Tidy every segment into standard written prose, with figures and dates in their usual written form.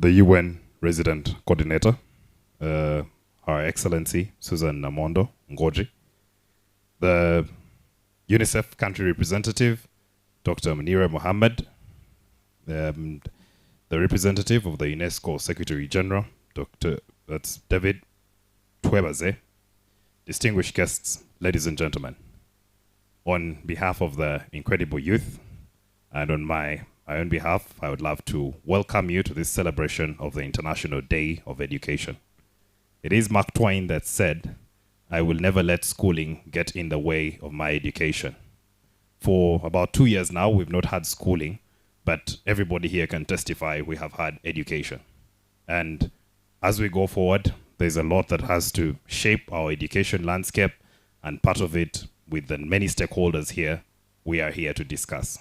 the UN Resident Coordinator, Her Excellency Susan Namondo Ngoji, the Unicef Country Representative, Dr. Munir Mohammed, the representative of the UNESCO Secretary General, that's David Twebaze, distinguished guests, ladies and gentlemen. On behalf of the incredible youth and on my own behalf, I would love to welcome you to this celebration of the International Day of Education. It is Mark Twain that said, "I will never let schooling get in the way of my education." For about 2 years now, we've not had schooling, but everybody here can testify we have had education. And as we go forward, there's a lot that has to shape our education landscape, and part of it, with the many stakeholders here, we are here to discuss.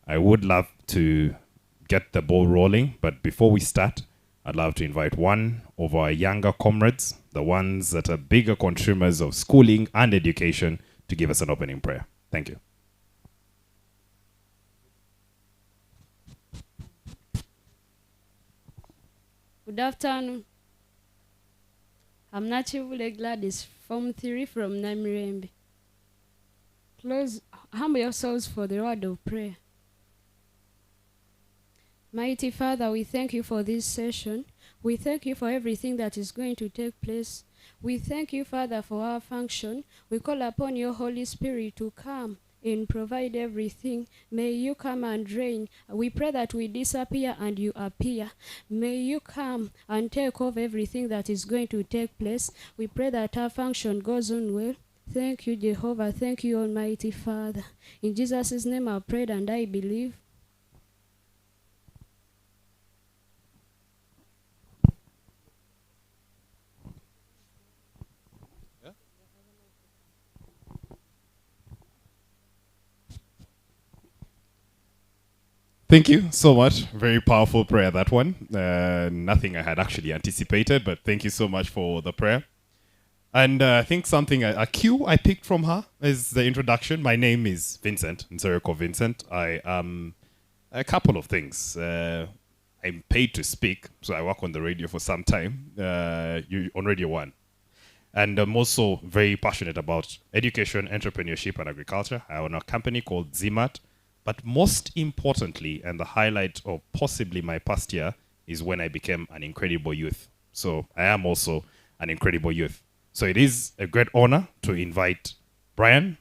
I would love to get the ball rolling, but before we start, I'd love to invite one of our younger comrades, the ones that are bigger consumers of schooling and education, to give us an opening prayer. Thank you. Good afternoon. I'm Nachivule Gladys, Form 3 from Namirembe. Humble yourselves for the word of prayer. Mighty Father, we thank you for this session. We thank you for everything that is going to take place. We thank you, Father, for our function. We call upon your Holy Spirit to come and provide everything. May you come and reign. We pray that we disappear and you appear. May you come and take over everything that is going to take place. We pray that our function goes on well. Thank you, Jehovah. Thank you, Almighty Father. In Jesus' name I prayed and I believe. Thank you so much. Very powerful prayer, that one. Nothing I had actually anticipated, but thank you so much for the prayer. And I think something, a cue I picked from her is the introduction. My name is Vincent, Nsereko Vincent. I am a couple of things. I'm paid to speak, so I work on the radio for some time, on Radio 1. And I'm also very passionate about education, entrepreneurship, and agriculture. I own a company called Zimat. But most importantly, and the highlight of possibly my past year, is when I became an incredible youth. So I am also an incredible youth. So it is a great honor to invite Brian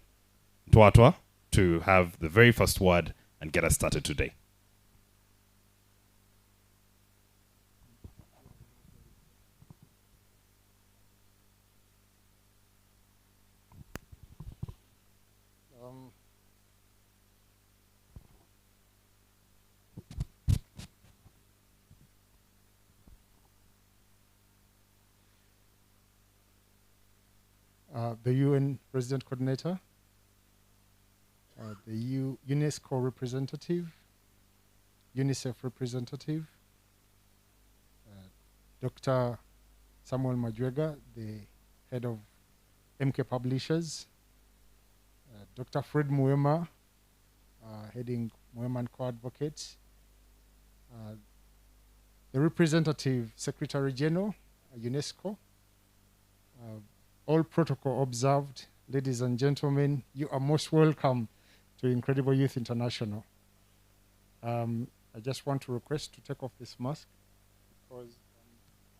Tuatwa to have the very first word and get us started today. The UN Resident Coordinator, the UNESCO representative, Unicef representative, Dr. Samuel Majwega, the head of MK Publishers, Dr. Fred Muema, heading Muema and Co-Advocates, the representative Secretary General, UNESCO, all protocol observed. Ladies and gentlemen, you are most welcome to Incredible Youth International. I just want to request to take off this mask because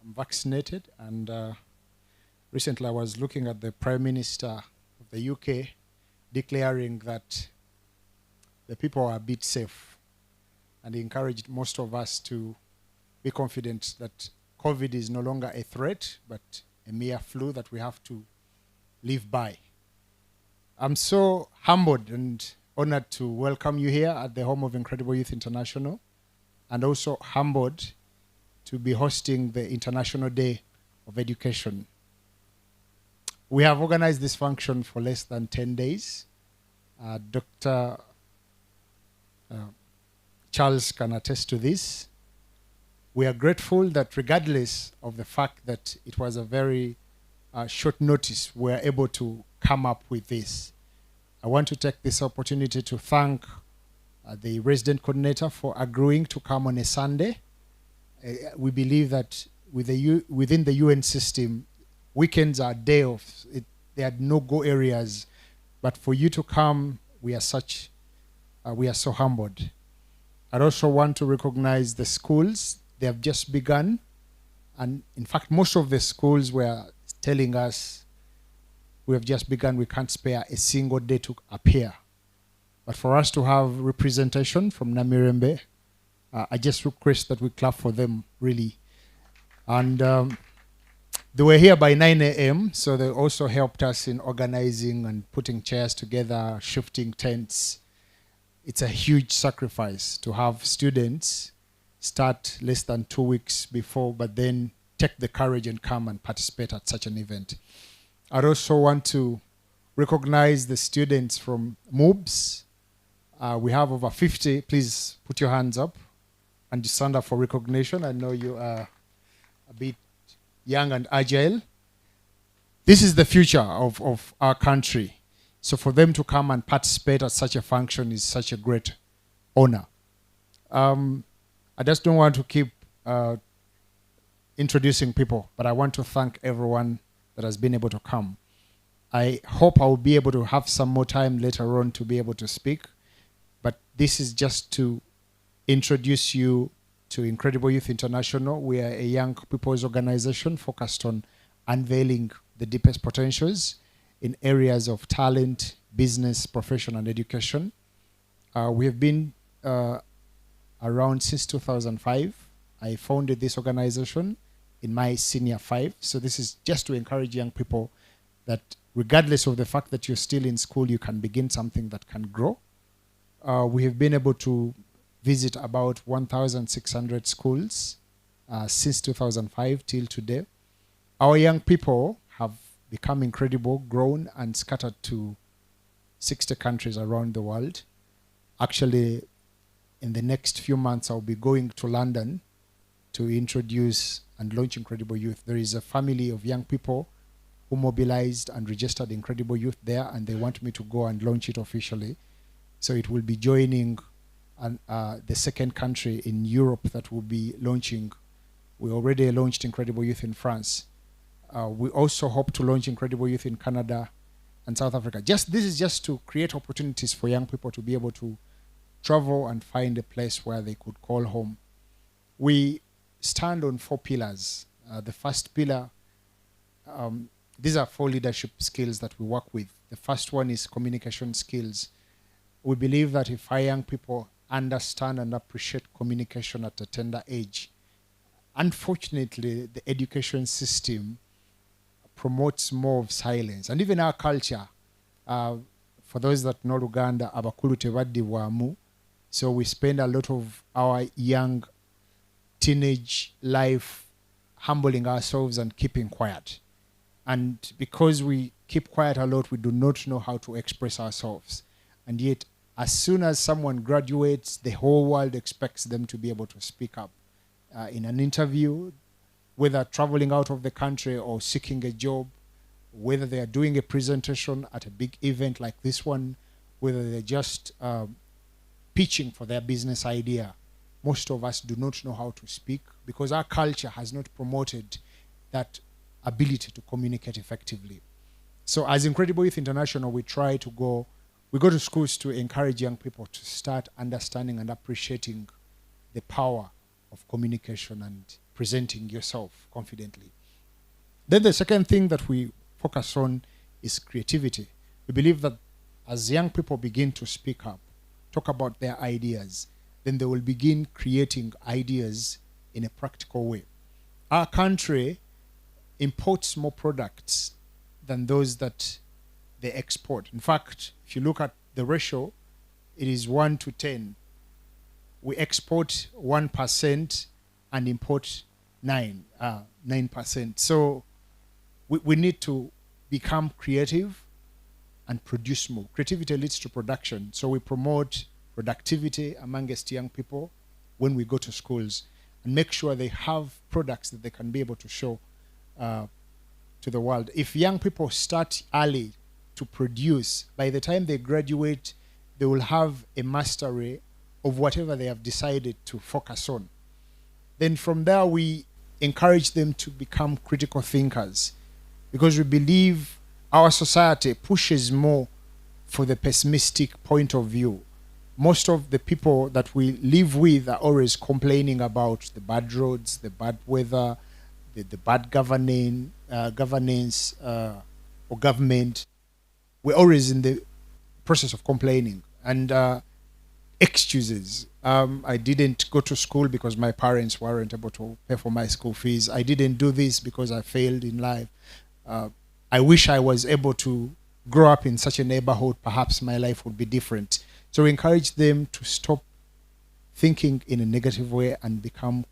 I'm vaccinated, and recently I was looking at the Prime Minister of the UK declaring that the people are a bit safe, and he encouraged most of us to be confident that COVID is no longer a threat, but a mere flu that we have to live by. I'm so humbled and honored to welcome you here at the home of Incredible Youth International, and also humbled to be hosting the International Day of Education. We have organized this function for less than 10 days. Dr. Charles can attest to this. We are grateful that regardless of the fact that it was a very short notice, we are able to come up with this. I want to take this opportunity to thank the resident coordinator for agreeing to come on a Sunday We believe that within the UN system, weekends are day off. There are no-go areas. But for you to come, we are so humbled. I also want to recognize the schools. They have just begun. And in fact, most of the schools were telling us, we have just begun, we can't spare a single day to appear. But for us to have representation from Namirembe, I just request that we clap for them, really. And they were here by 9 a.m., so they also helped us in organizing and putting chairs together, shifting tents. It's a huge sacrifice to have students start less than 2 weeks before, but then take the courage and come and participate at such an event. I'd also want to recognize the students from MOOBS. We have over 50. Please put your hands up and stand up for recognition. I know you are a bit young and agile. This is the future of our country. So for them to come and participate at such a function is such a great honor. I just don't want to keep introducing people, but I want to thank everyone that has been able to come. I hope I will be able to have some more time later on to be able to speak, but this is just to introduce you to Incredible Youth International. We are a young people's organization focused on unveiling the deepest potentials in areas of talent, business, profession, and education. We have been around since 2005. I founded this organization in my senior 5. So this is just to encourage young people that regardless of the fact that you're still in school, you can begin something that can grow. We have been able to visit about 1,600 schools since 2005 till today. Our young people have become incredible, grown and scattered to 60 countries around the world. Actually, in the next few months, I'll be going to London to introduce and launch Incredible Youth. There is a family of young people who mobilized and registered Incredible Youth there, and they want me to go and launch it officially. So it will be joining the second country in Europe that will be launching. We already launched Incredible Youth in France. We also hope to launch Incredible Youth in Canada and South Africa. This is just to create opportunities for young people to be able to travel and find a place where they could call home. We stand on 4 pillars. The first pillar, these are 4 leadership skills that we work with. The first one is communication skills. We believe that if our young people understand and appreciate communication at a tender age, unfortunately, the education system promotes more of silence. And even our culture, for those that know Uganda, abakulu tebaddi bwamu. So we spend a lot of our young teenage life humbling ourselves and keeping quiet. And because we keep quiet a lot, we do not know how to express ourselves. And yet, as soon as someone graduates, the whole world expects them to be able to speak up. In an interview, whether traveling out of the country or seeking a job, whether they are doing a presentation at a big event like this one, whether they're just pitching for their business idea, most of us do not know how to speak because our culture has not promoted that ability to communicate effectively. So as Incredible Youth International, we go to schools to encourage young people to start understanding and appreciating the power of communication and presenting yourself confidently. Then the second thing that we focus on is creativity. We believe that as young people begin to speak up, talk about their ideas, then they will begin creating ideas in a practical way. Our country imports more products than those that they export. In fact, if you look at the ratio, it is 1 to 10. We export 1% and import 9%. So we need to become creative and produce more. Creativity leads to production. So we promote productivity amongst young people when we go to schools and make sure they have products that they can be able to show to the world. If young people start early to produce, by the time they graduate, they will have a mastery of whatever they have decided to focus on. Then from there, we encourage them to become critical thinkers, because we believe our society pushes more for the pessimistic point of view. Most of the people that we live with are always complaining about the bad roads, the bad weather, the bad governance or government. We're always in the process of complaining and excuses. I didn't go to school because my parents weren't able to pay for my school fees. I didn't do this because I failed in life. I wish I was able to grow up in such a neighborhood. Perhaps my life would be different. So we encourage them to stop thinking in a negative way and become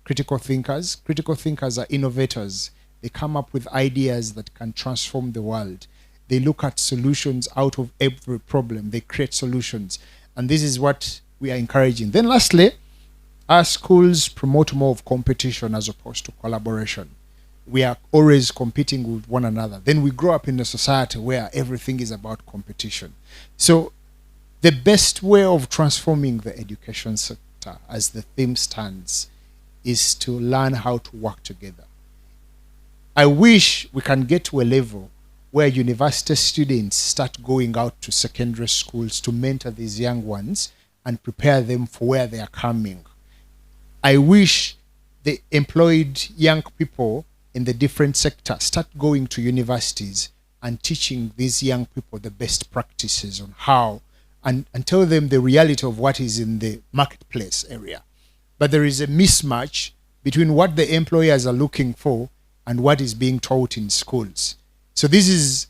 critical thinkers. Critical thinkers are innovators. They come up with ideas that can transform the world. They look at solutions out of every problem. They create solutions. And this is what we are encouraging. Then lastly, our schools promote more of competition as opposed to collaboration. We are always competing with one another. Then we grow up in a society where everything is about competition. So the best way of transforming the education sector, as the theme stands, is to learn how to work together. I wish we can get to a level where university students start going out to secondary schools to mentor these young ones and prepare them for where they are coming. I wish the employed young people in the different sectors start going to universities and teaching these young people the best practices on how, and tell them the reality of what is in the marketplace area. But there is a mismatch between what the employers are looking for and what is being taught in schools. So this is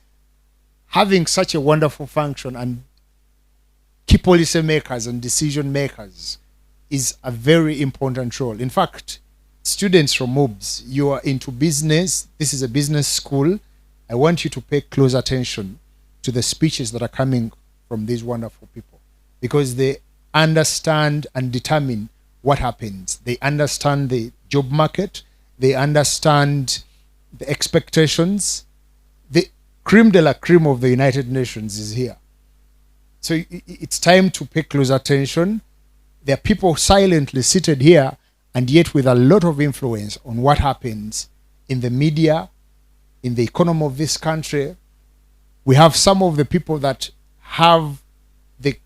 having such a wonderful function, and key policy makers and decision makers is a very important role. In fact, students from MOBS, you are into business. This is a business school. I want you to pay close attention to the speeches that are coming from these wonderful people, because they understand and determine what happens. They understand the job market. They understand the expectations. The creme de la creme of the United Nations is here. So it's time to pay close attention. There are people silently seated here, and yet with a lot of influence on what happens in the media, in the economy of this country. We have some of the people that have the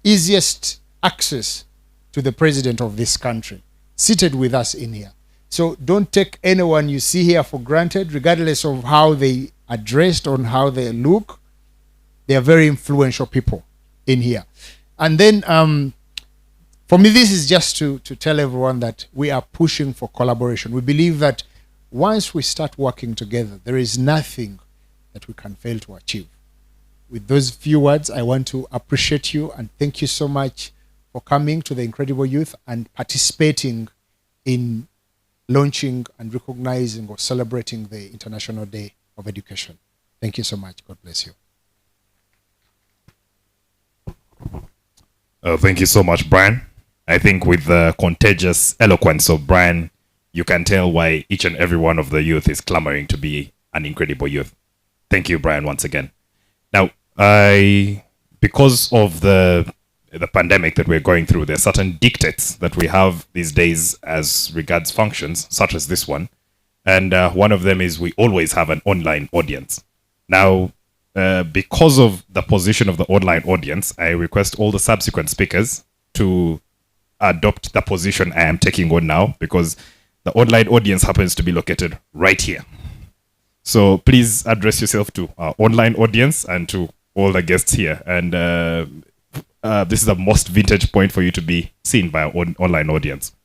easiest access to the president of this country seated with us in here. So don't take anyone you see here for granted, regardless of how they are dressed or how they look. They are very influential people in here. And then for me, this is just to tell everyone that we are pushing for collaboration. We believe that once we start working together, there is nothing that we can fail to achieve. With those few words, I want to appreciate you and thank you so much for coming to the Incredible Youth and participating in launching and recognizing or celebrating the International Day of Education. Thank you so much. God bless you. Thank you so much, Brian. I think with the contagious eloquence of Brian, you can tell why each and every one of the youth is clamoring to be an incredible youth. Thank you, Brian, once again. Now, because of the pandemic that we're going through, there are certain dictates that we have these days as regards functions, such as this one. And one of them is we always have an online audience. Now, because of the position of the online audience, I request all the subsequent speakers to adopt the position I am taking on now, because the online audience happens to be located right here. So please address yourself to our online audience and to all the guests here. And this is the most vintage point for you to be seen by our online audience.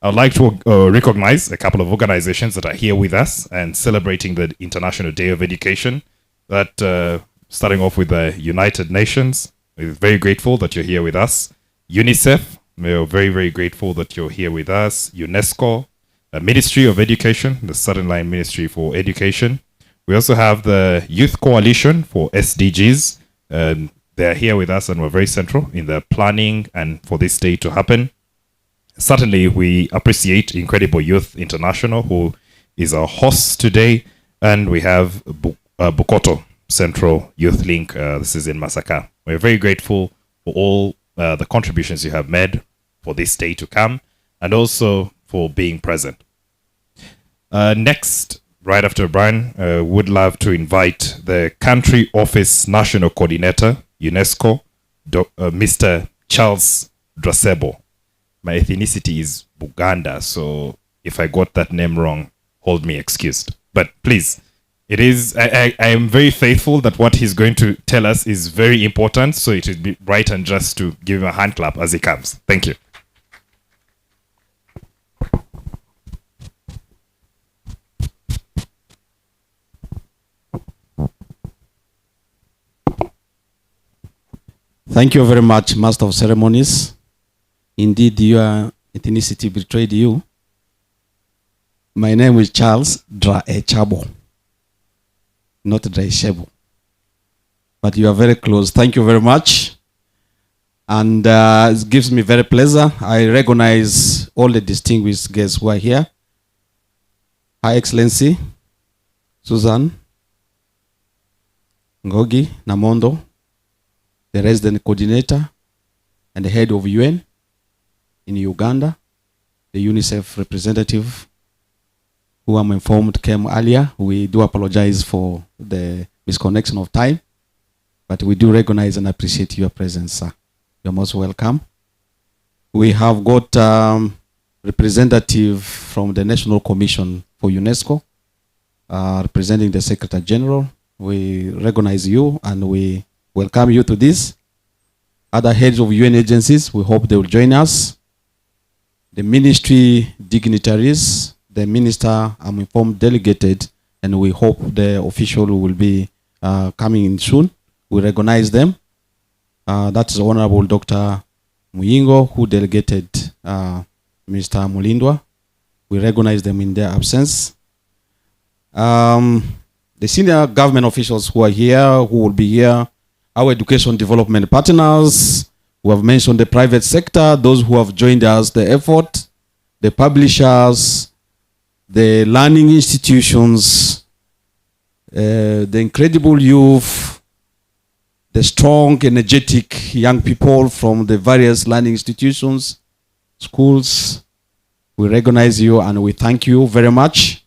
I'd like to recognize a couple of organizations that are here with us and celebrating the International Day of Education. That starting off with the United Nations, we're very grateful that you're here with us. Unicef, we're very, very grateful that you're here with us. Unesco, the Ministry of Education, the Southern Line Ministry for Education. We also have the Youth Coalition for SDGs. They're here with us and we're very central in the planning and for this day to happen. Certainly, we appreciate Incredible Youth International, who is our host today. And we have Bukoto Central Youth Link. This is in Masaka. We're very grateful for all the contributions you have made for this day to come. and also for being present. Next, right after Brian, would love to invite the Country Office National Coordinator, UNESCO, Mr. Charles Drasebo. My ethnicity is Buganda, so if I got that name wrong, hold me excused. But please, it is, I am very faithful that what he's going to tell us is very important, so it would be right and just to give him a hand clap as he comes. Thank you. Thank you very much, Master of Ceremonies. Indeed, your ethnicity betrayed you. My name is Charles Draechabo, not Draeshebo. But you are very close. Thank you very much. And it gives me very pleasure. I recognize all the distinguished guests who are here. High Excellency, Susan, Ngogi, Namondo, the resident coordinator and the head of UN in Uganda, the Unicef representative, who I'm informed came earlier. We do apologize for the misconnection of time, but we do recognize and appreciate your presence, sir. You're most welcome. We have got representative from the National Commission for UNESCO, representing the Secretary General. We recognize you and we welcome you to this. Other heads of UN agencies, we hope they will join us. The ministry dignitaries, the minister, I'm informed, delegated, and we hope the official will be coming in soon. We recognize them. That's Honorable Dr. Muyingo, who delegated Mr. Mulindwa. We recognize them in their absence. The senior government officials who are here, who will be here, our education development partners, who have mentioned the private sector, those who have joined us, the effort, the publishers, the learning institutions, the incredible youth, the strong, energetic young people from the various learning institutions, schools. We recognize you and we thank you very much.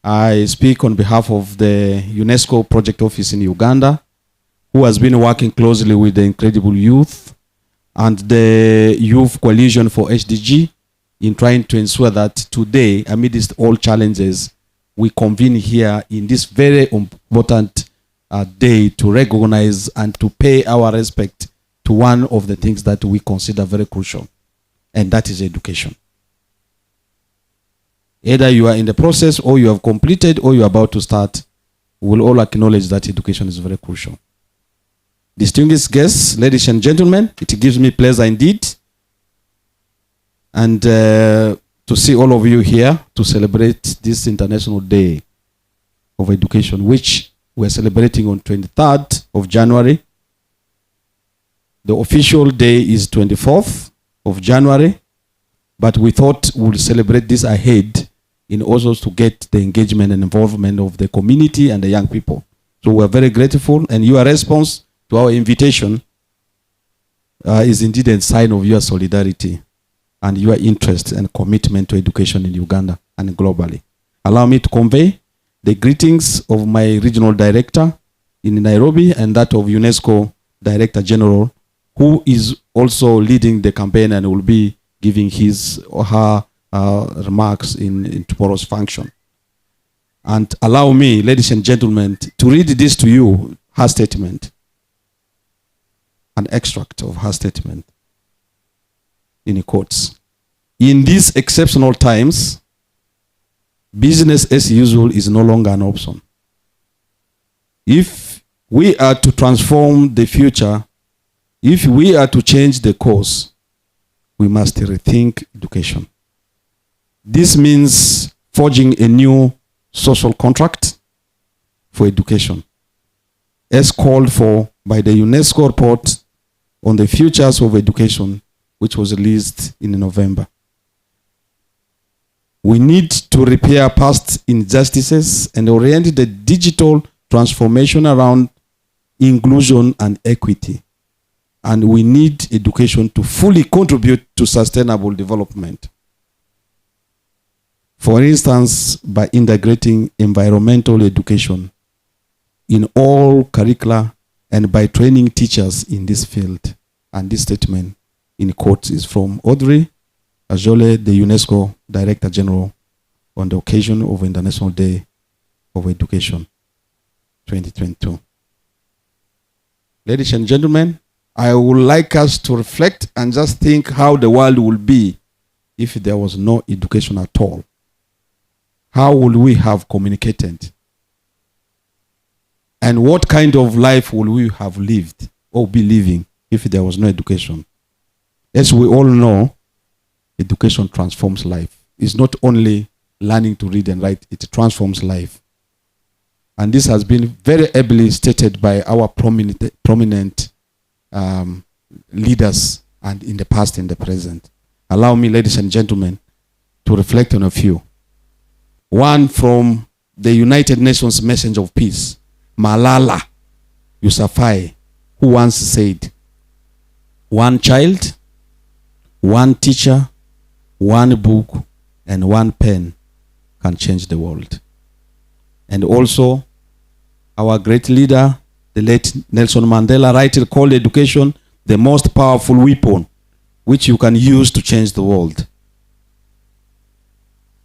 I speak on behalf of the UNESCO Project Office in Uganda, who has been working closely with the incredible youth and the Youth Coalition for HDG in trying to ensure that today, amidst all challenges, we convene here in this very important day to recognize and to pay our respect to one of the things that we consider very crucial, and that is education. Either you are in the process or you have completed or you are about to start, we will all acknowledge that education is very crucial. Distinguished guests, ladies and gentlemen, it gives me pleasure indeed and to see all of you here to celebrate this International Day of Education, which we're celebrating on 23rd of January. The official day is 24th of January, but we thought we'll celebrate this ahead in also to get the engagement and involvement of the community and the young people. So we're very grateful, and your response to our invitation is indeed a sign of your solidarity and your interest and commitment to education in Uganda and globally. Allow me to convey the greetings of my regional director in Nairobi and that of UNESCO Director General, who is also leading the campaign and will be giving his or her remarks in tomorrow's function. And allow me, ladies and gentlemen, to read this to you, her statement. An extract of her statement in quotes. In these exceptional times, business as usual is no longer an option. If we are to transform the future, if we are to change the course, we must rethink education. This means forging a new social contract for education, as called for by the UNESCO report on the futures of education, which was released in November. We need to repair past injustices and orient the digital transformation around inclusion and equity. And we need education to fully contribute to sustainable development. For instance, by integrating environmental education in all curricula and by training teachers in this field. And this statement in quotes is from Audrey Ajole, the UNESCO Director General, on the occasion of International Day of Education 2022. Ladies and gentlemen, I would like us to reflect and just think how the world would be if there was no education at all. How would we have communicated? And what kind of life would we have lived or be living if there was no education? As we all know, education transforms life. It's not only learning to read and write, it transforms life. And this has been very ably stated by our prominent leaders, and in the past and the present. Allow me, ladies and gentlemen, to reflect on a few. One from the United Nations Messenger of Peace, Malala Yousafzai, who once said, "One child, one teacher, one book, and one pen can change the world." And also, our great leader, the late Nelson Mandela, rightly called education the most powerful weapon which you can use to change the world.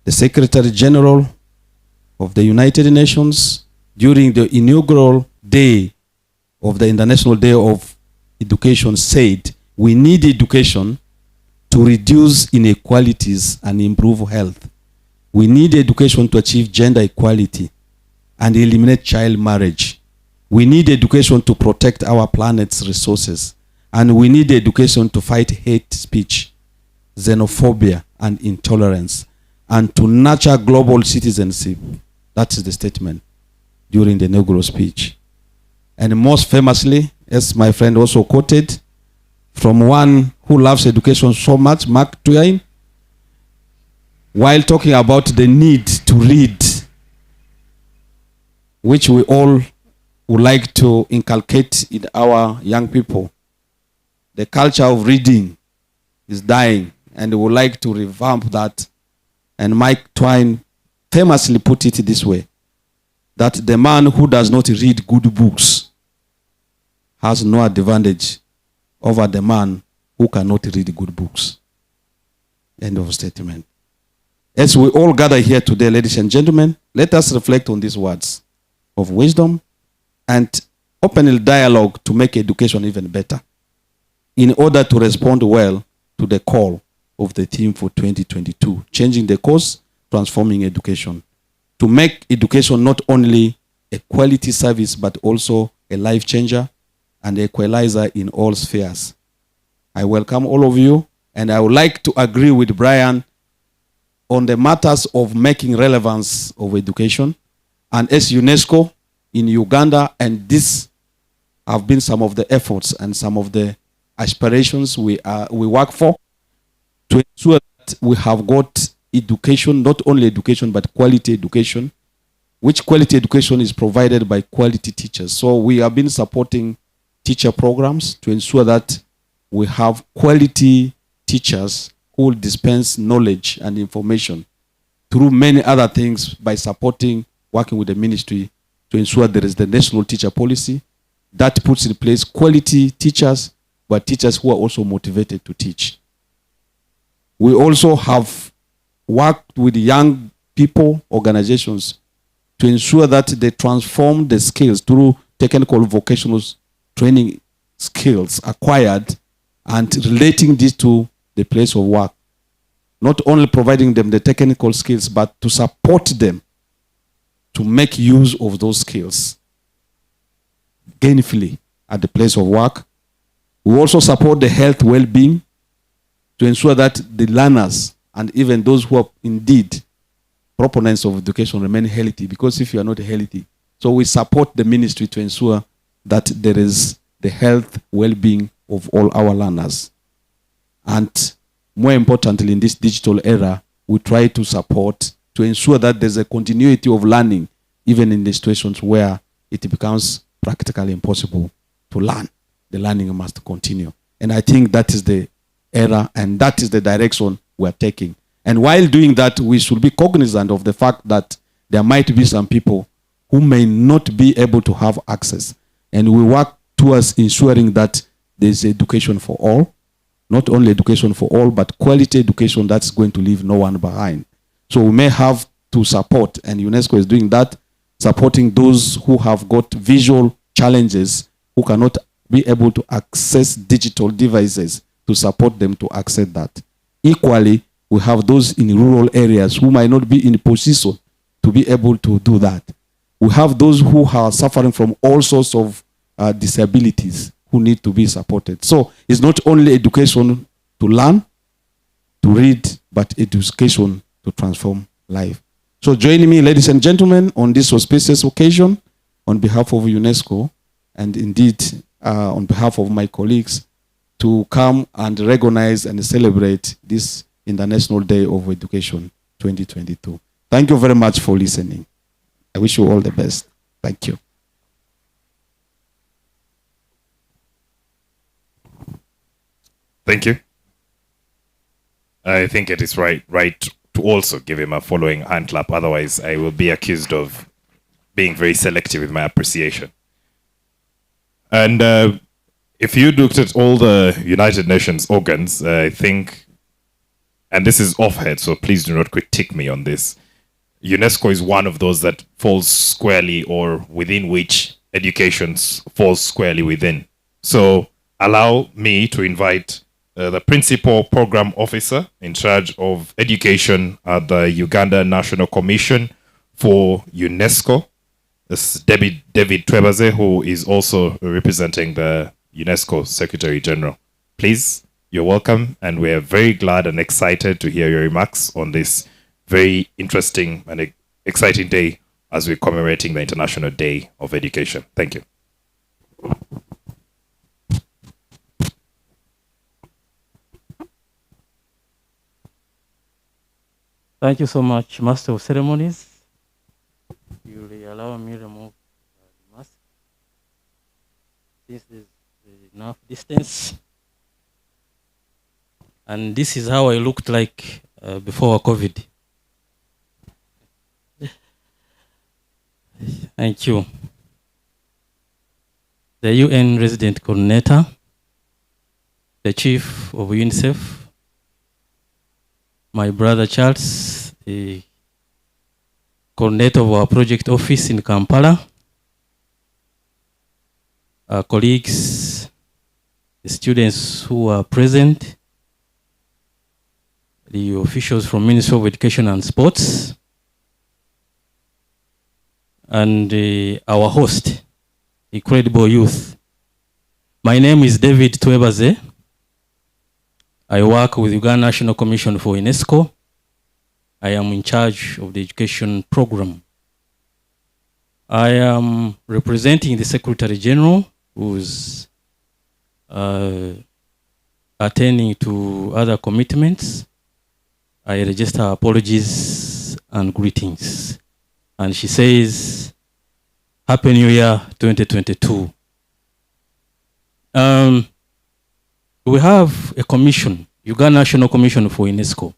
The Secretary General of the United Nations, during the inaugural day of the International Day of Education, said, "We need education to reduce inequalities and improve health. We need education to achieve gender equality and eliminate child marriage. We need education to protect our planet's resources. And we need education to fight hate speech, xenophobia, and intolerance, and to nurture global citizenship." That is the statement during the inaugural speech. And most famously, as my friend also quoted, from one who loves education so much, Mark Twain, while talking about the need to read, which we all would like to inculcate in our young people. The culture of reading is dying, and we would like to revamp that. And Mark Twain famously put it this way, that the man who does not read good books has no advantage over the man who cannot read good books. End of statement. As we all gather here today, ladies and gentlemen, let us reflect on these words of wisdom and open a dialogue to make education even better, in order to respond well to the call of the theme for 2022, changing the course, transforming education, to make education not only a quality service, but also a life changer and equalizer in all spheres. I welcome all of you, and I would like to agree with Brian on the matters of making relevance of education. And as UNESCO in Uganda, and this have been some of the efforts and some of the aspirations we work for, to ensure that we have got education, not only education, but quality education, which quality education is provided by quality teachers. So we have been supporting teacher programs to ensure that we have quality teachers who will dispense knowledge and information through many other things, by supporting, working with the ministry to ensure there is the national teacher policy that puts in place quality teachers, but teachers who are also motivated to teach. We also have worked with young people, organizations, to ensure that they transform the skills through technical vocational training skills acquired and relating this to the place of work. Not only providing them the technical skills, but to support them to make use of those skills gainfully at the place of work. We also support the health well-being to ensure that the learners and even those who are indeed proponents of education remain healthy, because if you are not healthy, so we support the ministry to ensure that there is the health well-being of all our learners. And more importantly, in this digital era, we try to support to ensure that there's a continuity of learning, even in the situations where it becomes practically impossible to learn. The learning must continue. And I think that is the era, and that is the direction we're taking. And while doing that, we should be cognizant of the fact that there might be some people who may not be able to have access. And we work towards ensuring that there's education for all, not only education for all, but quality education that's going to leave no one behind. So we may have to support, and UNESCO is doing that, supporting those who have got visual challenges, who cannot be able to access digital devices, to support them to access that. Equally, we have those in rural areas who might not be in a position to be able to do that. We have those who are suffering from all sorts of disabilities who need to be supported. So it's not only education to learn, to read, but education to transform life. So join me, ladies and gentlemen, on this auspicious occasion, on behalf of UNESCO, and indeed on behalf of my colleagues, to come and recognize and celebrate this International Day of Education 2022. Thank you very much for listening. I wish you all the best. Thank you. Thank you. I think it is right to also give him a following hand clap. Otherwise, I will be accused of being very selective with my appreciation. And if you looked at all the United Nations organs, I think, and this is off-head, so please do not critique me on this, UNESCO is one of those that falls squarely, or within which education falls squarely within. So allow me to invite the Principal Program Officer in charge of education at the Uganda National Commission for UNESCO, this David Twebaze, who is also representing the UNESCO Secretary General. Please, you're welcome, and we are very glad and excited to hear your remarks on this very interesting and exciting day as we're commemorating the International Day of Education. Thank you. Thank you so much, Master of Ceremonies. You will allow me to remove the mask, since there's enough distance. And this is how I looked like before COVID. Thank you. The UN Resident Coordinator, the Chief of Unicef, my brother Charles, the coordinator of our project office in Kampala, our colleagues, the students who are present, the officials from Ministry of Education and Sports, and our host, Incredible Youth. My name is David Twebaze. I work with Uganda National Commission for Unesco. I am in charge of the education program. I am representing the Secretary General, who's attending to other commitments. I register apologies and greetings. And she says, Happy New Year 2022. We have a commission, Uganda National Commission for UNESCO,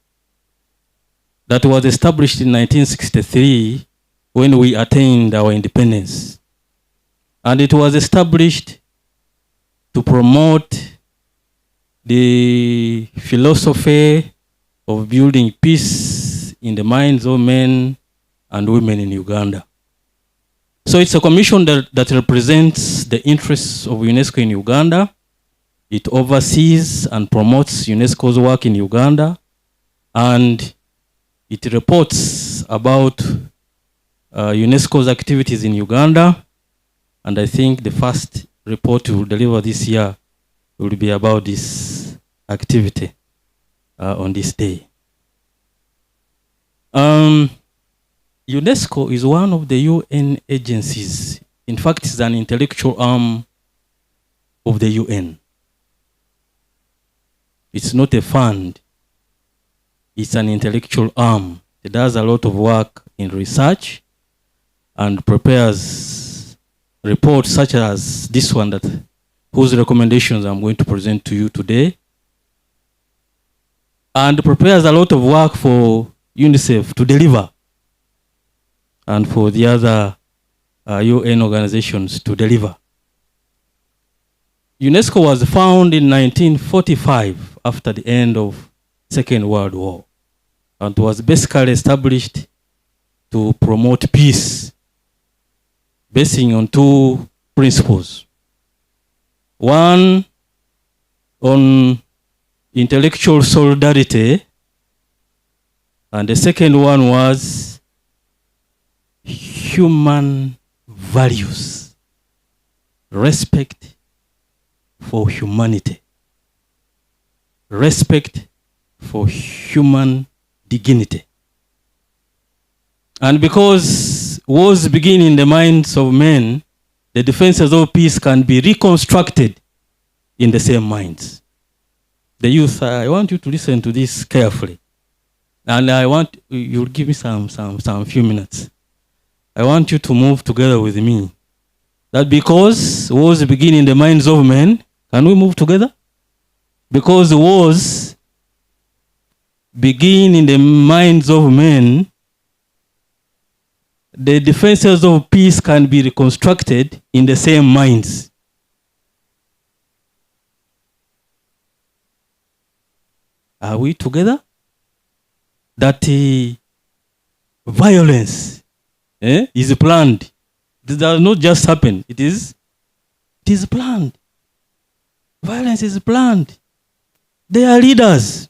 that was established in 1963 when we attained our independence. And it was established to promote the philosophy of building peace in the minds of men and women in Uganda. So it's a commission that represents the interests of UNESCO in Uganda. It oversees and promotes UNESCO's work in Uganda, and it reports about UNESCO's activities in Uganda. And I think the first report we will deliver this year will be about this activity on this day. UNESCO is one of the UN agencies. In fact, it's an intellectual arm of the UN. It's not a fund. It's an intellectual arm. It does a lot of work in research and prepares reports such as this one, whose recommendations I'm going to present to you today. and prepares a lot of work for UNICEF to deliver, and for the other UN organizations to deliver. UNESCO was founded in 1945 after the end of Second World War, and was basically established to promote peace, basing on two principles. One, on intellectual solidarity, and the second one was human values, respect for humanity, respect for human dignity. And because wars begin in the minds of men, the defenses of peace can be reconstructed in the same minds. The youth, I want you to listen to this carefully. And I want, you'll give me some few minutes. I want you to move together with me. That because wars begin in the minds of men, can we move together? Because wars begin in the minds of men, the defenses of peace can be reconstructed in the same minds. Are we together? That violence is planned. It does not just happen. It is planned. Violence is planned. They are leaders.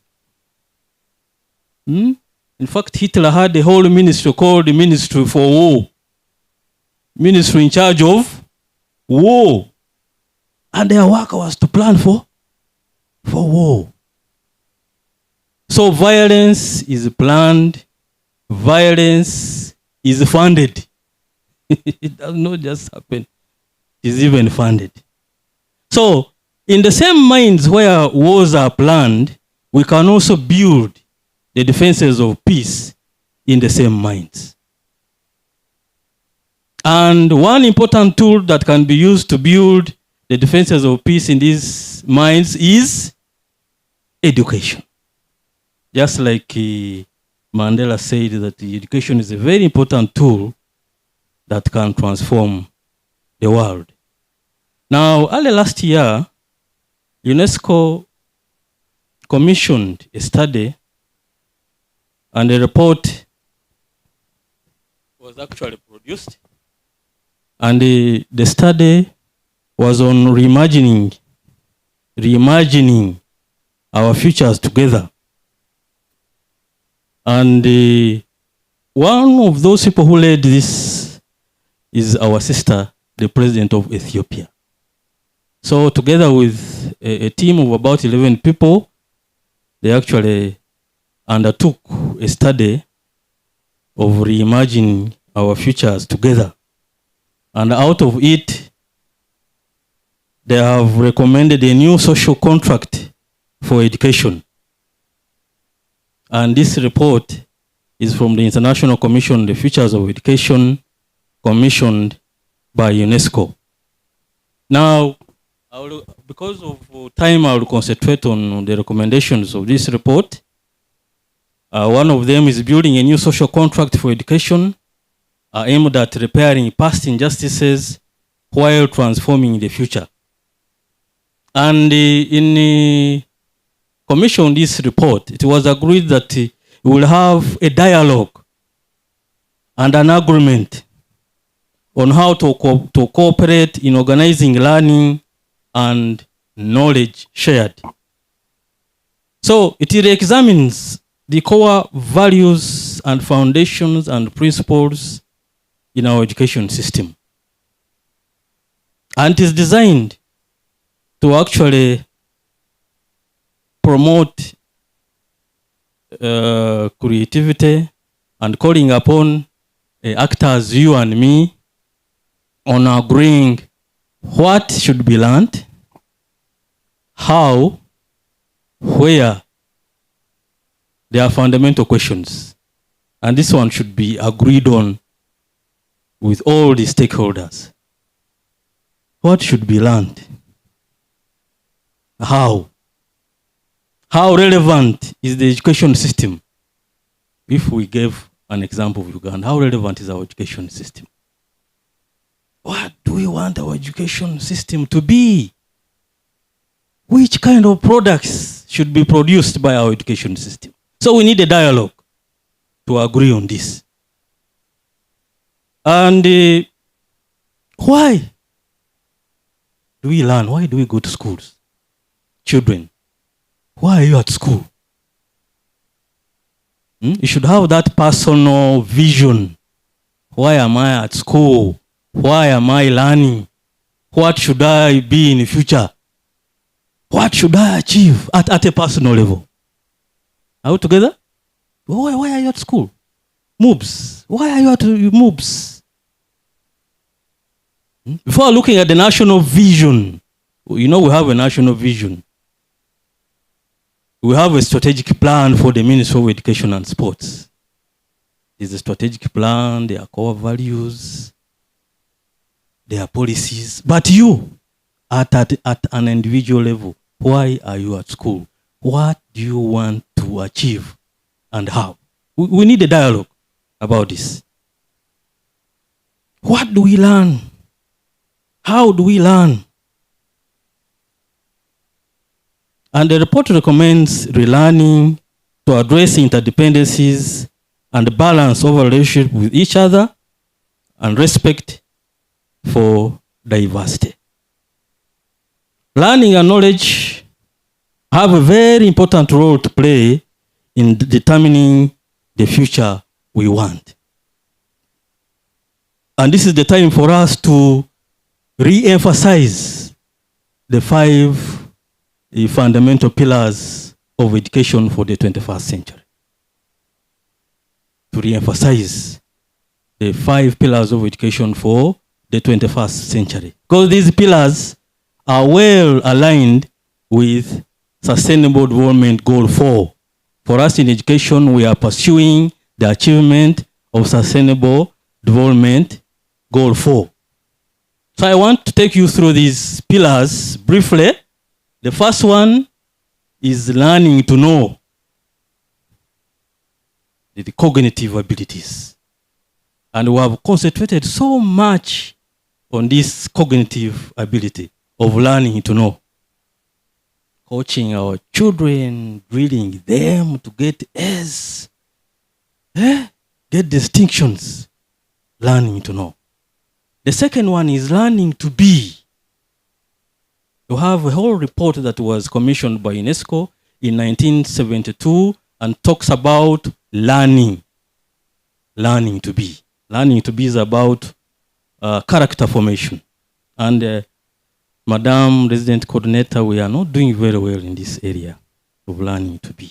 In fact, Hitler had a whole ministry called the Ministry for War. Ministry in charge of war. And their work was to plan for war. So violence is planned. Violence is funded. It does not just happen. It is even funded. So, in the same minds where wars are planned, we can also build the defenses of peace in the same minds. And one important tool that can be used to build the defenses of peace in these minds is education. Just like Mandela said that education is a very important tool that can transform the world. Now, early last year, UNESCO commissioned a study, and a report was actually produced. And the study was on reimagining our futures together. And one of those people who led this is our sister, the president of Ethiopia. So together with a team of about 11 people, they actually undertook a study of reimagining our futures together. And out of it, they have recommended a new social contract for education. And this report is from the International Commission on the Futures of Education, commissioned by UNESCO. Now, because of time, I will concentrate on the recommendations of this report. One of them is building a new social contract for education aimed at repairing past injustices while transforming the future. And in the commission on this report, it was agreed that we will have a dialogue and an agreement on how to cooperate in organizing learning and knowledge shared. So it examines the core values and foundations and principles in our education system. And it is designed to actually promote creativity and calling upon actors, you and me, on agreeing what should be learned, how, where. There are fundamental questions. And this one should be agreed on with all the stakeholders. What should be learned? How? how relevant is the education system? If we gave an example of Uganda, how relevant is our education system? What do we want our education system to be? Which kind of products should be produced by our education system? So we need a dialogue to agree on this. And why do we learn? Why do we go to schools? Children, why are you at school? You should have that personal vision. Why am I at school? Why am I learning? What should I be in the future? What should I achieve at a personal level? Are we together? Why are you at school? MOOBs. Why are you at MOOBs? Before looking at the national vision, we have a national vision. We have a strategic plan for the Ministry of Education and Sports. There's a strategic plan, there are core values, there are policies. But you, at an individual level, why are you at school? What do you want to achieve and how? We need a dialogue about this. What do we learn? How do we learn? And the report recommends relearning to address interdependencies and balance over relationship with each other and respect for diversity. Learning and knowledge have a very important role to play in determining the future we want. And this is the time for us to re-emphasize the 5 fundamental pillars of education for the 21st century. To re-emphasize the 5 pillars of education for the 21st century. Because these pillars are well aligned with Sustainable Development Goal 4. For us in education, we are pursuing the achievement of Sustainable Development Goal 4. So I want to take you through these pillars briefly. The first one is learning to know, the cognitive abilities. And we have concentrated so much on this cognitive ability of learning to know. Coaching our children, drilling them to get A's, get distinctions, learning to know. The second one is learning to be. You have a whole report that was commissioned by Unesco in 1972 and talks about learning to be. Learning to be is about character formation. And Madam Resident Coordinator, we are not doing very well in this area of learning to be,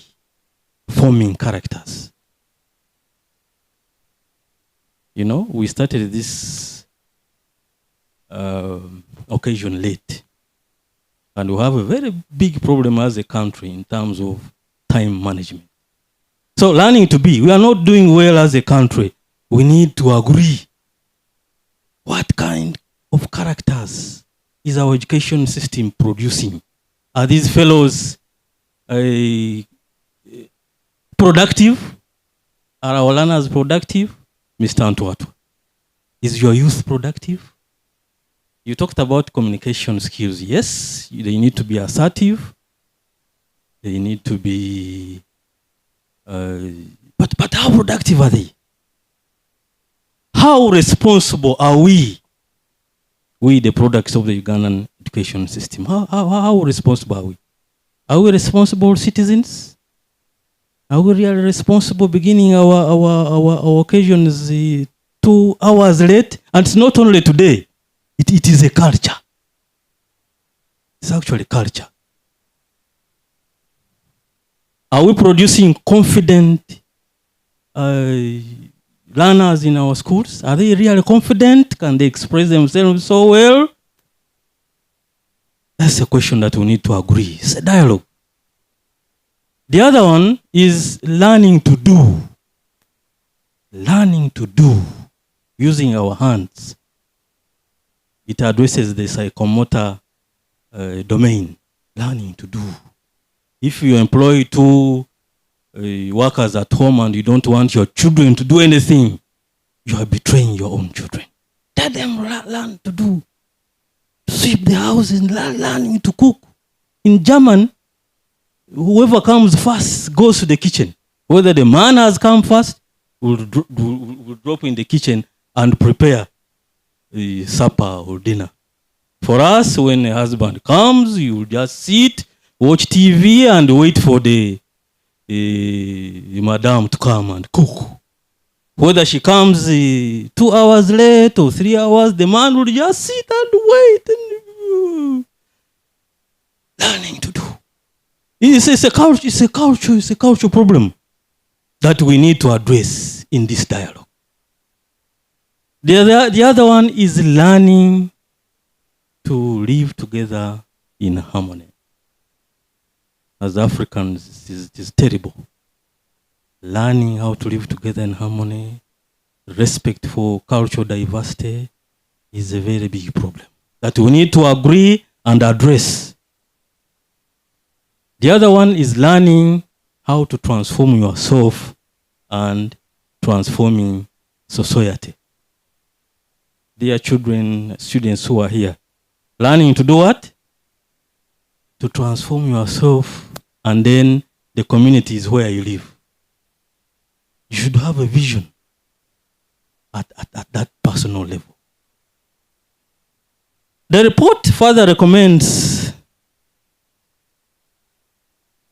forming characters. We started this occasion late. And we have a very big problem as a country in terms of time management. So learning to be, we are not doing well as a country. We need to agree. What kind of characters is our education system producing? Are these fellows productive? Are our learners productive? Mr. Antuatu, is your youth productive? You talked about communication skills. Yes, they need to be assertive. They need to be, but how productive are they? How responsible are we, the products of the Ugandan education system? How responsible are we? Are we responsible citizens? Are we really responsible beginning our occasions 2 hours late? And it's not only today. It is a culture. It's actually culture. Are we producing confident learners in our schools? Are they really confident? Can they express themselves so well? That's a question that we need to agree. It's a dialogue. The other one is learning to do. Learning to do using our hands. It addresses the psychomotor domain. Learning to do. If you employ two workers at home and you don't want your children to do anything, you are betraying your own children. Let them learn to do, to sweep the house and learning to cook. In German, whoever comes first goes to the kitchen. Whether the man has come first, will drop in the kitchen and prepare supper or dinner. For us, when a husband comes, you will just sit, watch TV, and wait for the madam to come and cook. Whether she comes 2 hours late or 3 hours, the man will just sit and wait and learning to do. It's a culture problem that we need to address in this dialogue. The other one is learning to live together in harmony. As Africans, it is terrible. Learning how to live together in harmony, respect for cultural diversity is a very big problem that we need to agree and address. The other one is learning how to transform yourself and transforming society. Dear children, students who are here, learning to do what? To transform yourself and then the community is where you live. You should have a vision at that personal level. The report further recommends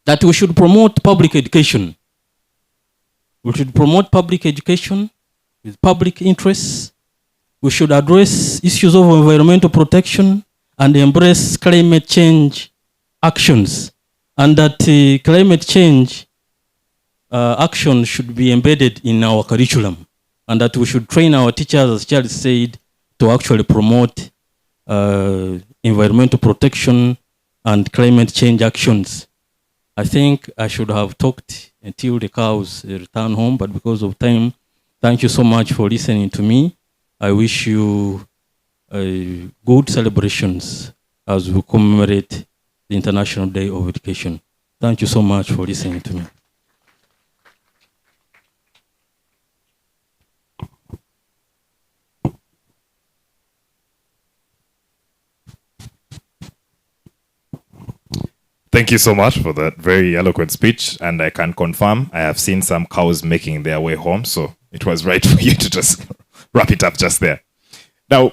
that we should promote public education. We should promote public education with public interests. We should address issues of environmental protection and embrace climate change actions. And that climate change action should be embedded in our curriculum. And that we should train our teachers, as Charles said, to actually promote environmental protection and climate change actions. I think I should have talked until the cows return home, but because of time, thank you so much for listening to me. I wish you good celebrations as we commemorate the International Day of Education. Thank you so much for listening to me. Thank you so much for that very eloquent speech. And I can confirm I have seen some cows making their way home. So it was right for you to just wrap it up just there. Now,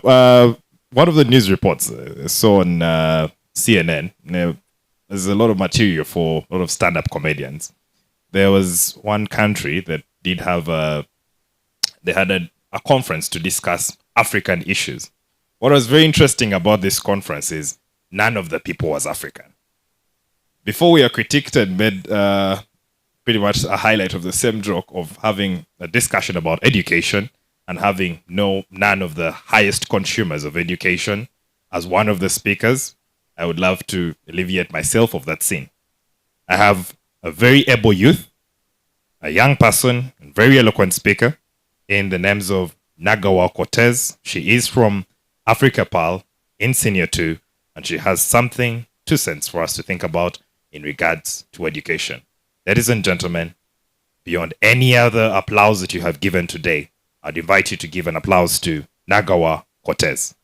one of the news reports I saw on CNN, there's a lot of material for a lot of stand-up comedians. There was one country that did have they had a conference to discuss African issues. What was very interesting about this conference is none of the people was African. Before we are critiqued and made pretty much a highlight of the same joke of having a discussion about education and having none of the highest consumers of education as one of the speakers, I would love to alleviate myself of that scene. I have a very able youth, a young person, and very eloquent speaker in the names of Nagawa Cortez. She is from Africa Pal in Senior 2, and she has something, 2 cents for us to think about in regards to education. Ladies and gentlemen, beyond any other applause that you have given today, I'd invite you to give an applause to Nagawa Cortez.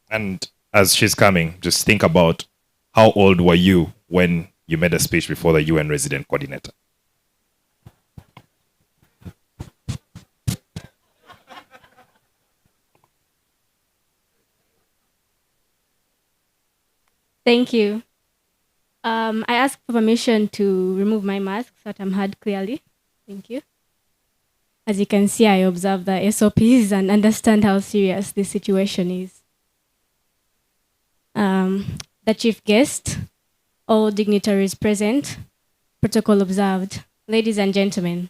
And as she's coming, just think about how old were you when you made a speech before the UN resident coordinator? Thank you. I ask for permission to remove my mask so that I'm heard clearly. Thank you. As you can see, I observe the SOPs and understand how serious this situation is. The chief guest, all dignitaries present, protocol observed. Ladies and gentlemen,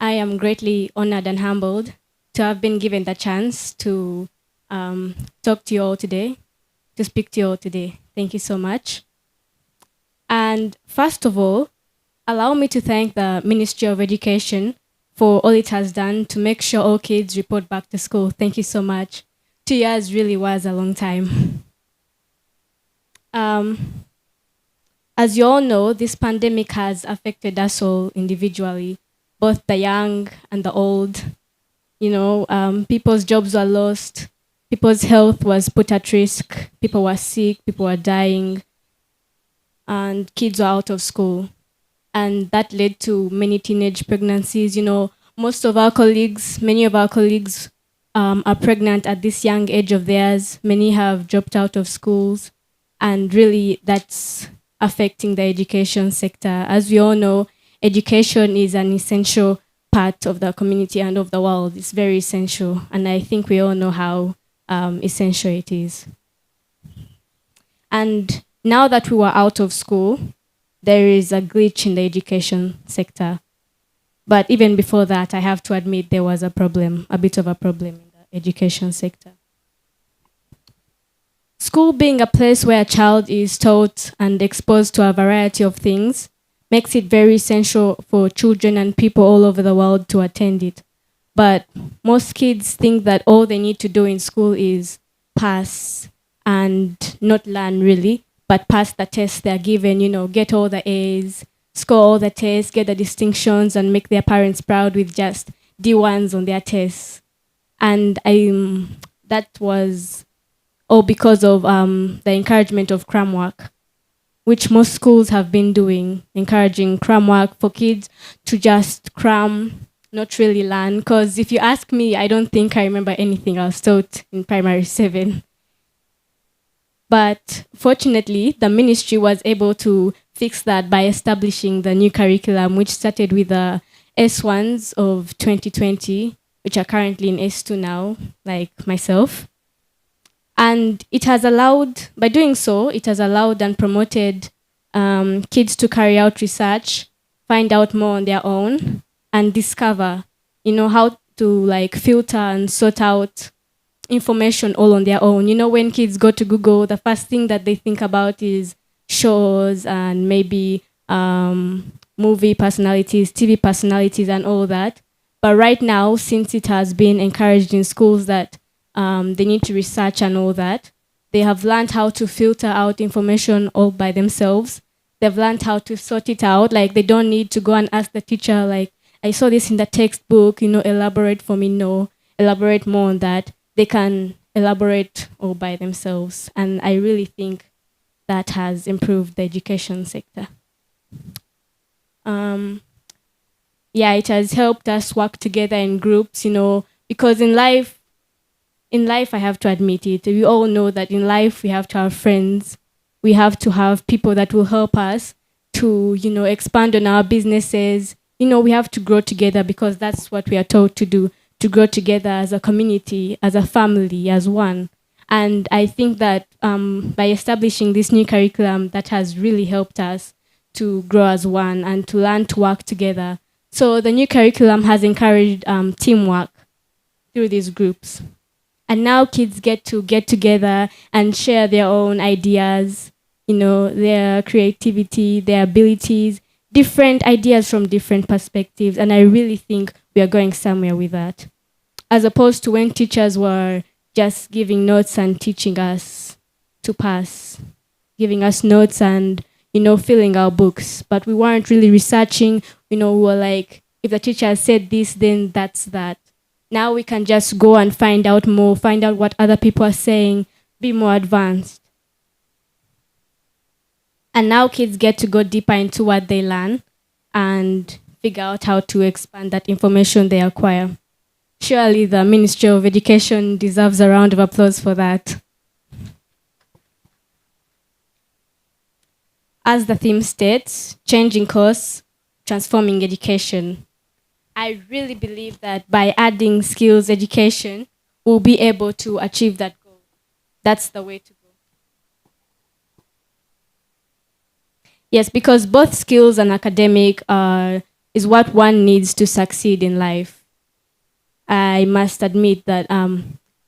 I am greatly honored and humbled to have been given the chance to talk to you all today, to speak to you all today. Thank you so much. And first of all, allow me to thank the Ministry of Education for all it has done to make sure all kids report back to school. Thank you so much. 2 years really was a long time. As you all know, this pandemic has affected us all individually, both the young and the old. People's jobs were lost, people's health was put at risk, people were sick, people were dying, and kids were out of school. And that led to many teenage pregnancies. Many of our colleagues are pregnant at this young age of theirs. Many have dropped out of schools, and really that's affecting the education sector. As we all know, education is an essential part of the community and of the world. It's very essential, and I think we all know how essential it is. And now that we were out of school, there is a glitch in the education sector. But even before that, I have to admit there was a bit of a problem in the education sector. School being a place where a child is taught and exposed to a variety of things makes it very essential for children and people all over the world to attend it. But most kids think that all they need to do in school is pass and not learn really, but pass the tests they're given, get all the A's, score all the tests, get the distinctions, and make their parents proud with just D1s on their tests. And that was all because of the encouragement of cram work, which most schools have been doing, encouraging cram work for kids to just cram, not really learn. Because if you ask me, I don't think I remember anything I was taught in primary 7. But fortunately, the ministry was able to fix that by establishing the new curriculum, which started with the S1s of 2020, which are currently in S2 now, like myself. And it has allowed, by doing so, it has allowed and promoted kids to carry out research, find out more on their own, and discover, how to filter and sort out information all on their own. When kids go to Google, the first thing that they think about is shows and maybe movie personalities, TV personalities, and all that. But right now, since it has been encouraged in schools that they need to research and all that, they have learned how to filter out information all by themselves. They've learned how to sort it out. They don't need to go and ask the teacher, I saw this in the textbook, elaborate for me. No, elaborate more on that. They can elaborate all by themselves. And I really think that has improved the education sector. It has helped us work together in groups, because in life, I have to admit it, we all know that in life we have to have friends. We have to have people that will help us to, expand on our businesses. We have to grow together because that's what we are taught to do, to grow together as a community, as a family, as one. And I think that by establishing this new curriculum, that has really helped us to grow as one and to learn to work together. So the new curriculum has encouraged teamwork through these groups. And now kids get together and share their own ideas, their creativity, their abilities, different ideas from different perspectives. And I really think we are going somewhere with that. As opposed to when teachers were just giving notes and teaching us to pass, giving us notes and, filling our books. But we weren't really researching, we were like, if the teacher said this, then that's that. Now we can just go and find out more, find out what other people are saying, be more advanced. And now kids get to go deeper into what they learn and figure out how to expand that information they acquire. Surely the Ministry of Education deserves a round of applause for that. As the theme states, changing course, transforming education. I really believe that by adding skills education, we'll be able to achieve that goal. That's the way to go. Yes, because both skills and academic is what one needs to succeed in life. I must admit that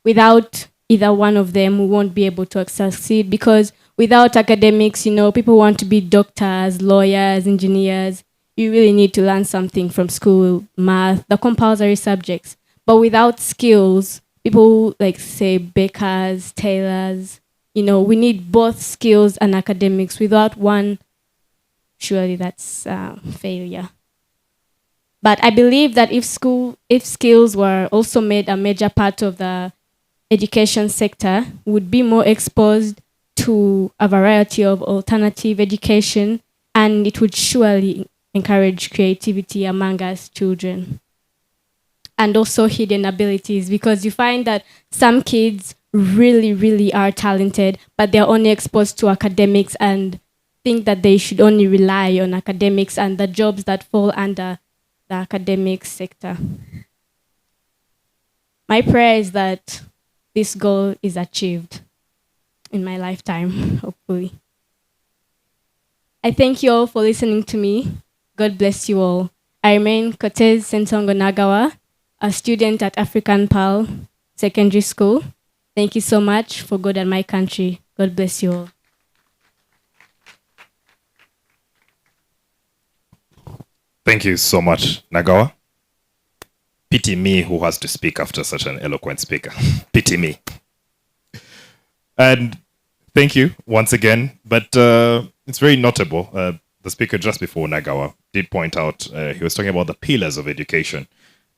without either one of them, we won't be able to succeed, because without academics, people want to be doctors, lawyers, engineers, you really need to learn something from school, math, the compulsory subjects. But without skills, people like say bakers, tailors, we need both skills and academics. Without one, surely that's failure. But I believe that if skills were also made a major part of the education sector, would be more exposed to a variety of alternative education, and it would surely encourage creativity among us children. And also hidden abilities, because you find that some kids really, really are talented, but they're only exposed to academics and think that they should only rely on academics and the jobs that fall under the academic sector. My prayer is that this goal is achieved in my lifetime, hopefully. I thank you all for listening to me. God bless you all. I remain Cortez Sentongo Nagawa, a student at African Pearl Secondary School. Thank you so much for God and my country. God bless you all. Thank you so much, Nagawa. Pity me who has to speak after such an eloquent speaker. Pity me. And thank you once again. But it's very notable. The speaker just before Nagawa did point out, he was talking about the pillars of education.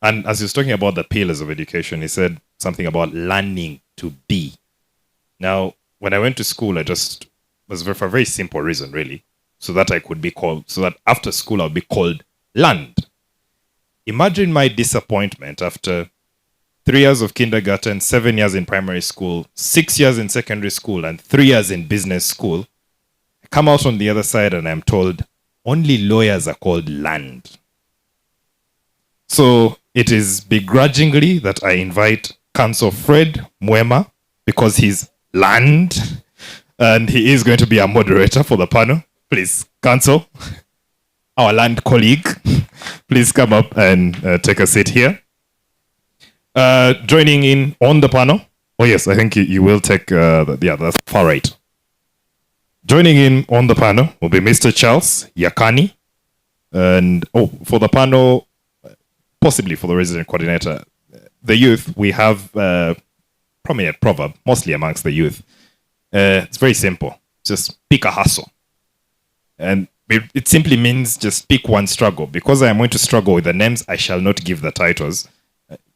And as he was talking about the pillars of education, he said something about learning to be. Now, when I went to school, I just was for a very simple reason, really. So that after school, I'll be called learned. Imagine my disappointment after 3 years of kindergarten, 7 years in primary school, 6 years in secondary school, and 3 years in business school. I come out on the other side and I'm told only lawyers are called learned. So it is begrudgingly that I invite Council Fred Mwema, because he's learned, and he is going to be a moderator for the panel. Please, Council, our land colleague, please come up and take a seat here. Joining in on the panel. Oh yes, I think you will take, that's far right. Joining in on the panel will be Mr. Charles Yakani. And for the panel, possibly for the resident coordinator, the youth, we have a prominent proverb, mostly amongst the youth. It's very simple. Just pick a hustle. And it simply means just pick one struggle. Because I am going to struggle with the names, I shall not give the titles.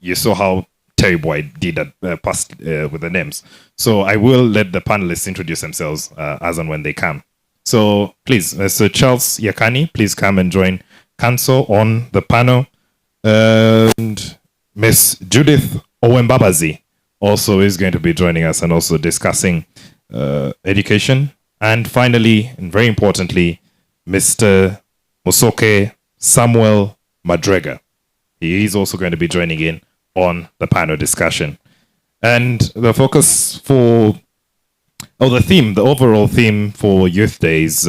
You saw how terrible I did at past with the names. So I will let the panelists introduce themselves as and when they come. So please, Mr. Charles Yakani, please come and join Council on the panel. And Miss Judith Owen Babazudi also is going to be joining us and also discussing education. And finally, and very importantly, Mr. Musoke Samuel Madrega. He is also going to be joining in on the panel discussion. And the focus the overall theme for Youth Day is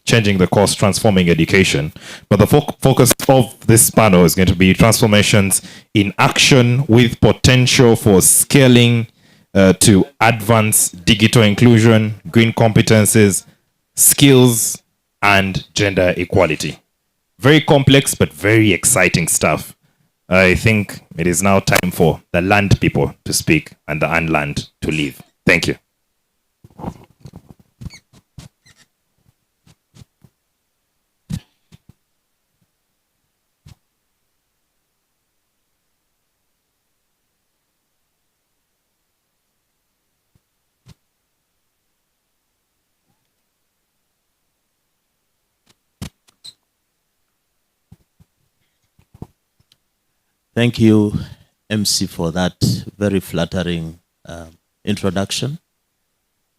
changing the course, transforming education. But the focus of this panel is going to be transformations in action with potential for scaling to advance digital inclusion, green competences, skills, and gender equality. Very complex, but very exciting stuff. I think it is now time for the land people to speak and the unlearned to live. Thank you. Thank you, MC, for that very flattering introduction.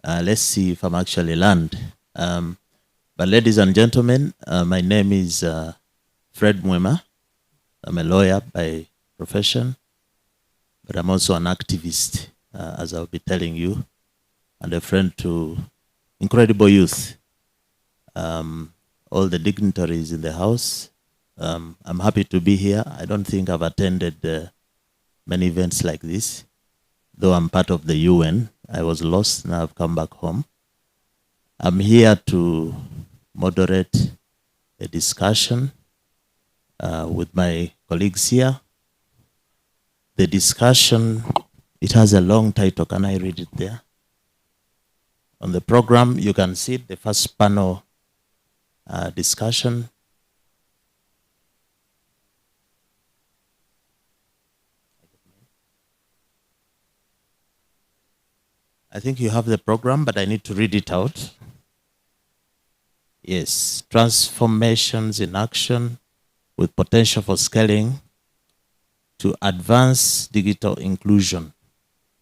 Let's see if I'm actually learned. But ladies and gentlemen, my name is Fred Mwema. I'm a lawyer by profession, but I'm also an activist, as I'll be telling you, and a friend to incredible youth. All the dignitaries in the house. I'm happy to be here. I don't think I've attended many events like this, though I'm part of the UN. I was lost, now I've come back home. I'm here to moderate a discussion with my colleagues here. The discussion, it has a long title. Can I read it there? On the program, you can see the first panel discussion. I think you have the program, but I need to read it out. Yes, transformations in action with potential for scaling to advance digital inclusion.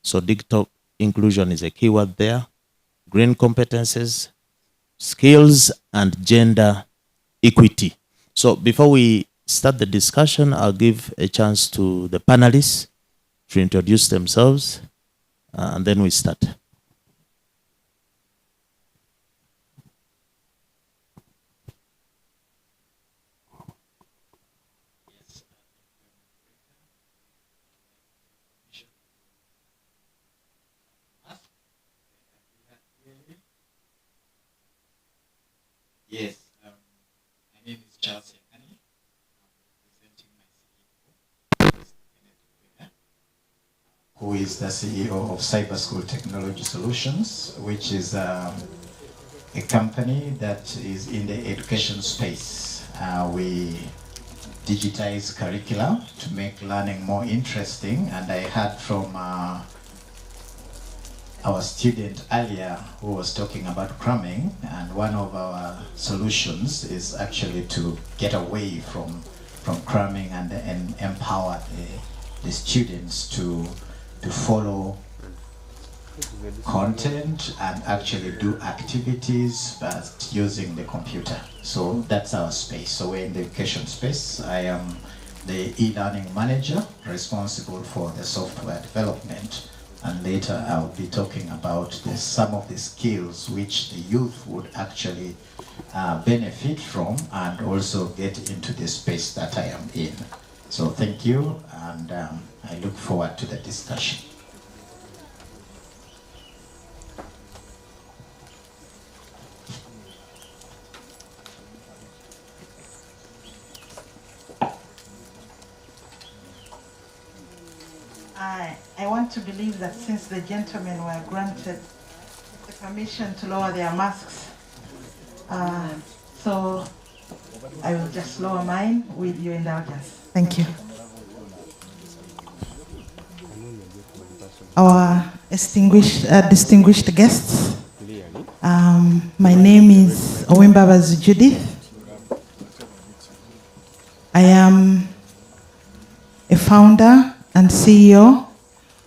So digital inclusion is a keyword there. Green competences, skills, and gender equity. So before we start the discussion, I'll give a chance to the panelists to introduce themselves, and then we start. Yes, my name is Charles Yakani. I'm representing my CEO, who is the CEO of Cyber School Technology Solutions, which is a company that is in the education space. We digitize curricula to make learning more interesting, and I heard from our student earlier who was talking about cramming, and one of our solutions is actually to get away from cramming and empower the students to follow content and actually do activities but using the computer. So that's our space. So we're in the education space. I am the e-learning manager responsible for the software development. And later I'll be talking about some of the skills which the youth would actually benefit from and also get into the space that I am in. So thank you, and I look forward to the discussion. I want to believe that since the gentlemen were granted the permission to lower their masks, so I will just lower mine with your indulgence. Thank you. Our distinguished guests, my name is Owen Babazudi. I am a founder and CEO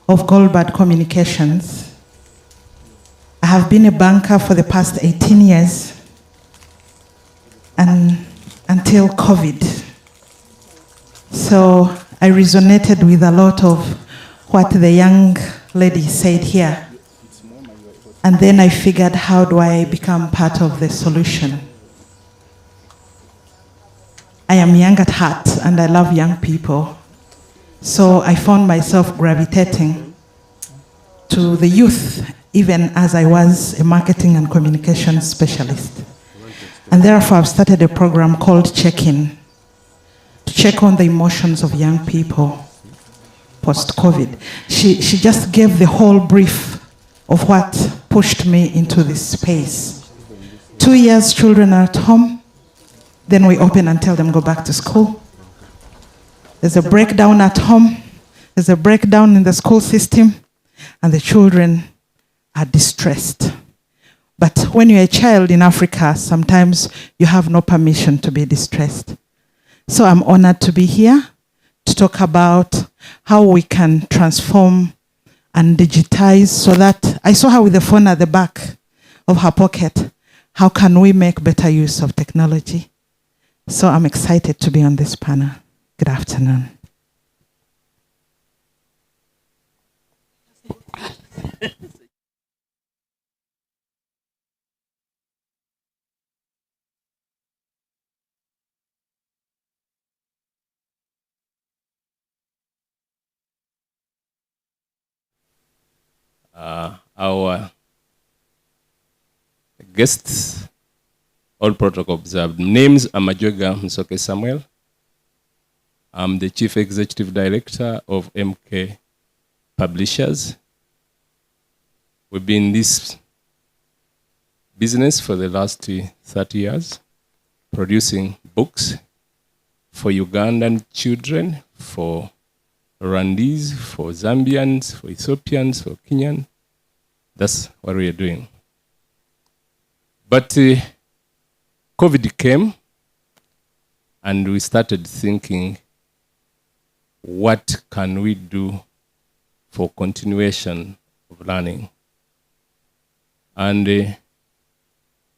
of Goldbird Communications. I have been a banker for the past 18 years and until COVID. So I resonated with a lot of what the young lady said here. And then I figured, how do I become part of the solution? I am young at heart and I love young people. So I found myself gravitating to the youth, even as I was a marketing and communication specialist. And therefore I've started a program called Check-In, to check on the emotions of young people post-COVID. She just gave the whole brief of what pushed me into this space. 2 years children are at home, then we open and tell them go back to school. There's a breakdown at home, there's a breakdown in the school system, and the children are distressed. But when you're a child in Africa, sometimes you have no permission to be distressed. So I'm honored to be here to talk about how we can transform and digitize so that, I saw her with the phone at the back of her pocket. How can we make better use of technology? So I'm excited to be on this panel. Good afternoon. Our guests All protocol observed. Names: Amajwega Msoke Samuel. I'm the Chief Executive Director of MK Publishers. We've been in this business for the last 30 years, producing books for Ugandan children, for Rwandese, for Zambians, for Ethiopians, for Kenyan. That's what we are doing. But COVID came, and we started thinking, what can we do for continuation of learning? And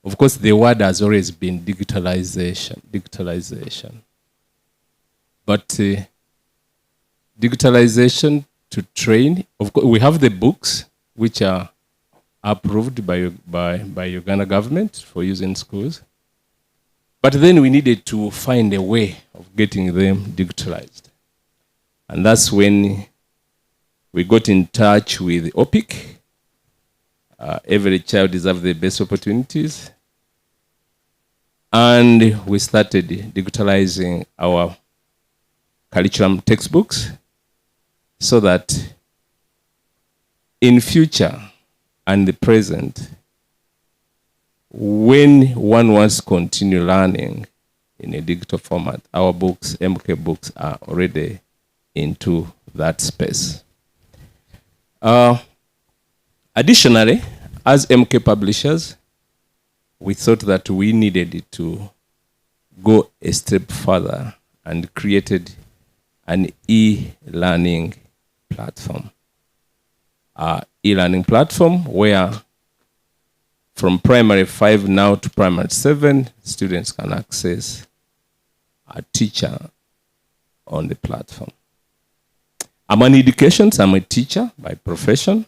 of course, the word has always been digitalization. But digitalization to train, of course, we have the books which are approved by Uganda government for use in schools. But then we needed to find a way of getting them digitalized. And that's when we got in touch with OPIC. Every child deserves the best opportunities. And we started digitalizing our curriculum textbooks so that in future and the present, when one wants to continue learning in a digital format, our books, MK books, are already into that space. Additionally, as MK publishers, we thought that we needed to go a step further and created an e-learning platform. E-learning platform where from primary 5 now to primary 7, students can access a teacher on the platform. I'm an education, so I'm a teacher by profession.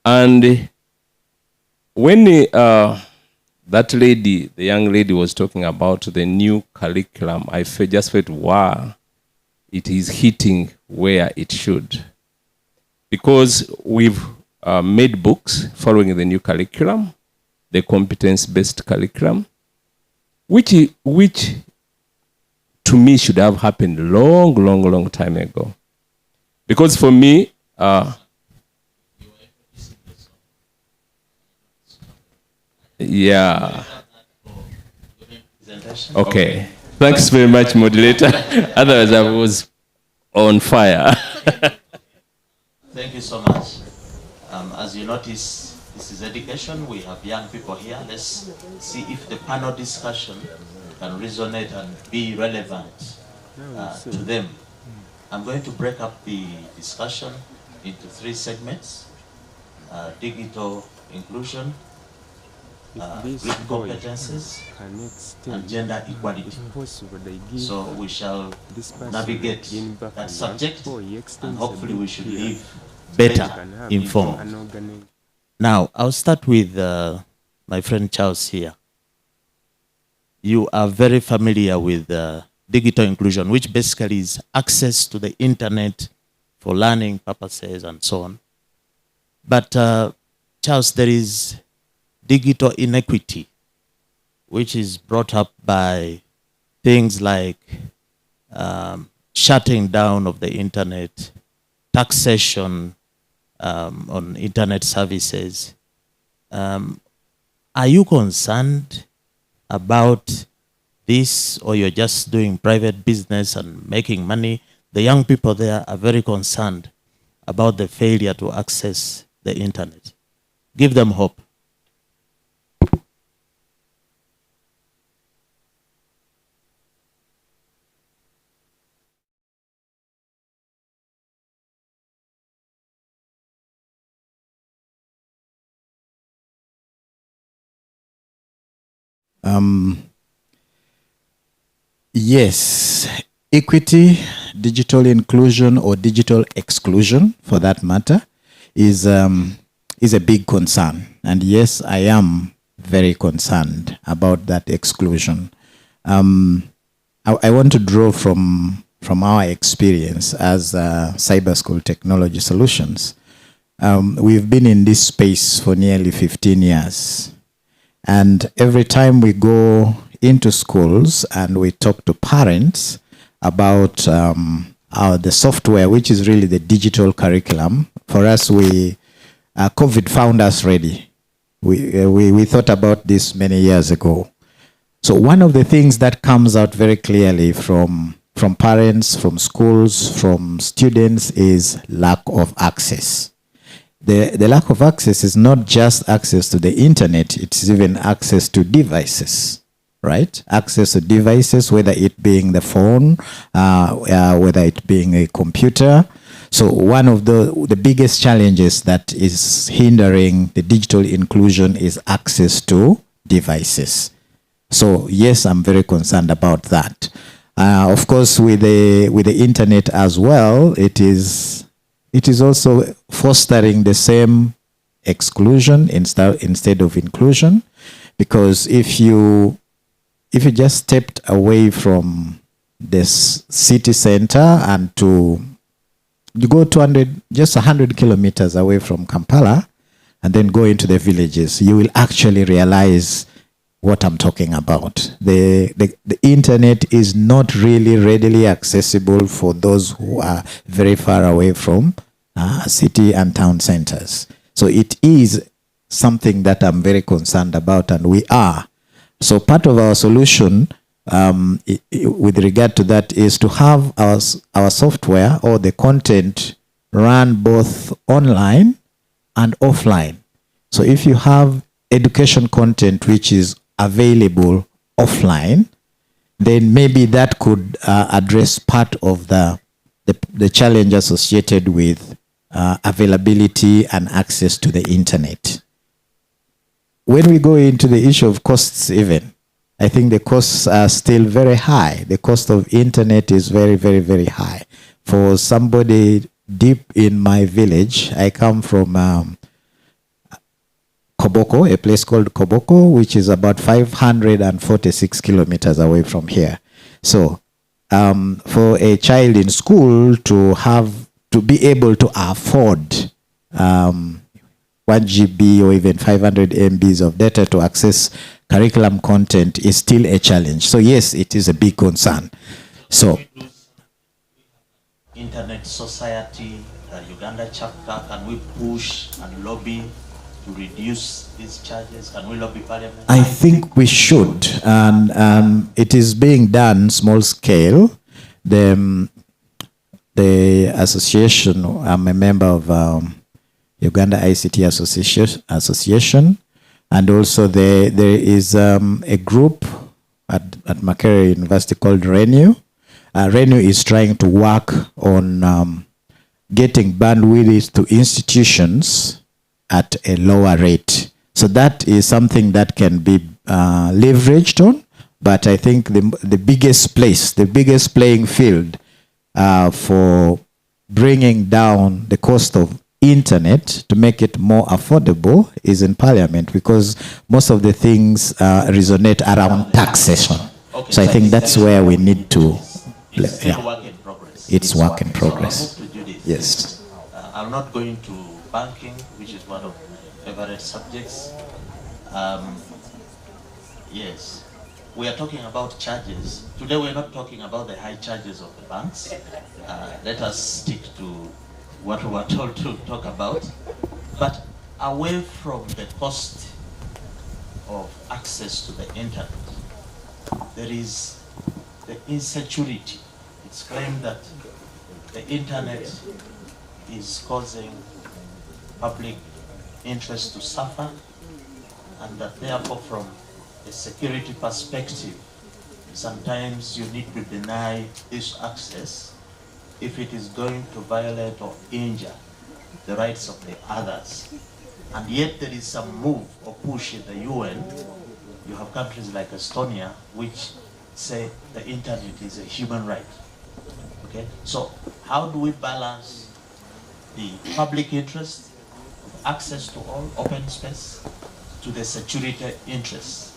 And when that lady, the young lady, was talking about the new curriculum, I just felt, wow, it is hitting where it should. Because we've made books following the new curriculum, the competence-based curriculum, which to me should have happened long time ago. Because for me, yeah. Okay. Thanks very much, moderator. Otherwise, I was on fire. Thank you so much. As you notice, this is education. We have young people here. Let's see if the panel discussion can resonate and be relevant to them. I'm going to break up the discussion into 3 segments. Digital inclusion, group competences, and gender equality. So we shall navigate that subject, and hopefully we should leave better informed. Now, I'll start with my friend Charles here. You are very familiar with digital inclusion, which basically is access to the internet for learning purposes and so on. But Charles, there is digital inequity, which is brought up by things like shutting down of the internet, taxation on internet services. Are you concerned about this, or you're just doing private business and making money? The young people there are very concerned about the failure to access the internet. Give them hope. Yes, equity, digital inclusion, or digital exclusion, for that matter, is a big concern. And yes, I am very concerned about that exclusion. I want to draw from our experience as Cyber School Technology Solutions. We've been in this space for nearly 15 years. And every time we go into schools and we talk to parents about the software, which is really the digital curriculum, for us, COVID found us ready. We thought about this many years ago. So one of the things that comes out very clearly from parents, from schools, from students is lack of access. The lack of access is not just access to the internet, it's even access to devices, right? Access to devices, whether it being the phone, whether it being a computer. So one of the biggest challenges that is hindering the digital inclusion is access to devices. So yes, I'm very concerned about that. Of course, with the internet as well, it is also fostering the same exclusion instead of inclusion, because if you just stepped away from this city center and you go 100 kilometers away from Kampala and then go into the villages, you will actually realize what I'm talking about. The internet is not really readily accessible for those who are very far away from city and town centers. So it is something that I'm very concerned about, and we are. So part of our solution with regard to that is to have our software or the content run both online and offline. So if you have education content which is available offline, then maybe that could address part of the challenge associated with availability and access to the internet. When we go into the issue of costs even, I think the costs are still very high. The cost of internet is very, very, very high. For somebody deep in my village, I come from Koboko, a place called Koboko, which is about 546 kilometers away from here. So for a child in school to be able to afford 1 GB or even 500 MBs of data to access curriculum content is still a challenge. So yes, it is a big concern. So Internet Society, Uganda chapter, can we push and lobby to reduce these charges? Can we lobby Parliament? I think we should, and it is being done small scale. The association, I'm a member of Uganda ICT Association, and also there is a group at Makerere University called Renew. Renew is trying to work on getting bandwidth to institutions at a lower rate. So that is something that can be leveraged on, but I think the biggest playing field for bringing down the cost of internet to make it more affordable is in Parliament, because most of the things resonate around taxation. Okay, so I think that's where we need to. It's still work in progress. It's work in progress. So I'll move to Judith. Yes. I'm not going to banking, which is one of my favorite subjects. Yes, we are talking about charges. Today we're not talking about the high charges of the banks. Let us stick to what we were told to talk about. But away from the cost of access to the internet, there is the insecurity. It's claimed that the internet is causing public interest to suffer, and that therefore from a security perspective, sometimes you need to deny this access if it is going to violate or injure the rights of the others. And yet there is some move or push in the UN. You have countries like Estonia which say the internet is a human right. Okay, so how do we balance the public interest, access to all open space, to the security interests?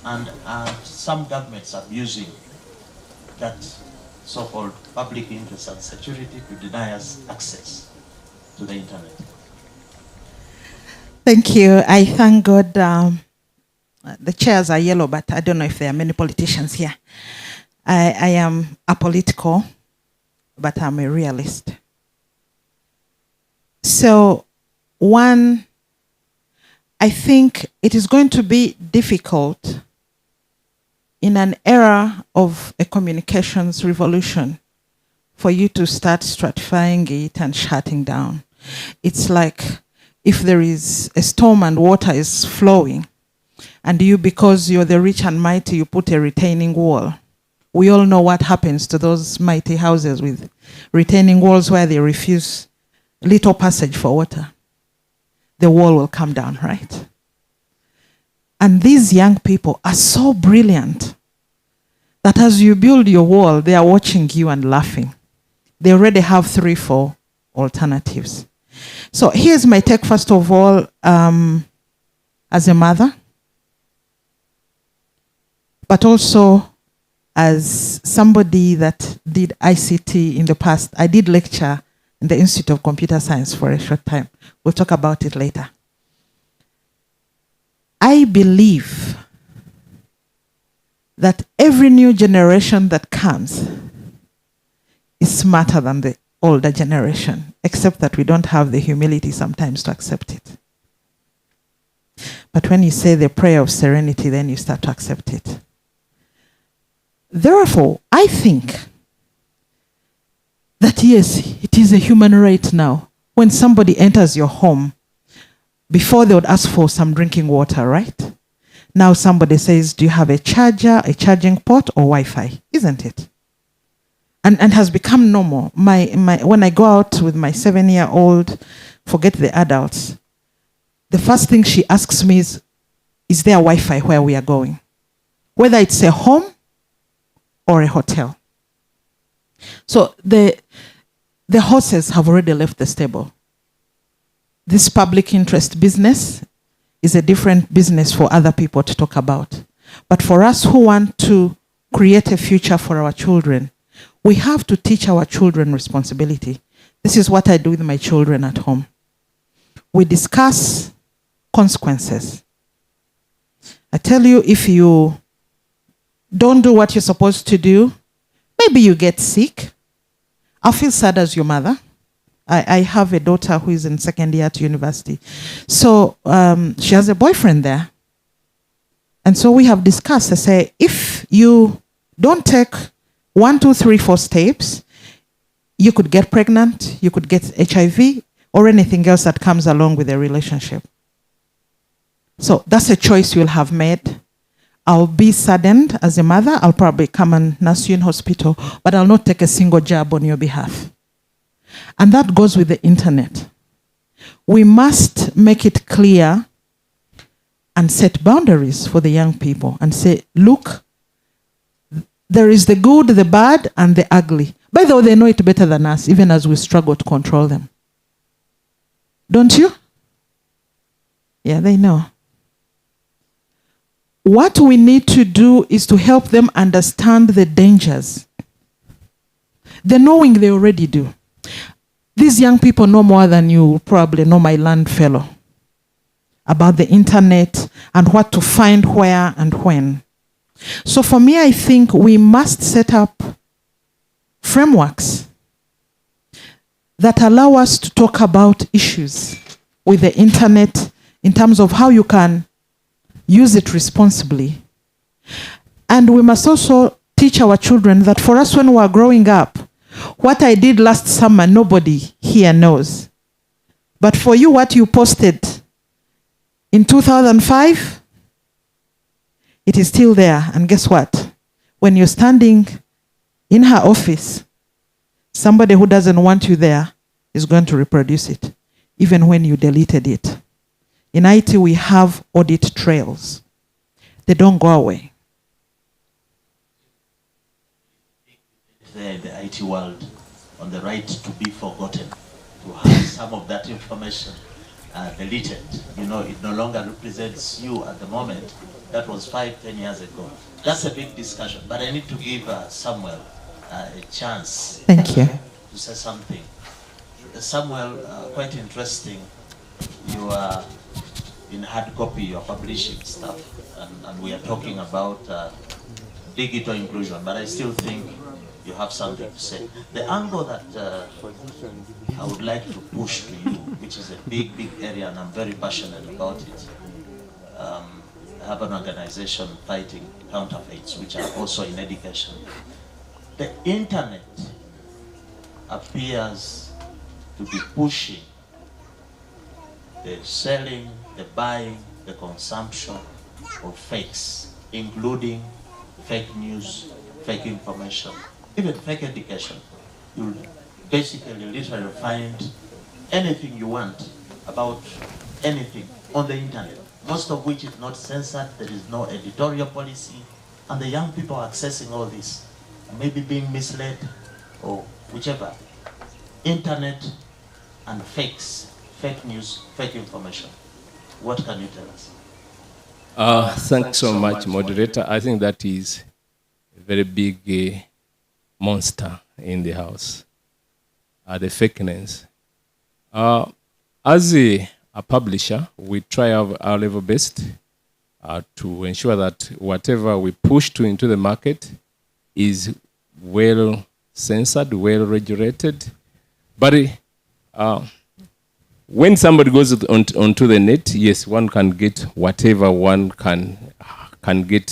And some governments are abusing that so-called public interest and security to deny us access to the internet. Thank you. I thank God the chairs are yellow, but I don't know if there are many politicians here. I am apolitical, but I'm a realist. So, one, I think it is going to be difficult in an era of a communications revolution for you to start stratifying it and shutting down. It's like if there is a storm and water is flowing, and you, because you're the rich and mighty, you put a retaining wall. We all know what happens to those mighty houses with retaining walls where they refuse little passage for water. The wall will come down, right? And these young people are so brilliant that as you build your wall, they are watching you and laughing. They already have 3, 4 alternatives. So here's my take, first of all, as a mother, but also as somebody that did ICT in the past. I did lecture in the Institute of Computer Science for a short time. We'll talk about it later. I believe that every new generation that comes is smarter than the older generation, except that we don't have the humility sometimes to accept it. But when you say the prayer of serenity, then you start to accept it. Therefore, I think that yes, it is a human right now. When somebody enters your home, before they would ask for some drinking water, right? Now somebody says, do you have a charger, a charging port, or Wi-Fi? Isn't it? And has become normal. When I go out with my 7-year-old, forget the adults, the first thing she asks me is there Wi-Fi where we are going? Whether it's a home or a hotel. So the horses have already left the stable. This public interest business is a different business for other people to talk about. But for us who want to create a future for our children, we have to teach our children responsibility. This is what I do with my children at home. We discuss consequences. I tell you, if you don't do what you're supposed to do, maybe you get sick. I'll feel sad as your mother. I have a daughter who is in 2nd year at university. So she has a boyfriend there. And so we have discussed, I say, if you don't take 1, 2, 3, 4 steps, you could get pregnant, you could get HIV, or anything else that comes along with a relationship. So that's a choice you'll have made. I'll be saddened as a mother. I'll probably come and nurse you in hospital, but I'll not take a single jab on your behalf. And that goes with the internet. We must make it clear and set boundaries for the young people and say, look, there is the good, the bad, and the ugly. By the way, they know it better than us, even as we struggle to control them. Don't you? Yeah, they know. What we need to do is to help them understand the dangers. The knowing they already do. These young people know more than you probably know, my land fellow, about the internet and what to find where and when. So for me, I think we must set up frameworks that allow us to talk about issues with the internet in terms of how you can use it responsibly. And we must also teach our children that for us when we are growing up, what I did last summer, nobody here knows. But for you, what you posted in 2005, it is still there. And guess what? When you're standing in her office, somebody who doesn't want you there is going to reproduce it, even when you deleted it. In IT, we have audit trails. They don't go away. There in the IT world, on the right to be forgotten, to have some of that information deleted. You know, it no longer represents you at the moment. That was 5, 10 years ago. That's a big discussion, but I need to give Samuel a chance. Thank you. To say something. Samuel, quite interesting. You are in hard copy you're publishing stuff, and we are talking about digital inclusion, but I still think you have something to say. The angle that I would like to push to you, which is a big, big area, and I'm very passionate about it. I have an organization fighting counterfeits, which are also in education. The internet appears to be pushing the selling, the buying, the consumption of fakes, including fake news, fake information, even fake education. You'll basically literally find anything you want about anything on the internet, most of which is not censored, there is no editorial policy, and the young people are accessing all this, maybe being misled or whichever. Internet and fakes, fake news, fake information. What can you tell us? Thanks so much, moderator. I think that is a very big monster in the house, the fakeness. As a publisher, we try our level best to ensure that whatever we push into the market is well censored, well regulated. But when somebody goes onto the net, yes, one can get whatever one can get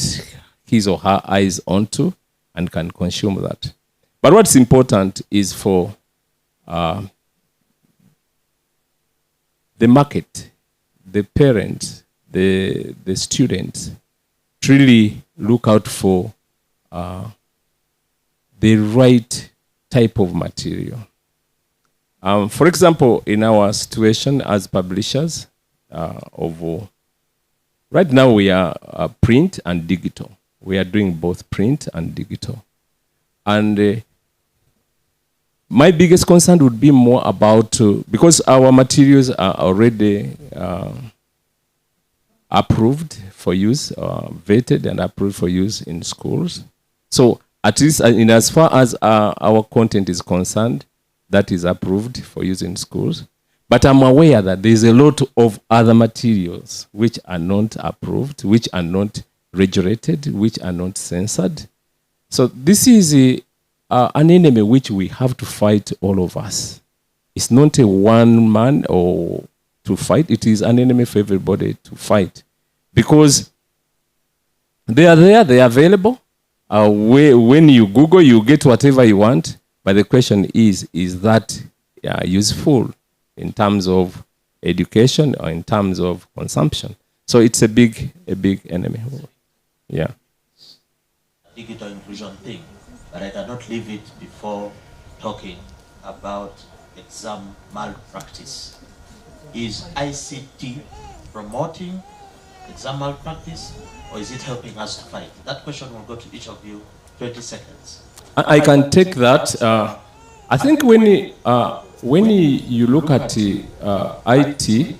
his or her eyes onto and can consume that. But what's important is for the market, the parents, the students, to really look out for the right type of material. For example, in our situation as publishers, right now we are print and digital. We are doing both print and digital. And my biggest concern would be more about, because our materials are already approved for use, vetted and approved for use in schools. So at least in as far as our content is concerned, that is approved for use in schools. But I'm aware that there's a lot of other materials which are not approved, which are not regulated, which are not censored. So this is an enemy which we have to fight, all of us. It's not a one man or to fight, it is an enemy for everybody to fight. Because they are there, they are available. When you Google, you get whatever you want. But the question is that useful in terms of education or in terms of consumption? So it's a big enemy. Yeah. Digital inclusion thing, but I cannot leave it before talking about exam malpractice. Is ICT promoting exam malpractice, or is it helping us to fight? That question will go to each of you, 20 seconds. I can take that. I think when you look at IT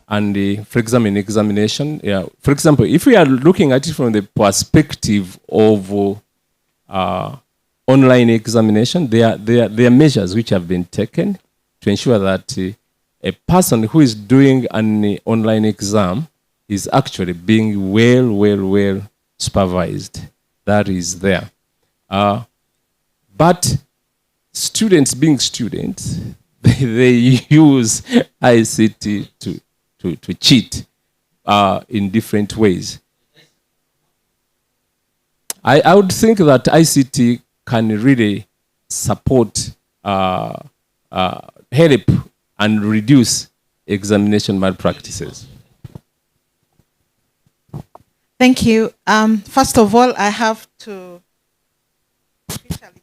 and, for example, in examination, for example, if we are looking at it from the perspective of online examination, there are measures which have been taken to ensure that a person who is doing an online exam is actually being well supervised. That is there. But students being students, they use ICT to cheat in different ways. I would think that ICT can really support, help and reduce examination malpractices. Thank you. First of all, I have to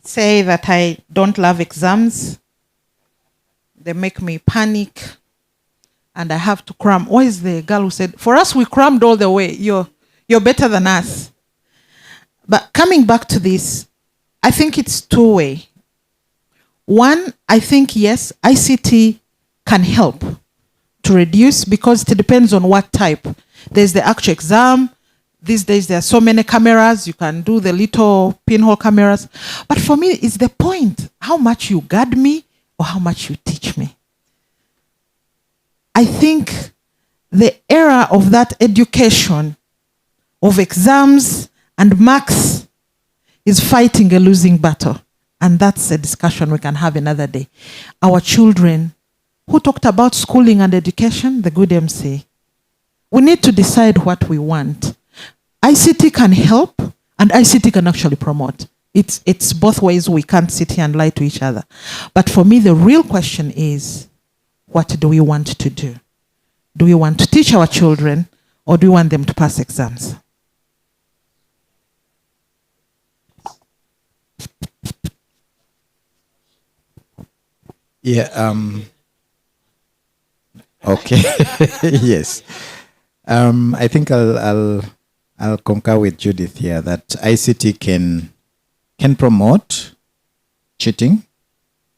say that I don't love exams. They make me panic, and I have to cram. Where is the girl who said, for us, we crammed all the way. You're better than us. But coming back to this, I think it's two-way. One, I think, yes, ICT can help to reduce, because it depends on what type. There's the actual exam. These days, there are so many cameras. You can do the little pinhole cameras. But for me, it's the point, how much you guard me or how much you teach me. I think the era of that education of exams and marks is fighting a losing battle. And that's a discussion we can have another day. Our children, who talked about schooling and education, the good MC. We need to decide what we want. ICT can help, and ICT can actually promote. It's both ways. We can't sit here and lie to each other. But for me, the real question is, what do we want to do? Do we want to teach our children, or do we want them to pass exams? Yeah. Okay. Yes. I think I'll concur with Judith here that ICT can promote cheating,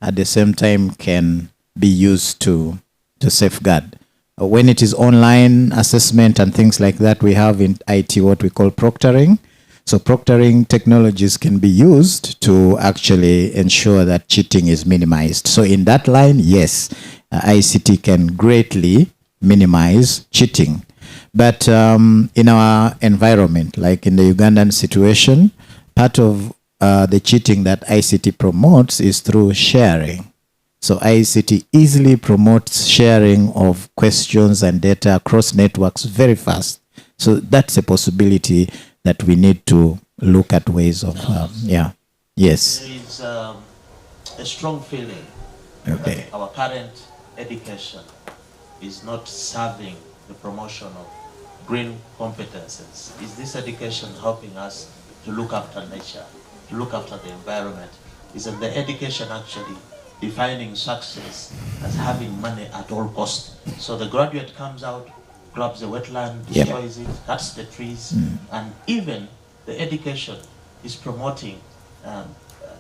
at the same time can be used to safeguard. When it is online assessment and things like that, we have in IT what we call proctoring. So proctoring technologies can be used to actually ensure that cheating is minimized. So in that line, yes, ICT can greatly minimize cheating. But in our environment, like in the Ugandan situation, part of the cheating that ICT promotes is through sharing. So ICT easily promotes sharing of questions and data across networks very fast. So that's a possibility that we need to look at ways of, yes. There is a strong feeling Okay. that our current education is not serving the promotion of green competences. Is this education helping us to look after nature, to look after the environment? Is that the education actually defining success as having money at all costs? So the graduate comes out, grabs the wetland, destroys it, cuts the trees, and even the education is promoting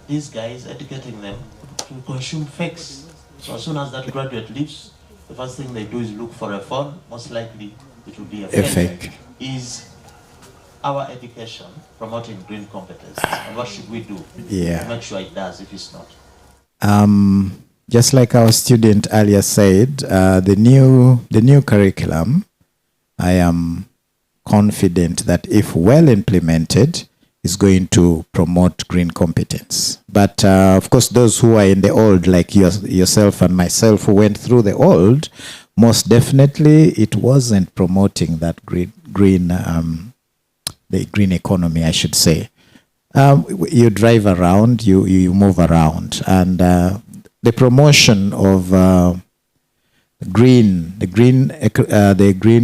these guys, educating them to consume fakes. So as soon as that graduate leaves, the first thing they do is look for a phone, most likely it will be a fake. Is our education promoting green competencies, and what should we do to make sure it does if it's not? Just like our student earlier said, the new curriculum, I am confident that if well implemented, is going to promote green competence. But of course, those who are in the old, like yourself and myself who went through the old, most definitely it wasn't promoting that the green economy, I should say. You drive around, you move around, and the promotion of the green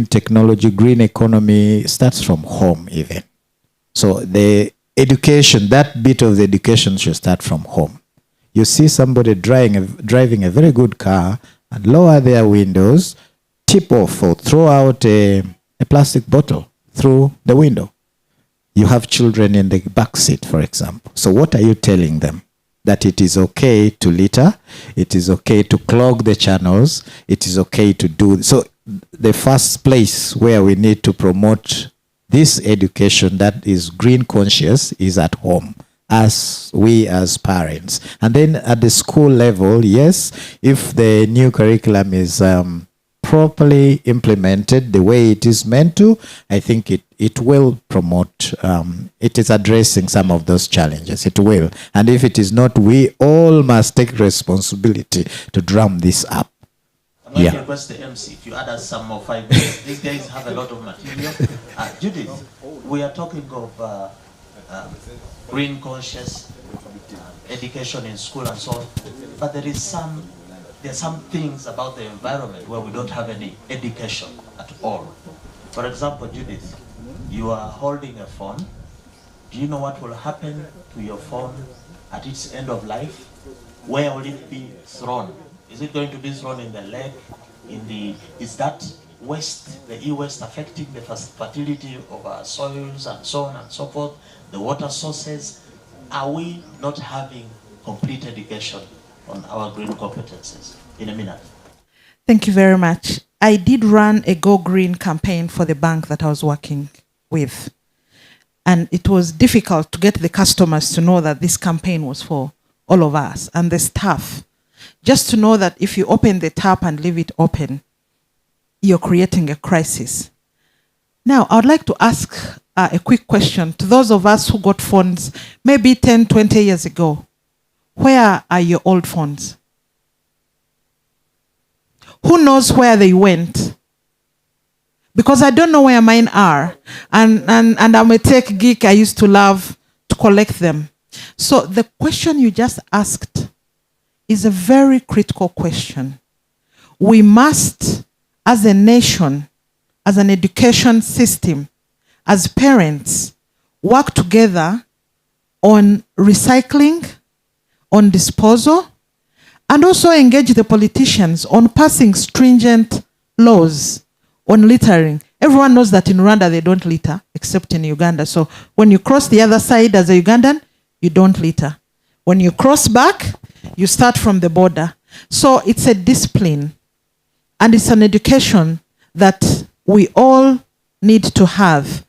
technology, green economy starts from home even. So the education, that bit of the education should start from home. You see somebody driving a very good car and lower their windows, tip off or throw out a plastic bottle through the window. You have children in the back seat, for example. So what are you telling them? That it is okay to litter, it is okay to clog the channels, it is okay to do. So the first place where we need to promote this education that is green conscious is at home, as we as parents. And then at the school level, yes, if the new curriculum is properly implemented the way it is meant to, I think it will promote, it is addressing some of those challenges. It will. And if it is not, we all must take responsibility to drum this up. I'm going to request the MC if you add us some more 5 minutes. These guys have a lot of material. Judith, we are talking of green conscious education in school and so on, but there are some things about the environment where we don't have any education at all. For example, Judith, you are holding a phone. Do you know what will happen to your phone at its end of life? Where will it be thrown? Is it going to be thrown in the lake? Is that waste, the e-waste, affecting the fertility of our soils and so on and so forth, the water sources? Are we not having complete education on our green competences? In a minute. Thank you very much. I did run a Go Green campaign for the bank that I was working with. And it was difficult to get the customers to know that this campaign was for all of us and the staff. Just to know that if you open the tap and leave it open, you're creating a crisis. Now, I would like to ask a quick question to those of us who got phones maybe 10, 20 years ago. Where are your old phones? Who knows where they went? Because I don't know where mine are. And I'm a tech geek. I used to love to collect them. So the question you just asked is a very critical question. We must, as a nation, as an education system, as parents, work together on recycling, on disposal, and also engage the politicians on passing stringent laws on littering. Everyone knows that in Rwanda they don't litter, except in Uganda. So when you cross the other side as a Ugandan, you don't litter. When you cross back, you start from the border. So it's a discipline, and it's an education that we all need to have.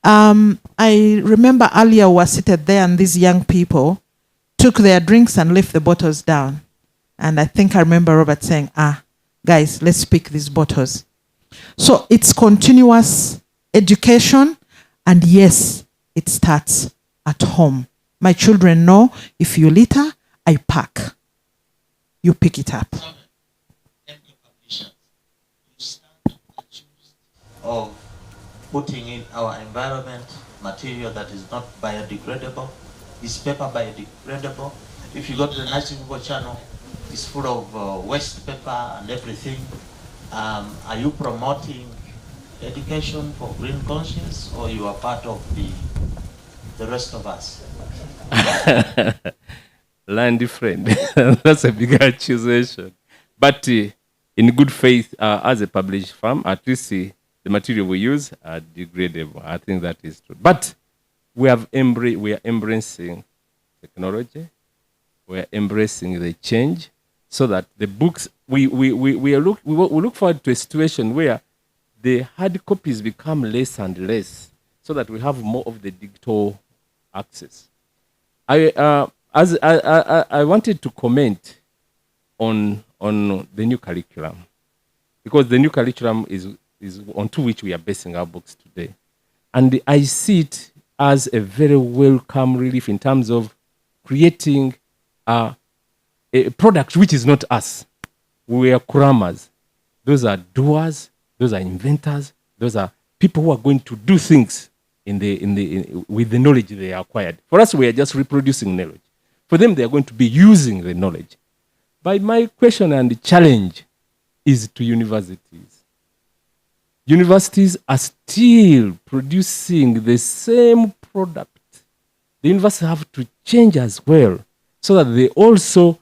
I remember earlier we were seated there and these young people took their drinks and left the bottles down. And I think I remember Robert saying, guys, let's pick these bottles. So it's continuous education, and yes, it starts at home. My children know if you litter, I pack. You pick it up. Of putting in our environment material that is not biodegradable. Is paper biodegradable? If you go to the National People channel, it's full of waste paper and everything. Are you promoting education for green conscience, or you are part of the rest of us? Land friend. That's a big accusation. But in good faith, as a published firm, at least the material we use are degradable. I think that is true. But we are embracing technology. We are embracing the change, so that the books, we look forward to a situation where the hard copies become less and less, so that we have more of the digital access. I wanted to comment on the new curriculum, because the new curriculum is onto which we are basing our books today. And I see it as a very welcome relief in terms of creating a product which is not us. We are crammers. Those are doers, those are inventors, those are people who are going to do things with the knowledge they acquired. For us, we are just reproducing knowledge. For them, they are going to be using the knowledge. But my question and challenge is to universities. Universities are still producing the same product. The universities have to change as well, so that they also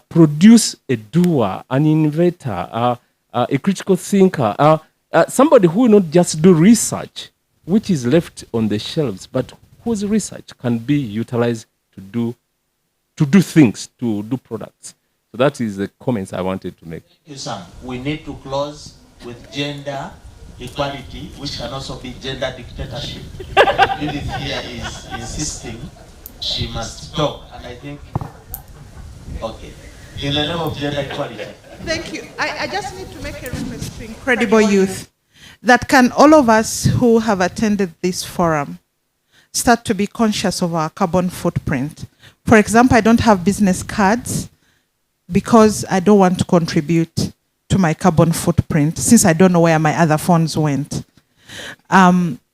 produce a doer, an inventor, a critical thinker, somebody who will not just do research, which is left on the shelves, but whose research can be utilized to do things, to do products. So that is the comments I wanted to make. Thank you, Sam. We need to close with gender equality, which can also be gender dictatorship. Judith here is insisting she must talk, and I think, okay, in the name of gender equality. Thank you. I just need to make a request to Incredible Youth, that can all of us who have attended this forum start to be conscious of our carbon footprint. For example, I don't have business cards because I don't want to contribute to my carbon footprint, since I don't know where my other phones went.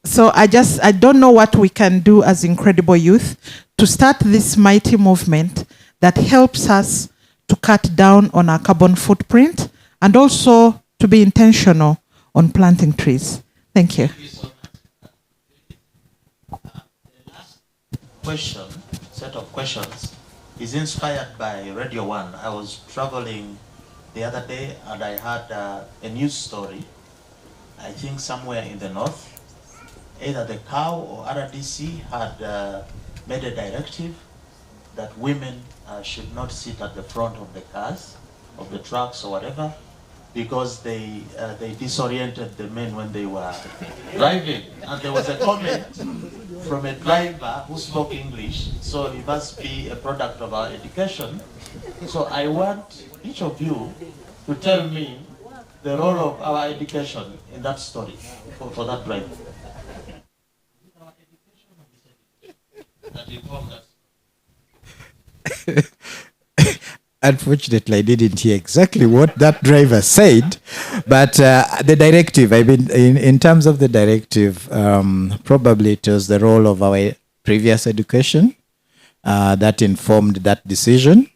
So I don't know what we can do as Incredible Youth to start this mighty movement that helps us to cut down on our carbon footprint and also to be intentional on planting trees. Thank you. Thank you so much. The last question, set of questions, is inspired by Radio 1. I was traveling the other day and I heard a news story, I think somewhere in the north. Either the cow or RDC had made a directive that women should not sit at the front of the cars, of the trucks or whatever, because they disoriented the men when they were driving. And there was a comment from a driver who spoke English, so he must be a product of our education. So I want each of you to tell me the role of our education in that story for that driver? Unfortunately, I didn't hear exactly what that driver said, but the directive, I mean, in terms of the directive, probably it was the role of our previous education that informed that decision,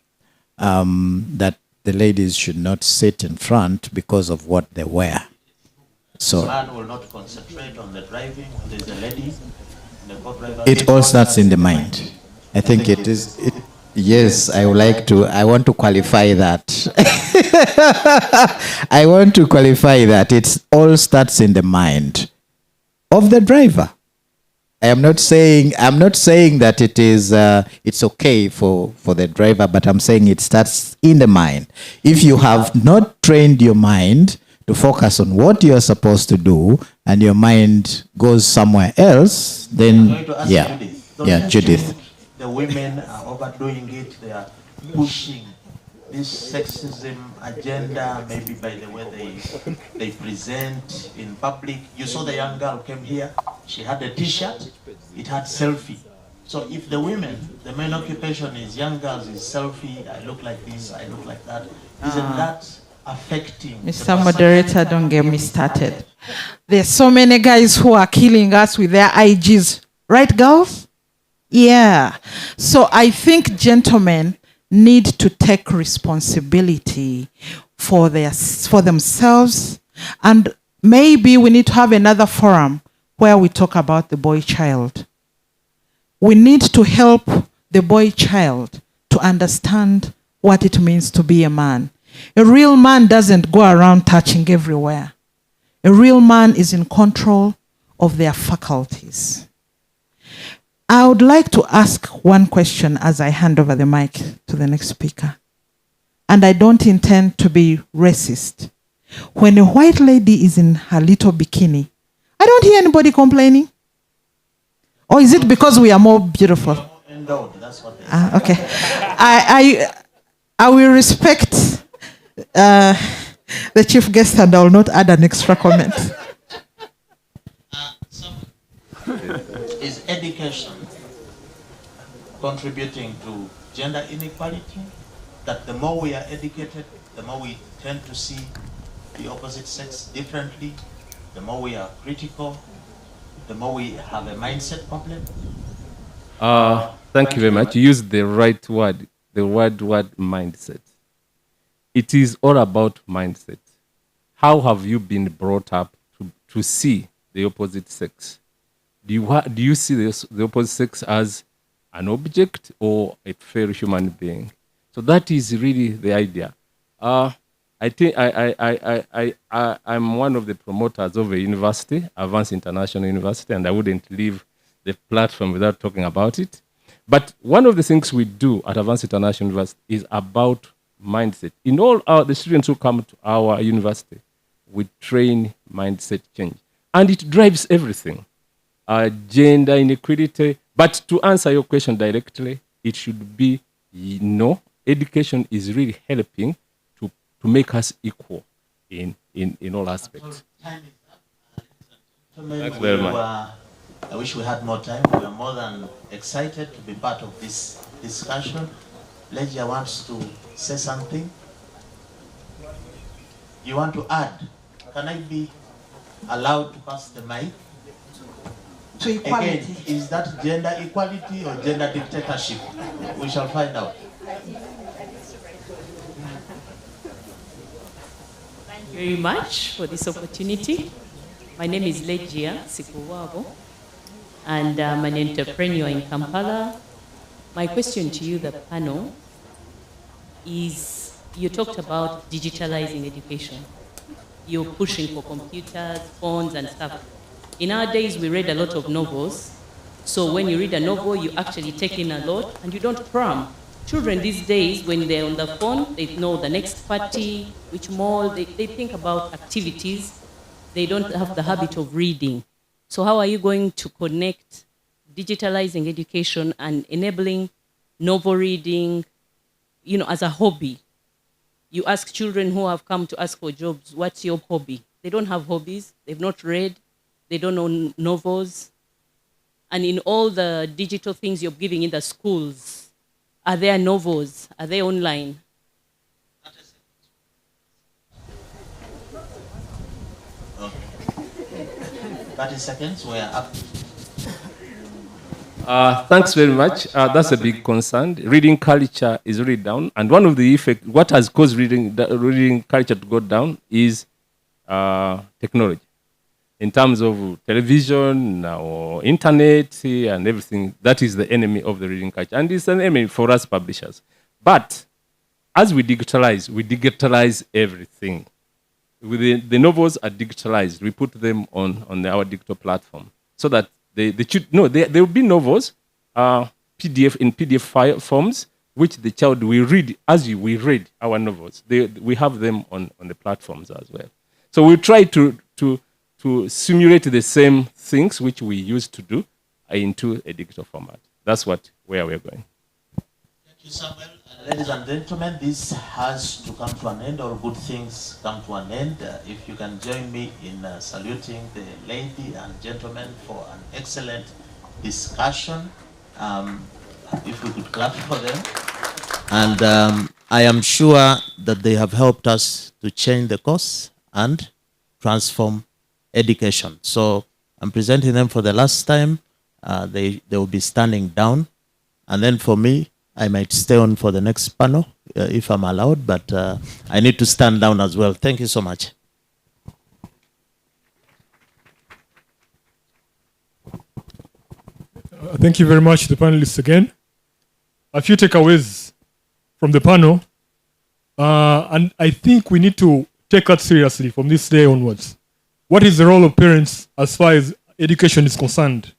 that the ladies should not sit in front because of what they wear. So man will not concentrate on the driving when there's a lady and the co-driver. it all starts in the mind. I think it is. Yes, I would like to. I want to qualify that. I want to qualify that it all starts in the mind of the driver. I'm not saying that it is. It's okay for the driver, but I'm saying it starts in the mind. If you have not trained your mind to focus on what you are supposed to do, and your mind goes somewhere else, then Judith. The women are overdoing it. They are pushing this sexism agenda, maybe by the way they present in public. You saw the young girl came here. She had a T-shirt. It had selfie. So if the women, the main occupation is young girls, is selfie. I look like this. I look like that. Isn't that affecting? Mr. Moderator, don't get me started. There's so many guys who are killing us with their IGs. Right, girls? Yeah. So I think gentlemen need to take responsibility for themselves, and maybe we need to have another forum where we talk about the boy child. We need to help the boy child to understand what it means to be a man. A real man doesn't go around touching everywhere. A real man is in control of their faculties. I would like to ask one question as I hand over the mic to the next speaker. And I don't intend to be racist. When a white lady is in her little bikini, I don't hear anybody complaining. Or is it because we are more beautiful? That's what they say. Okay. I will respect the chief guest, and I will not add an extra comment. Is education contributing to gender inequality? That the more we are educated, the more we tend to see the opposite sex differently, the more we are critical, the more we have a mindset problem? Thank you very much. You used the right word, the word mindset. It is all about mindset. How have you been brought up to see the opposite sex? Do you see the opposite sex as an object or a fair human being? So that is really the idea. I think I'm one of the promoters of a university, Advanced International University, and I wouldn't leave the platform without talking about it. But one of the things we do at Advanced International University is about mindset. In all the students who come to our university, we train mindset change. And it drives everything. Gender inequality. But to answer your question directly, it should be, education is really helping to make us equal in all aspects. Thanks very much. I wish we had more time. We are more than excited to be part of this discussion. Legia wants to say something. You want to add? Can I be allowed to pass the mic? To equality. Again, is that gender equality or gender dictatorship? We shall find out. Thank you very much for this opportunity. My name is Legia Sikuwabo, and I'm an entrepreneur in Kampala. My question to you, the panel, is you talked about digitalizing education. You're pushing for computers, phones, and stuff. In our days, we read a lot of novels. So when you read a novel, you actually take in a lot, and you don't cram. Children these days, when they're on the phone, they know the next party, which mall, they think about activities. They don't have the habit of reading. So how are you going to connect digitalizing education and enabling novel reading, as a hobby? You ask children who have come to ask for jobs, what's your hobby? They don't have hobbies. They've not read. They don't know novels. And in all the digital things you're giving in the schools, are there novels? Are they online? 30 seconds, we're up. Thanks very much. That's a big concern. Reading culture is really down. And one of the effects, what has caused reading culture to go down is technology. In terms of television or internet and everything, that is the enemy of the reading culture. And it's an enemy for us publishers. But as we digitalize everything. The novels are digitalized. We put them on our digital platform so that there will be novels PDF forms, which the child will read as we read our novels. We have them on the platforms as well. So we try to simulate the same things which we used to do into a digital format. That's where we're going. Thank you, Samuel. Ladies and gentlemen, this has to come to an end. All good things come to an end. If you can join me in saluting the lady and gentlemen for an excellent discussion. If we could clap for them. And I am sure that they have helped us to change the course and transform education. So I'm presenting them for the last time. They will be standing down. And then for me, I might stay on for the next panel if I'm allowed, but I need to stand down as well. Thank you so much. Thank you very much, the panelists again. A few takeaways from the panel, and I think we need to take that seriously from this day onwards. What is the role of parents as far as education is concerned?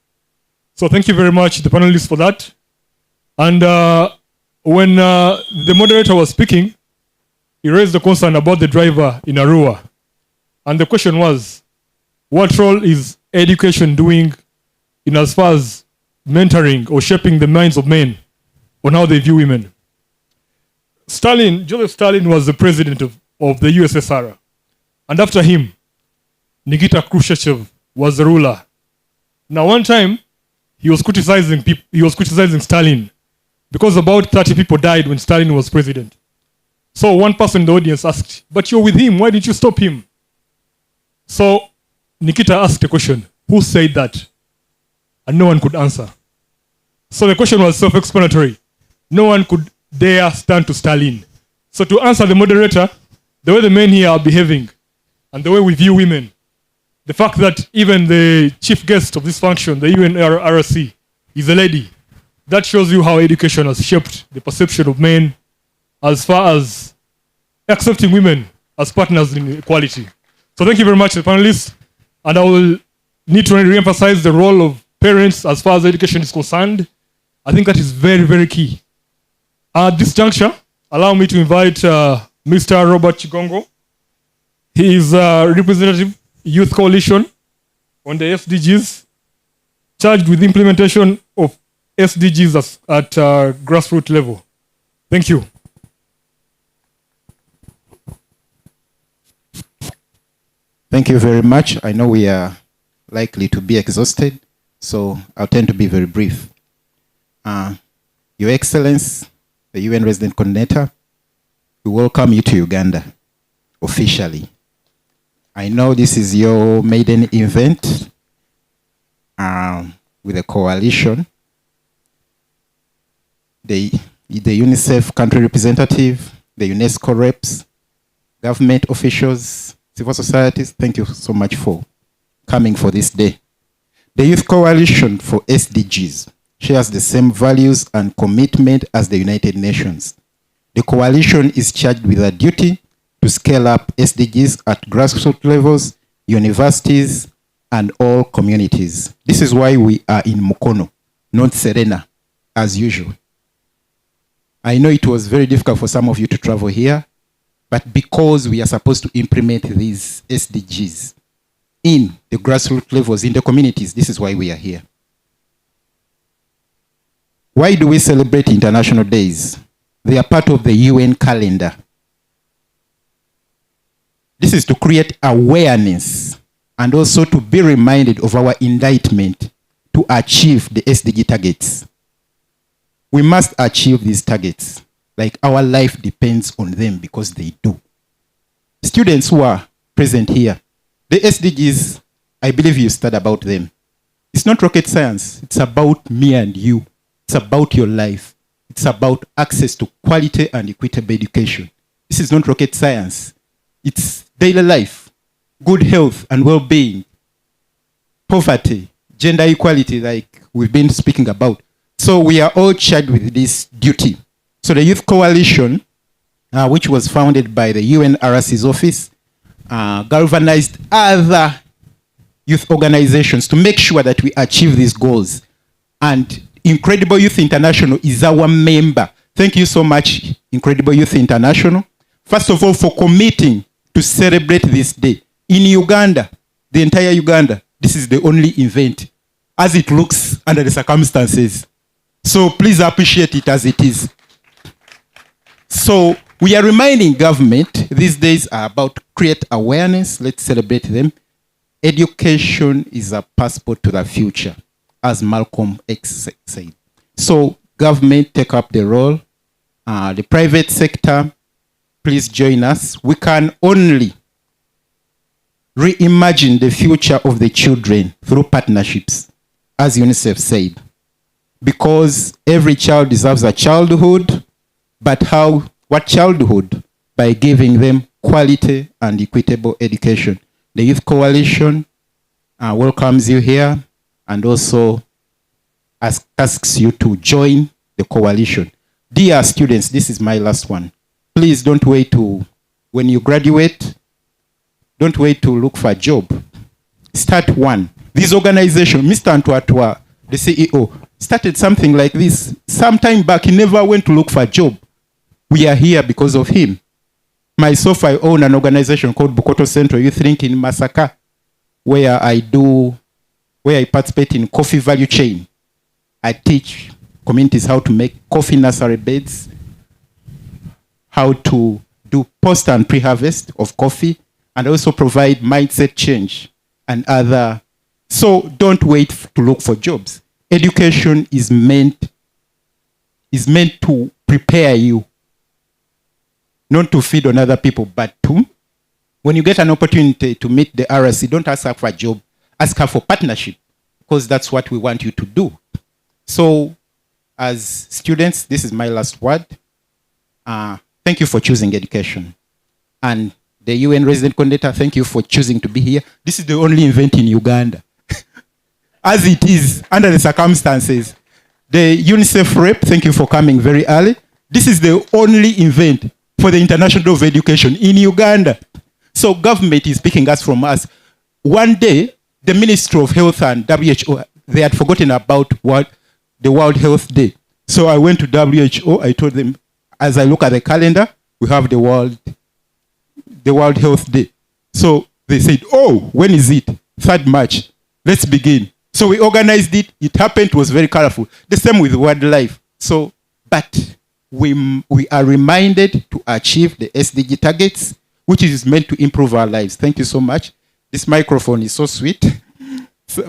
So thank you very much, the panelists, for that. And when the moderator was speaking, he raised the concern about the driver in Arua. And the question was, what role is education doing in as far as mentoring or shaping the minds of men on how they view women? Joseph Stalin was the president of the USSR. And after him, Nikita Khrushchev was the ruler. Now one time, he was criticizing Stalin, because about 30 people died when Stalin was president. So one person in the audience asked, but you're with him, why didn't you stop him? So Nikita asked a question, who said that? And no one could answer. So the question was self-explanatory. No one could dare stand to Stalin. So to answer the moderator, the way the men here are behaving, and the way we view women, the fact that even the chief guest of this function, the UNRC, is a lady, that shows you how education has shaped the perception of men as far as accepting women as partners in equality. So thank you very much, the panelists. And I will need to re-emphasize the role of parents as far as education is concerned. I think that is very, very key. At this juncture, allow me to invite Mr. Robert Chigongo. He is representative Youth Coalition on the SDGs, charged with implementation of SDGs at grassroots level. Thank you. Thank you very much. I know we are likely to be exhausted, so I'll tend to be very brief. Your Excellence, the UN Resident Coordinator, we welcome you to Uganda officially. I know this is your maiden event with a coalition. The Unicef country representative, the UNESCO reps, government officials, civil societies, thank you so much for coming for this day. The Youth Coalition for SDGs shares the same values and commitment as the United Nations. The coalition is charged with a duty to scale up SDGs at grassroots levels, universities, and all communities. This is why we are in Mukono, not Serena, as usual. I know it was very difficult for some of you to travel here, but because we are supposed to implement these SDGs in the grassroots levels, in the communities, this is why we are here. Why do we celebrate international days? They are part of the UN calendar. This is to create awareness and also to be reminded of our indictment to achieve the SDG targets. We must achieve these targets. Like our life depends on them because they do. Students who are present here, the SDGs, I believe you studied about them. It's not rocket science. It's about me and you. It's about your life. It's about access to quality and equitable education. This is not rocket science. It's daily life, good health and well-being, poverty, gender equality, like we've been speaking about. So we are all charged with this duty. So the Youth Coalition, which was founded by the UNRC's office, galvanized other youth organizations to make sure that we achieve these goals. And Incredible Youth International is our member. Thank you so much, Incredible Youth International. First of all, for committing to celebrate this day. In Uganda, the entire Uganda, this is the only event as it looks under the circumstances. So please appreciate it as it is. So we are reminding government, these days are about create awareness, let's celebrate them. Education is a passport to the future, as Malcolm X said. So government take up the role, the private sector, please join us. We can only reimagine the future of the children through partnerships, as Unicef said. Because every child deserves a childhood, but what childhood? By giving them quality and equitable education. The Youth Coalition welcomes you here and also asks you to join the coalition. Dear students, this is my last one. Please don't wait when you graduate, don't wait to look for a job. Start one. This organization, Mr. Antuatua, the CEO, started something like this. Some time back, he never went to look for a job. We are here because of him. Myself, I own an organization called Bukoto Central Youth Link in Masaka, where I participate in coffee value chain. I teach communities how to make coffee nursery beds, how to do post and pre-harvest of coffee, and also provide mindset change and other. So don't wait to look for jobs. Education is meant to prepare you, not to feed on other people, but to, when you get an opportunity to meet the RSC, don't ask her for a job, ask her for partnership, because that's what we want you to do. So as students, this is my last word. Thank you for choosing education. And the UN resident coordinator, thank you for choosing to be here. This is the only event in Uganda. As it is, under the circumstances. The UNICEF rep, thank you for coming very early. This is the only event for the International Day of Education in Uganda. So government is picking us from us. One day, the Ministry of Health and WHO, they had forgotten about the World Health Day. So I went to WHO, I told them, as I look at the calendar, we have the World Health Day. So they said, oh, when is it? 3rd March. Let's begin. So we organized it. It happened. It was very colorful. The same with wildlife. So, but we are reminded to achieve the SDG targets, which is meant to improve our lives. Thank you so much. This microphone is so sweet,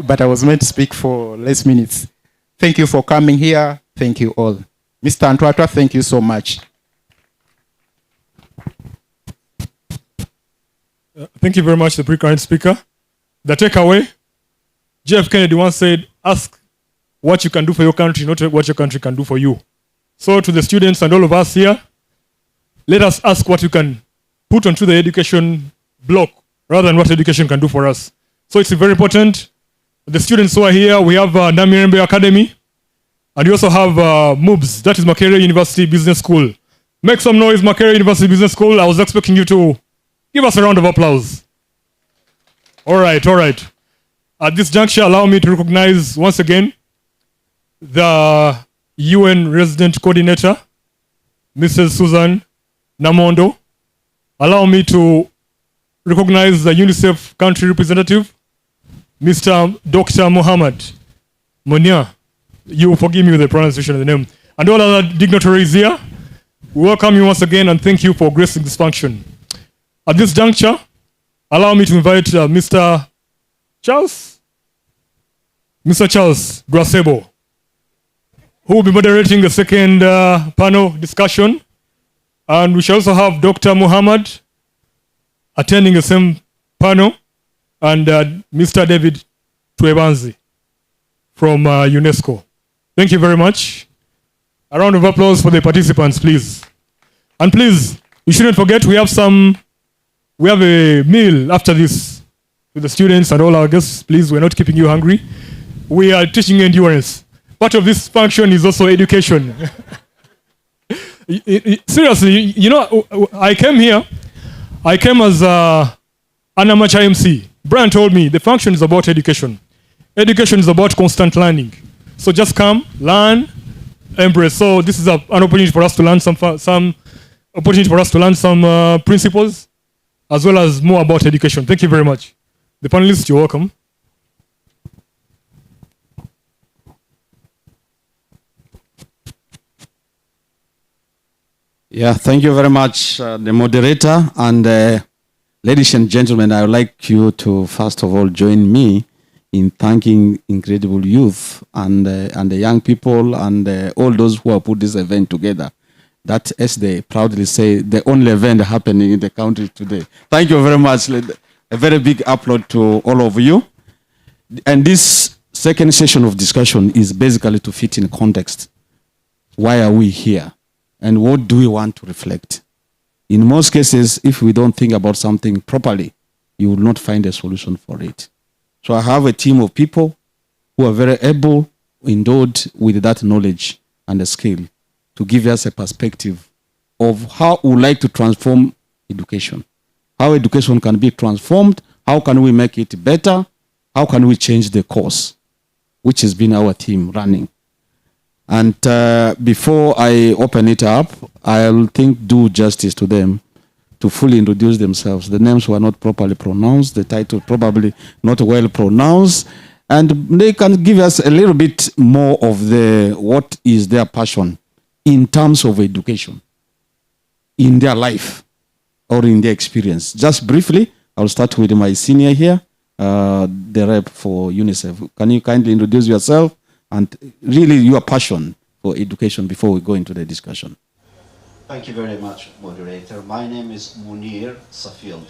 but I was meant to speak for less minutes. Thank you for coming here. Thank you all. Mr. Antuatwa, thank you so much. Thank you very much, the pre-current speaker. The takeaway, Jeff Kennedy once said, ask what you can do for your country, not what your country can do for you. So to the students and all of us here, let us ask what you can put onto the education block rather than what education can do for us. So it's very important. The students who are here, we have Namirembe Academy, and we also have MUBS, that is Makerere University Business School. Make some noise, Makerere University Business School. I was expecting you to give us a round of applause. All right. At this juncture, allow me to recognize once again the UN Resident Coordinator, Mrs. Susan Namondo. Allow me to recognize the UNICEF country representative, Mr. Dr. Muhammad Munir. You forgive me with the pronunciation of the name. And all other dignitaries here, we welcome you once again and thank you for gracing this function. At this juncture, allow me to invite Mr. Charles Gracebo, who will be moderating the second panel discussion. And we shall also have Dr. Muhammad attending the same panel, and Mr. David Twebanzi from UNESCO. Thank you very much. A round of applause for the participants, please. And please, you shouldn't forget, we have a meal after this with the students and all our guests. Please, we're not keeping you hungry. We are teaching endurance. Part of this function is also education. Seriously, you know, I came as an amateur MC. Brian told me the function is about education. Education is about constant learning. So just come, learn, embrace. So this is an opportunity for us to learn some principles, as well as more about education. Thank you very much. The panelists, you're welcome. Yeah, thank you very much, the moderator. And ladies and gentlemen, I would like you to, first of all, join me in thanking Incredible Youth and the young people and all those who have put this event together. That, as they proudly say, the only event happening in the country today. Thank you very much. A very big applaud to all of you. And this second session of discussion is basically to fit in context. Why are we here? And what do we want to reflect? In most cases, if we don't think about something properly, you will not find a solution for it. So I have a team of people who are very able, endowed with that knowledge and the skill to give us a perspective of how we would like to transform education. How education can be transformed, how can we make it better, how can we change the course, which has been our team running. And before I open it up, I'll do justice to them to fully introduce themselves. The names were not properly pronounced, the title probably not well pronounced, and they can give us a little bit more of what is their passion in terms of education, in their life or in their experience. Just briefly, I'll start with my senior here, the rep for UNICEF. Can you kindly introduce yourself and really your passion for education before we go into the discussion? Thank you very much, moderator. My name is Munir Saffield.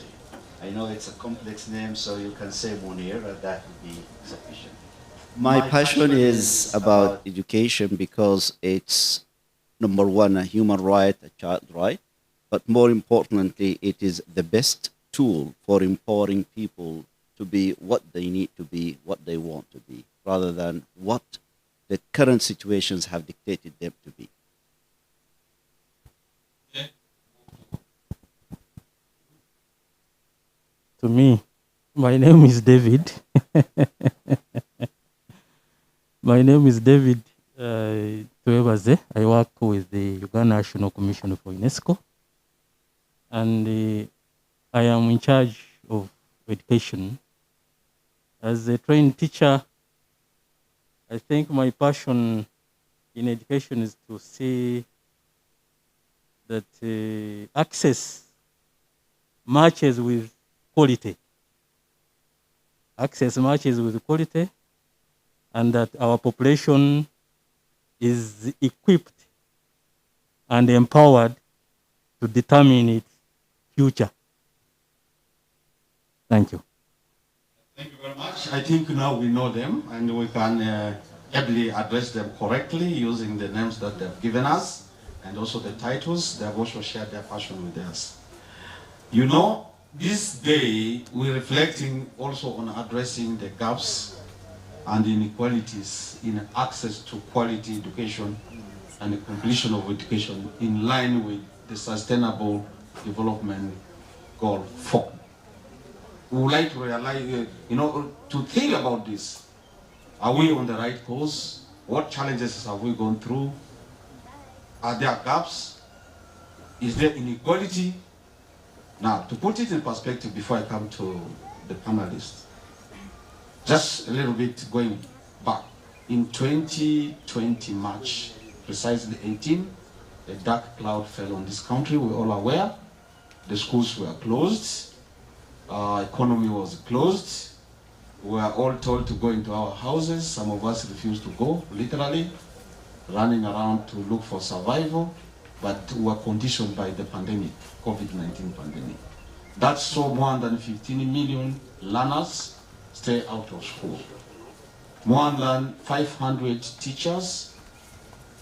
I know it's a complex name, so you can say Munir, and that would be sufficient. My passion is about education because it's, number one, a human right, a child right, but more importantly, it is the best tool for empowering people to be what they need to be, what they want to be, rather than what the current situations have dictated them to be. To me, my name is David. My name is David Twebaze. I work with the Uganda National Commission for UNESCO. And I am in charge of education. As a trained teacher, I think my passion in education is to see that access matches with quality. Access matches with quality, and that our population is equipped and empowered to determine its future. Thank you. Thank you very much. I think now we know them and we can ably address them correctly using the names that they've given us and also the titles. They have also shared their passion with us. You know, this day we're reflecting also on addressing the gaps and inequalities in access to quality education and the completion of education in line with the Sustainable Development Goal 4. We would like to realize, to think about this. Are we on the right course? What challenges have we gone through? Are there gaps? Is there inequality? Now, to put it in perspective before I come to the panelists, just a little bit going back. In 2020 March, precisely 18, a dark cloud fell on this country. We're all aware. The schools were closed. Our economy was closed. We were all told to go into our houses. Some of us refused to go, literally, running around to look for survival, but we were conditioned by the pandemic, COVID-19 pandemic. That saw more than 15 million learners stay out of school. More than 500 teachers,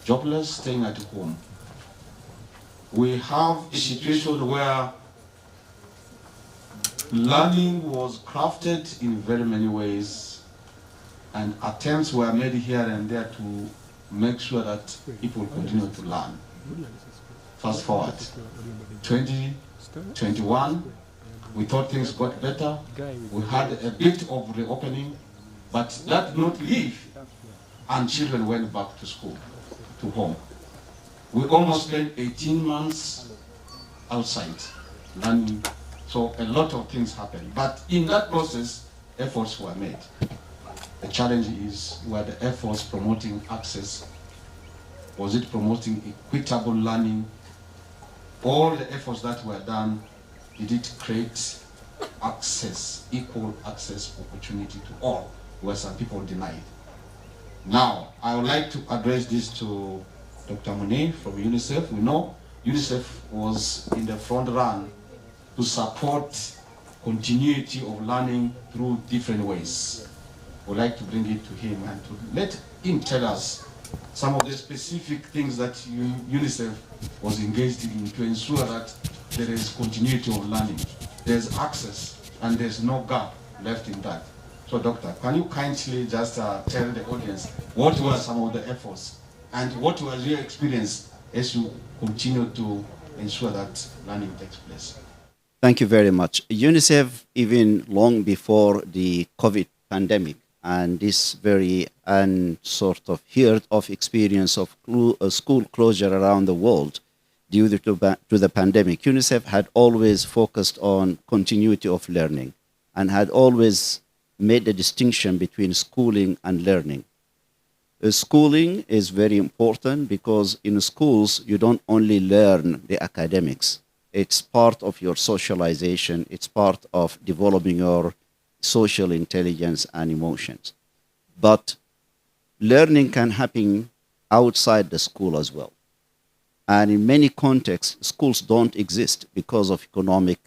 jobless, staying at home. We have a situation where learning was crafted in very many ways, and attempts were made here and there to make sure that people continue to learn. Fast forward, 2021, we thought things got better. We had a bit of reopening, but that did not leave, and children went back to school, to home. We almost spent 18 months outside learning, so a lot of things happened. But in that process, efforts were made. The challenge is, were the efforts promoting access? Was it promoting equitable learning? All the efforts that were done, did it create access, equal access opportunity to all, where some people denied? Now, I would like to address this to Dr. Munir from Unicef. We know Unicef was in the front run to support continuity of learning through different ways. We'd like to bring it to him and to let him tell us some of the specific things that Unicef was engaged in to ensure that there is continuity of learning, there's access, and there's no gap left in that. So, Doctor, can you kindly just tell the audience what were some of the efforts and what was your experience as you continue to ensure that learning takes place? Thank you very much. UNICEF, even long before the COVID pandemic and this very sort of heard of experience of school closure around the world due to the pandemic, UNICEF had always focused on continuity of learning and had always made a distinction between schooling and learning. Schooling is very important because in schools you don't only learn the academics. It's part of your socialization. It's part of developing your social intelligence and emotions. But learning can happen outside the school as well. And in many contexts, schools don't exist because of economic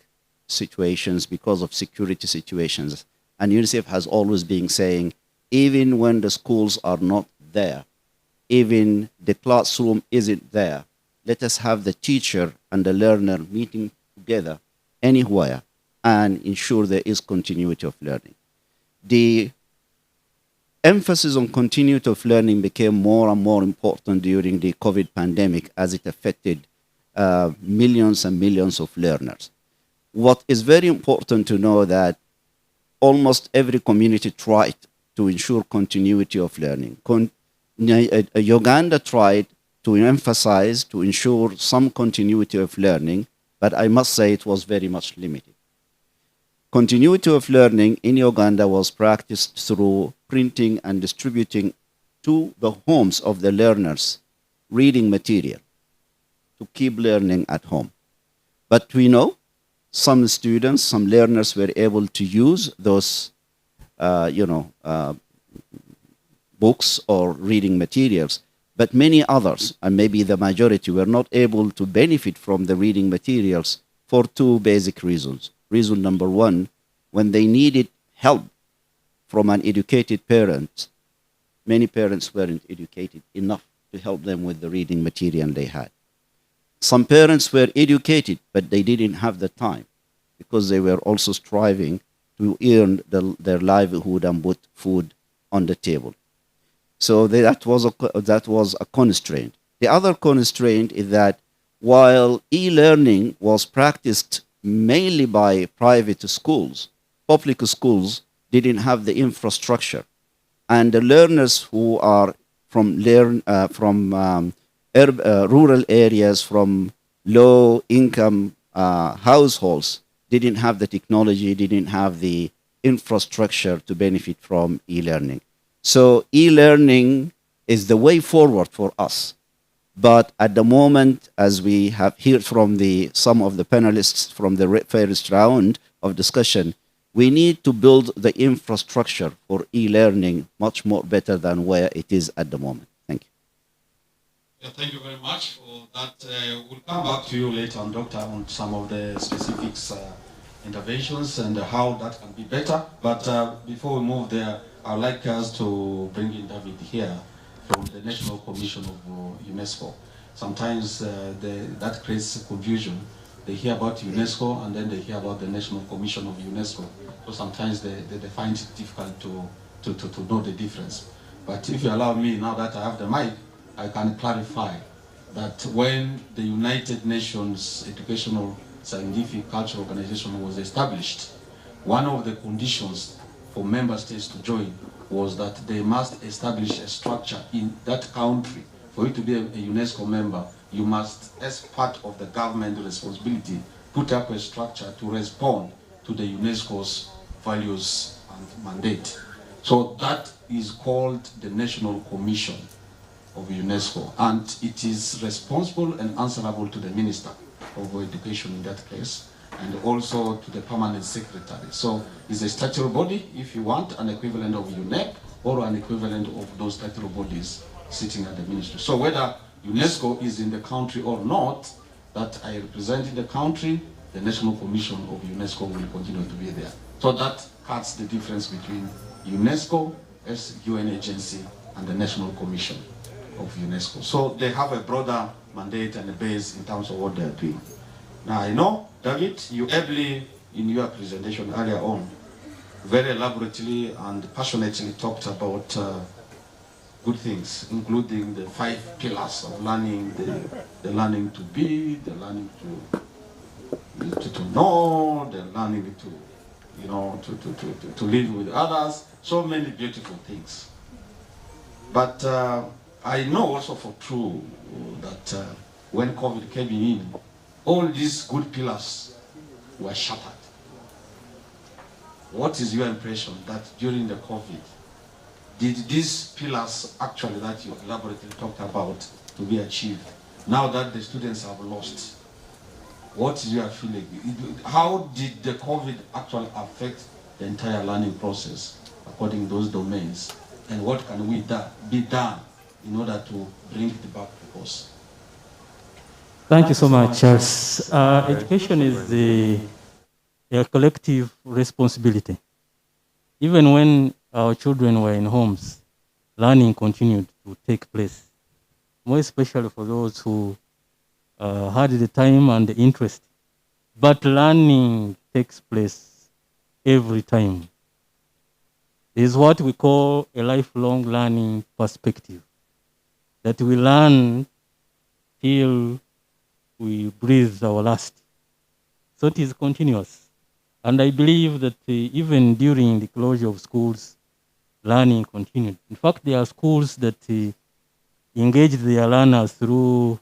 situations, because of security situations. And UNICEF has always been saying, even when the schools are not there, even the classroom isn't there, let us have the teacher and the learner meeting together anywhere and ensure there is continuity of learning. The emphasis on continuity of learning became more and more important during the COVID pandemic as it affected millions and millions of learners. What is very important to know that almost every community tried to ensure continuity of learning. Uganda tried to emphasize, to ensure some continuity of learning, but I must say it was very much limited. Continuity of learning in Uganda was practiced through printing and distributing to the homes of the learners reading material to keep learning at home. But we know some students, some learners were able to use those books or reading materials, but many others, and maybe the majority, were not able to benefit from the reading materials for two basic reasons. Reason number one, when they needed help from an educated parent, many parents weren't educated enough to help them with the reading material they had. Some parents were educated, but they didn't have the time because they were also striving to earn their livelihood and put food on the table. So that was a constraint. The other constraint is that while e-learning was practiced mainly by private schools, public schools didn't have the infrastructure. And the learners who are from rural areas, from low-income households, didn't have the technology, didn't have the infrastructure to benefit from e-learning. So e-learning is the way forward for us. But at the moment, as we have heard from some of the panelists from the first round of discussion, we need to build the infrastructure for e-learning much more better than where it is at the moment. Thank you. Yeah, thank you very much for that. We'll come back to you later on, Doctor, on some of the specifics, interventions and how that can be better. But before we move there, I'd like us to bring in David here from the National Commission of UNESCO. Sometimes that creates confusion. They hear about UNESCO and then they hear about the National Commission of UNESCO. So sometimes they find it difficult to know the difference. But if you allow me, now that I have the mic, I can clarify that when the United Nations Educational, Scientific, Cultural Organization was established, one of the conditions for member states to join was that they must establish a structure in that country. For you to be a UNESCO member, you must, as part of the government responsibility, put up a structure to respond to the UNESCO's values and mandate. So that is called the National Commission of UNESCO, and it is responsible and answerable to the Minister of Education in that case, and also to the Permanent Secretary. So it's a statutory body, if you want, an equivalent of UNEP or an equivalent of those statutory bodies sitting at the ministry. So whether UNESCO is in the country or not, that I represent in the country, the National Commission of UNESCO will continue to be there. So that cuts the difference between UNESCO as UN agency and the National Commission of UNESCO. So they have a broader mandate and a base in terms of what they are doing. Now I know, David, you ably, in your presentation earlier on, very elaborately and passionately talked about good things, including the 5 pillars of learning, the learning to be, the learning to know, the learning to live with others, so many beautiful things. But I know also for true that when COVID came in, all these good pillars were shattered. What is your impression that during the COVID, did these pillars actually that you elaborately talked about to be achieved, now that the students have lost? What is your feeling? How did the COVID actually affect the entire learning process according to those domains? And what can we be done in order to bring it back to course? Thank you so much, Charles. Education is a collective responsibility. Even when our children were in homes, learning continued to take place, more especially for those who had the time and the interest. But learning takes place every time. It is what we call a lifelong learning perspective, that we learn till we breathe our last. So it is continuous. And I believe that even during the closure of schools, learning continued. In fact, there are schools that engage their learners through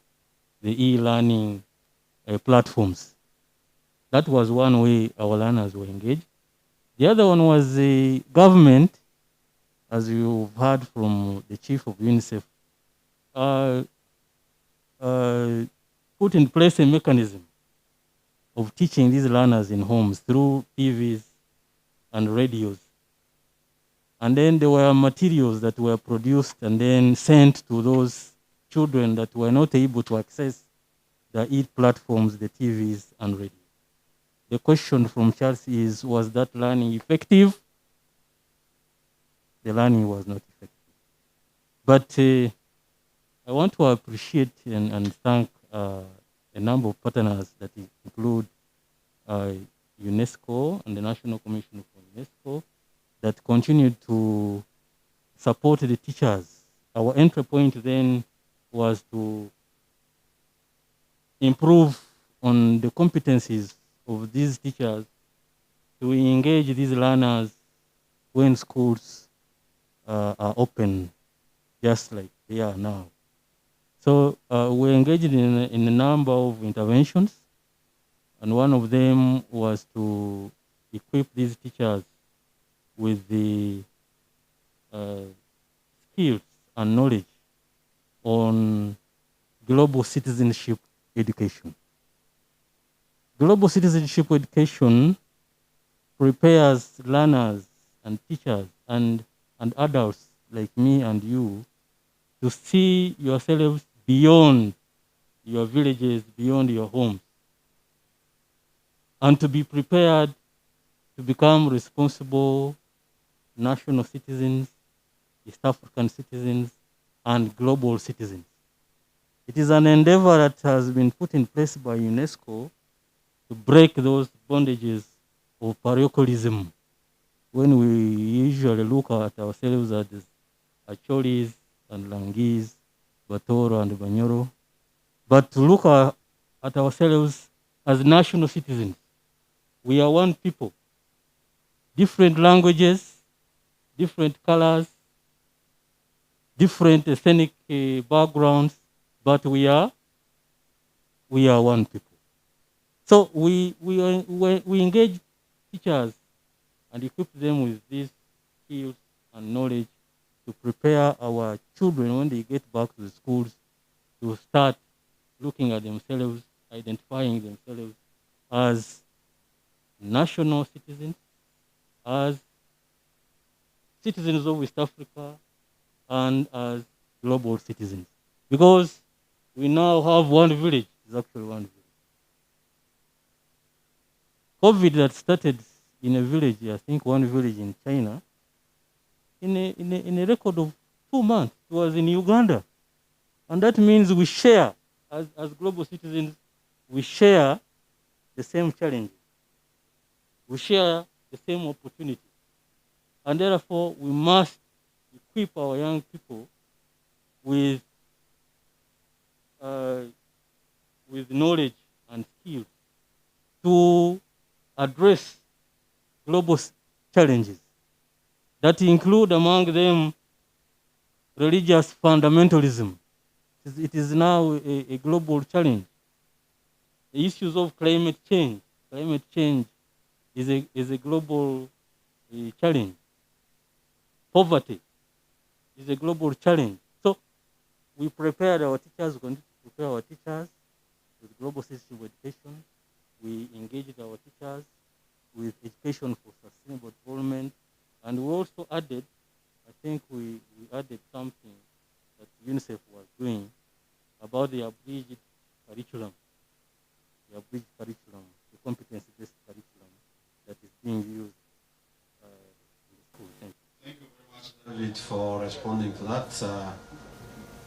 the e-learning platforms. That was one way our learners were engaged. The other one was the government, as you've heard from the chief of Unicef, put in place a mechanism of teaching these learners in homes through TVs and radios. And then there were materials that were produced and then sent to those children that were not able to access the platforms, the TVs and radio. The question from Charles is, was that learning effective? The learning was not effective. But I want to appreciate and thank a number of partners that include UNESCO and the National Commission for UNESCO that continued to support the teachers. Our entry point then was to improve on the competencies of these teachers to engage these learners when schools are open, just like they are now. So we engaged in a number of interventions, and one of them was to equip these teachers with the skills and knowledge on global citizenship education. Global citizenship education prepares learners and teachers and adults like me and you to see yourselves beyond your villages, beyond your homes, and to be prepared to become responsible national citizens, East African citizens, and global citizens. It is an endeavor that has been put in place by UNESCO to break those bondages of parochialism. When we usually look at ourselves as Acholis and Langis, Batoro and Banyoro, but to look at ourselves as national citizens. We are one people, different languages, different colors, different ethnic backgrounds, but we are one people. So we engage teachers and equip them with these skills and knowledge to prepare our children when they get back to the schools to start looking at themselves, identifying themselves as national citizens, as citizens of West Africa, and as global citizens. Because we now have one village, it's actually one village. COVID that started in a village, I think one village in China, in a record of 2 months, it was in Uganda. And that means we share, as global citizens, we share the same challenges. We share the same opportunities. And therefore, we must equip our young people with knowledge and skills to address global challenges that include among them religious fundamentalism. It is now a global challenge. The issues of climate change. Climate change is a global challenge. Poverty is a global challenge. So we prepared our teachers, we continue to prepare our teachers with global citizenship education. We engaged our teachers with education for sustainable development. And we also added, I think we added something that Unicef was doing about the abridged curriculum. The abridged curriculum, the competency-based curriculum that is being used in the school. Thank you very much, David, for responding to that.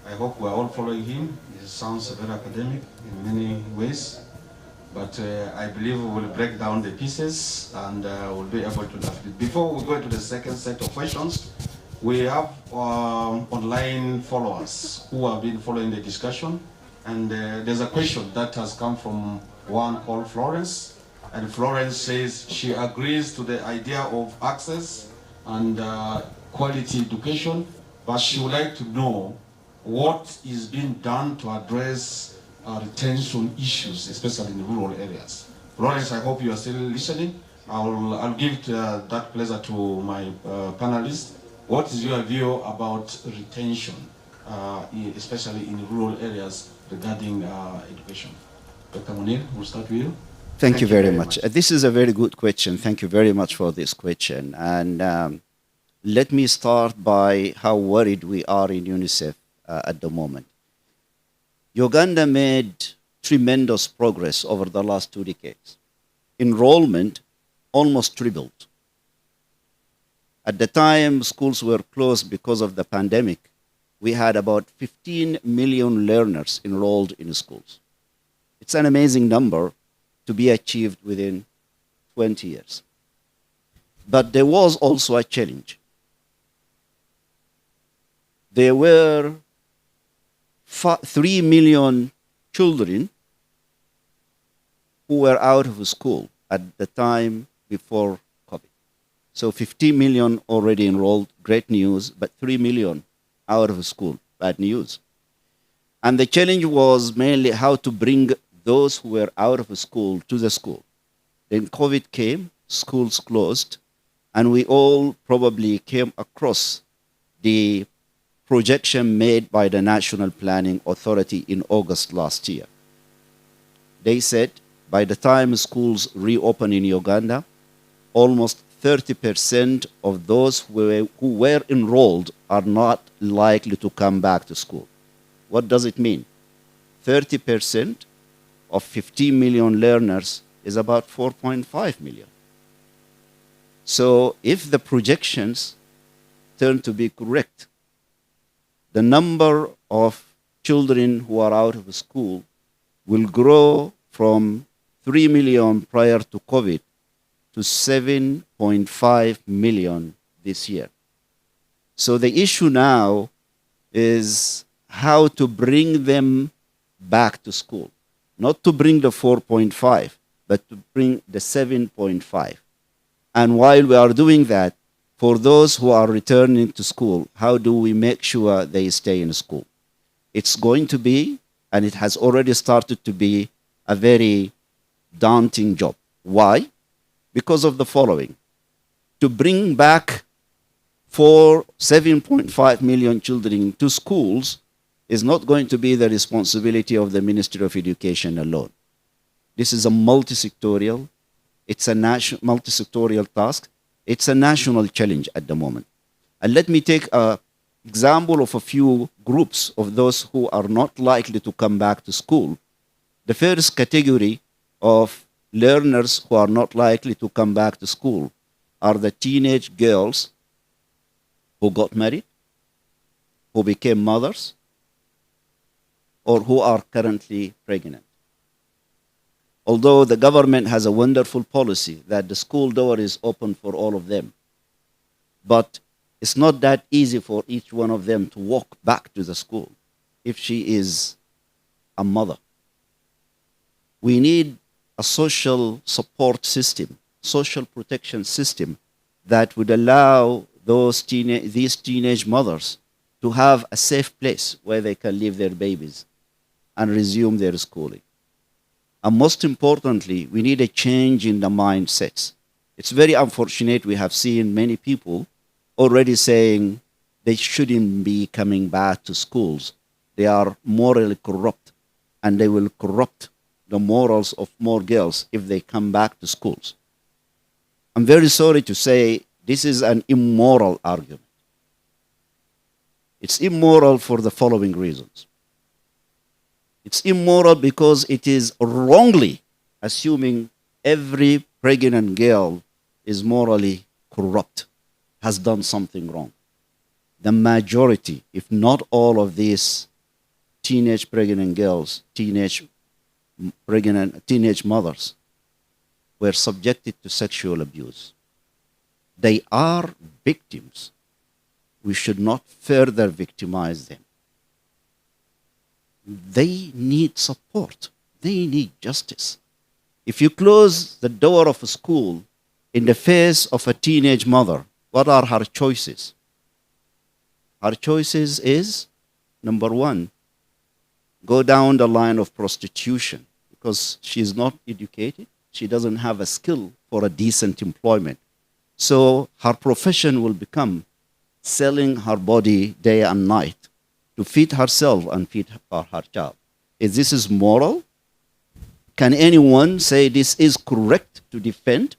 I hope we're all following him. He sounds very academic in many ways, but I believe we will break down the pieces and we'll be able to. Before we go into the second set of questions, we have online followers who have been following the discussion, and there's a question that has come from one called Florence, and Florence says she agrees to the idea of access and quality education, but she would like to know what is being done to address retention issues, especially in rural areas. Florence, I hope you are still listening. I'll give that pleasure to my panelists. What is your view about retention, especially in rural areas regarding education? Dr. Munir, we'll start with you. Thank you very much. This is a very good question. Thank you very much for this question. And let me start by how worried we are in UNICEF at the moment. Uganda made tremendous progress over the last 2 decades. Enrollment almost tripled. At the time schools were closed because of the pandemic, we had about 15 million learners enrolled in schools. It's an amazing number to be achieved within 20 years. But there was also a challenge. There were 3 million children who were out of school at the time before COVID. So 50 million already enrolled, great news, but 3 million out of school, bad news. And the challenge was mainly how to bring those who were out of school to the school. Then COVID came, schools closed, and we all probably came across the projection made by the National Planning Authority in August last year. They said by the time schools reopen in Uganda, almost 30% of those who were enrolled are not likely to come back to school. What does it mean? 30% of 15 million learners is about 4.5 million. So if the projections turn to be correct, the number of children who are out of school will grow from 3 million prior to COVID to 7.5 million this year. So the issue now is how to bring them back to school. Not to bring the 4.5, but to bring the 7.5. And while we are doing that, for those who are returning to school, how do we make sure they stay in school? It's going to be, and it has already started to be, a very daunting job. Why? Because of the following. To bring back 7.5 million children to schools is not going to be the responsibility of the Ministry of Education alone. This is a multi-sectorial, it's a multi-sectorial task. It's a national challenge at the moment. And let me take an example of a few groups of those who are not likely to come back to school. The first category of learners who are not likely to come back to school are the teenage girls who got married, who became mothers, or who are currently pregnant. Although the government has a wonderful policy that the school door is open for all of them, but it's not that easy for each one of them to walk back to the school if she is a mother. We need a social support system, social protection system that would allow these teenage mothers to have a safe place where they can leave their babies and resume their schooling. And most importantly, we need a change in the mindsets. It's very unfortunate we have seen many people already saying they shouldn't be coming back to schools. They are morally corrupt, and they will corrupt the morals of more girls if they come back to schools. I'm very sorry to say this is an immoral argument. It's immoral for the following reasons. It's immoral because it is wrongly assuming every pregnant girl is morally corrupt, has done something wrong. The majority, if not all of these teenage pregnant girls, teenage mothers, were subjected to sexual abuse. They are victims. We should not further victimize them. They need support. They need justice. If you close the door of a school in the face of a teenage mother, what are her choices? Her choices is, number one, go down the line of prostitution because she's not educated. She doesn't have a skill for a decent employment. So her profession will become selling her body day and night to feed herself and feed her child. Is this moral? Can anyone say this is correct to defend?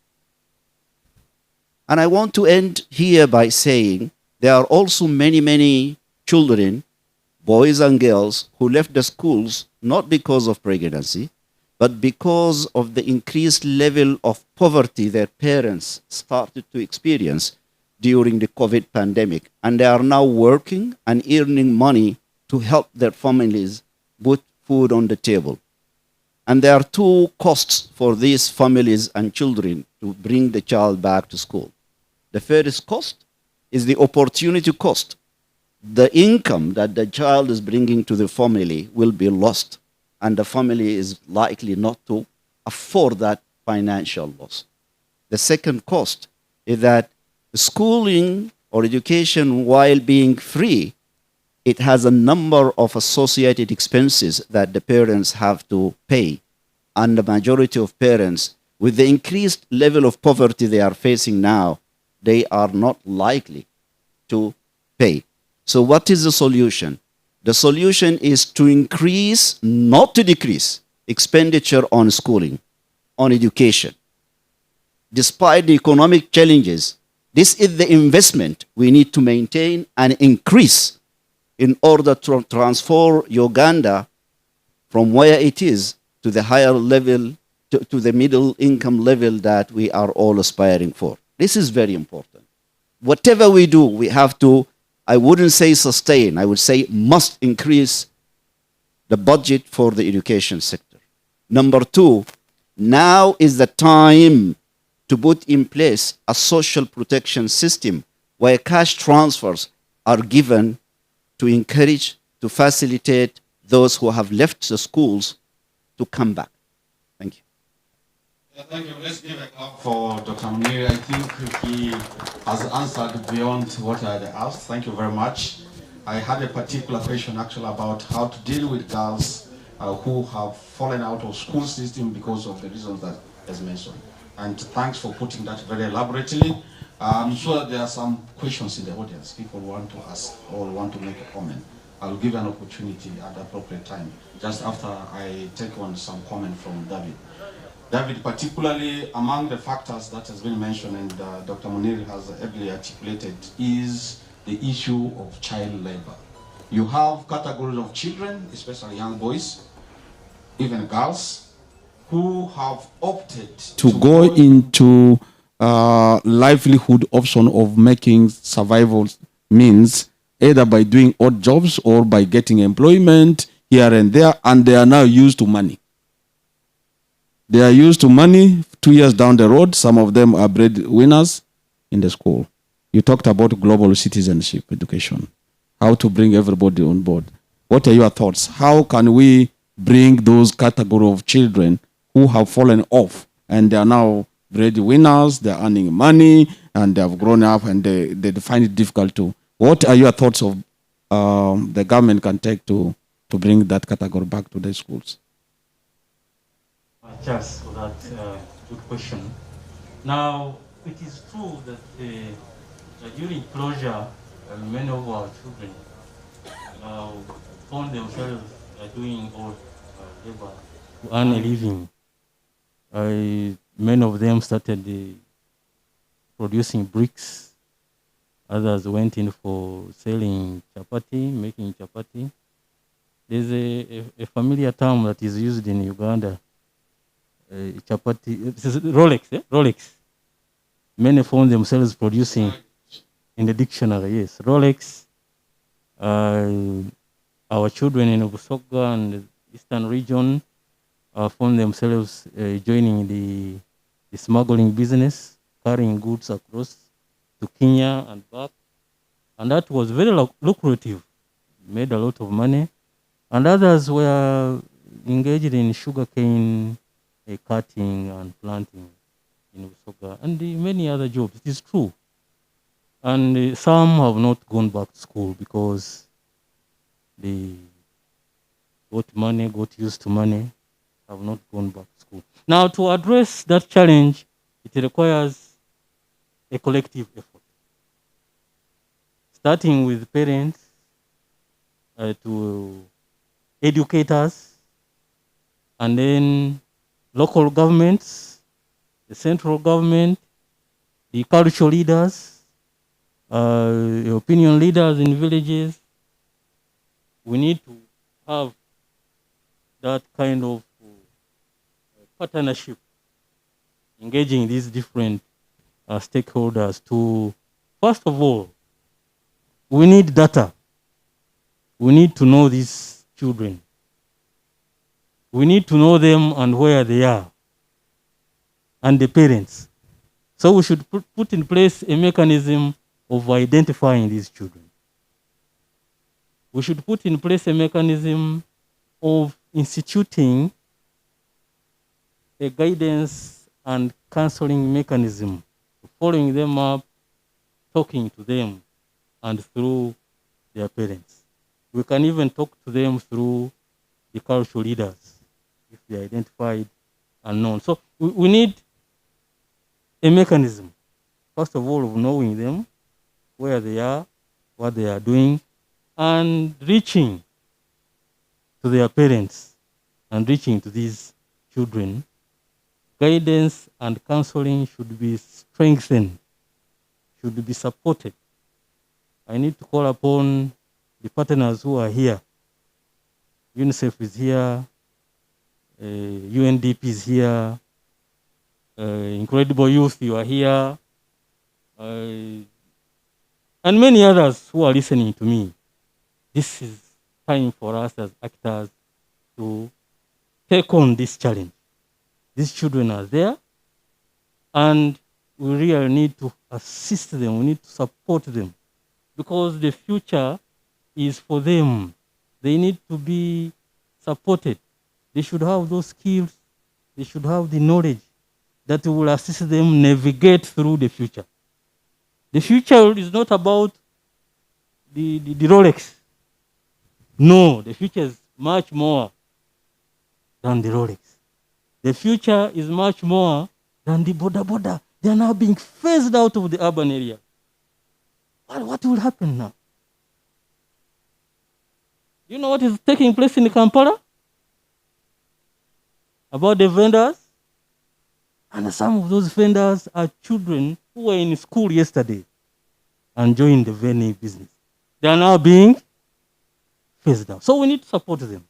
And I want to end here by saying there are also many children, boys and girls, who left the schools not because of pregnancy, but because of the increased level of poverty their parents started to experience during the COVID pandemic. And they are now working and earning money to help their families put food on the table. And there are two costs for these families and children to bring the child back to school. The first cost is the opportunity cost. The income that the child is bringing to the family will be lost, and the family is likely not to afford that financial loss. The second cost is that schooling or education, while being free, it has a number of associated expenses that the parents have to pay. And the majority of parents, with the increased level of poverty they are facing now, they are not likely to pay. So what is the solution? The solution is to increase, not to decrease, expenditure on schooling, on education. Despite the economic challenges, this is the investment we need to maintain and increase in order to transform Uganda from where it is to the higher level, to the middle income level that we are all aspiring for. This is very important. Whatever we do, we have to, I wouldn't say sustain, I would say must increase the budget for the education sector. Number two, now is the time to put in place a social protection system where cash transfers are given to encourage, to facilitate those who have left the schools to come back. Thank you. Yeah, thank you. Let's give a clap for Dr. Munir. I think he has answered beyond what I had asked. Thank you very much. I had a particular question actually about how to deal with girls who have fallen out of school system because of the reasons that has mentioned. And thanks for putting that very elaborately. I'm sure there are some questions in the audience. People want to ask or want to make a comment. I'll give an opportunity at the appropriate time, just after I take on some comment from David. David, particularly among the factors that has been mentioned and Dr. Munir has ably articulated is the issue of child labor. You have categories of children, especially young boys, even girls, who have opted to go into livelihood option of making survival means either by doing odd jobs or by getting employment here and there, and they are now used to money. They are used to money 2 years down the road. Some of them are breadwinners in the school. You talked about global citizenship education, how to bring everybody on board. What are your thoughts? How can we bring those category of children who have fallen off and they are now breadwinners, they are earning money, and they have grown up and they find it difficult to. What are your thoughts of the government can take to bring that category back to the schools? Charles, for that good question. Now, it is true that during closure, many of our children found themselves doing odd labor to earn a living. Many of them started producing bricks. Others went in for selling chapati, making chapati. There's a familiar term that is used in Uganda. Chapati, Rolex, Rolex. Many found themselves producing in the dictionary, yes. Rolex. Our children in Ubusoga and the eastern region found themselves joining the smuggling business, carrying goods across to Kenya and back. And that was very lucrative, made a lot of money. And others were engaged in sugarcane cutting and planting in Usoga and many other jobs. It is true. And some have not gone back to school because they got money, got used to money, have not gone back to school. Now, to address that challenge, it requires a collective effort, starting with parents, to educators, and then local governments, the central government, the cultural leaders, opinion leaders in villages. We need to have that kind of partnership, engaging these different stakeholders to, first of all, we need data. We need to know these children. We need to know them and where they are, and the parents. So we should put in place a mechanism of identifying these children. We should put in place a mechanism of instituting a guidance and counseling mechanism, following them up, talking to them, and through their parents. We can even talk to them through the cultural leaders, if they are identified and known. So we need a mechanism, first of all, of knowing them, where they are, what they are doing, and reaching to their parents and reaching to these children, guidance and counseling should be strengthened, should be supported. I need to call upon the partners who are here. Unicef is here, UNDP is here, Incredible Youth, you are here, and many others who are listening to me. This is time for us as actors to take on this challenge. These children are there, and we really need to assist them, we need to support them, because the future is for them. They need to be supported. They should have those skills, they should have the knowledge that will assist them navigate through the future. The future is not about the Rolex. No, the future is much more than the Rolex. The future is much more than the boda. They are now being phased out of the urban area. What will happen now? You know what is taking place in Kampala? About the vendors? And some of those vendors are children who were in school yesterday and joined the vending business. They are now being phased out. So we need to support them.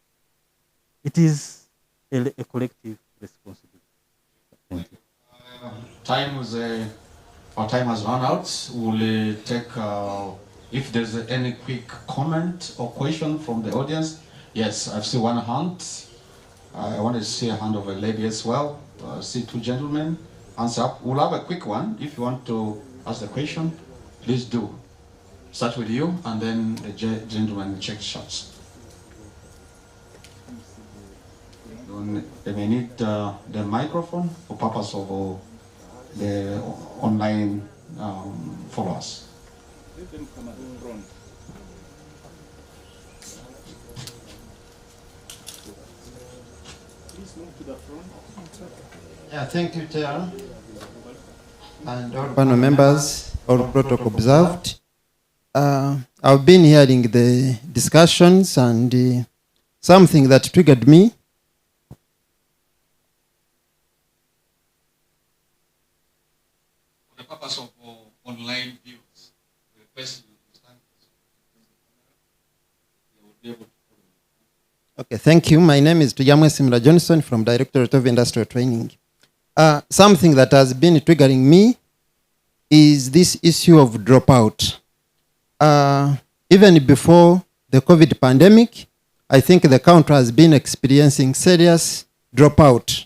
It is a collective responsibility. Thank you. Our time has run out. We'll take, if there's any quick comment or question from the audience. Yes, I've seen one hand. I want to see a hand of a lady as well. See two gentlemen. Hands up. We'll have a quick one. If you want to ask the question, please do. Start with you, and then the gentleman check shots. They may need the microphone for purpose of the online followers. Yeah, thank you, Chair. And all panel members, all protocol observed. I've been hearing the discussions, and something that triggered me. For the purpose of online views, the request you to stand they will be able to follow. Okay, thank you. My name is Tuyamwe Simra Johnson from Directorate of Industrial Training. Something that has been triggering me is this issue of dropout. Even before the COVID pandemic, I think the country has been experiencing serious dropout.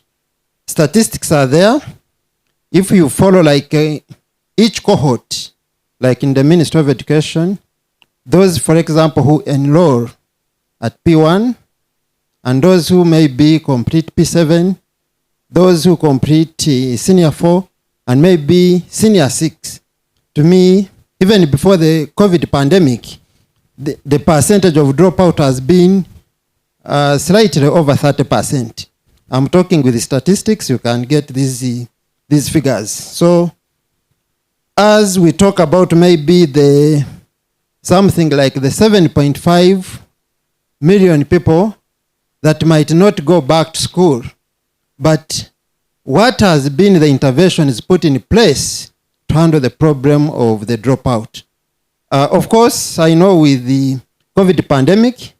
Statistics are there. If you follow each cohort, like in the Ministry of Education, those, for example, who enroll at P1, and those who maybe complete P7, those who complete Senior 4, and maybe Senior 6. To me, even before the COVID pandemic, the percentage of dropout has been slightly over 30%. I'm talking with the statistics, you can get these figures. So, as we talk about maybe something like the 7.5 million people that might not go back to school, but what has been the interventions put in place to handle the problem of the dropout? Of course, I know with the COVID pandemic,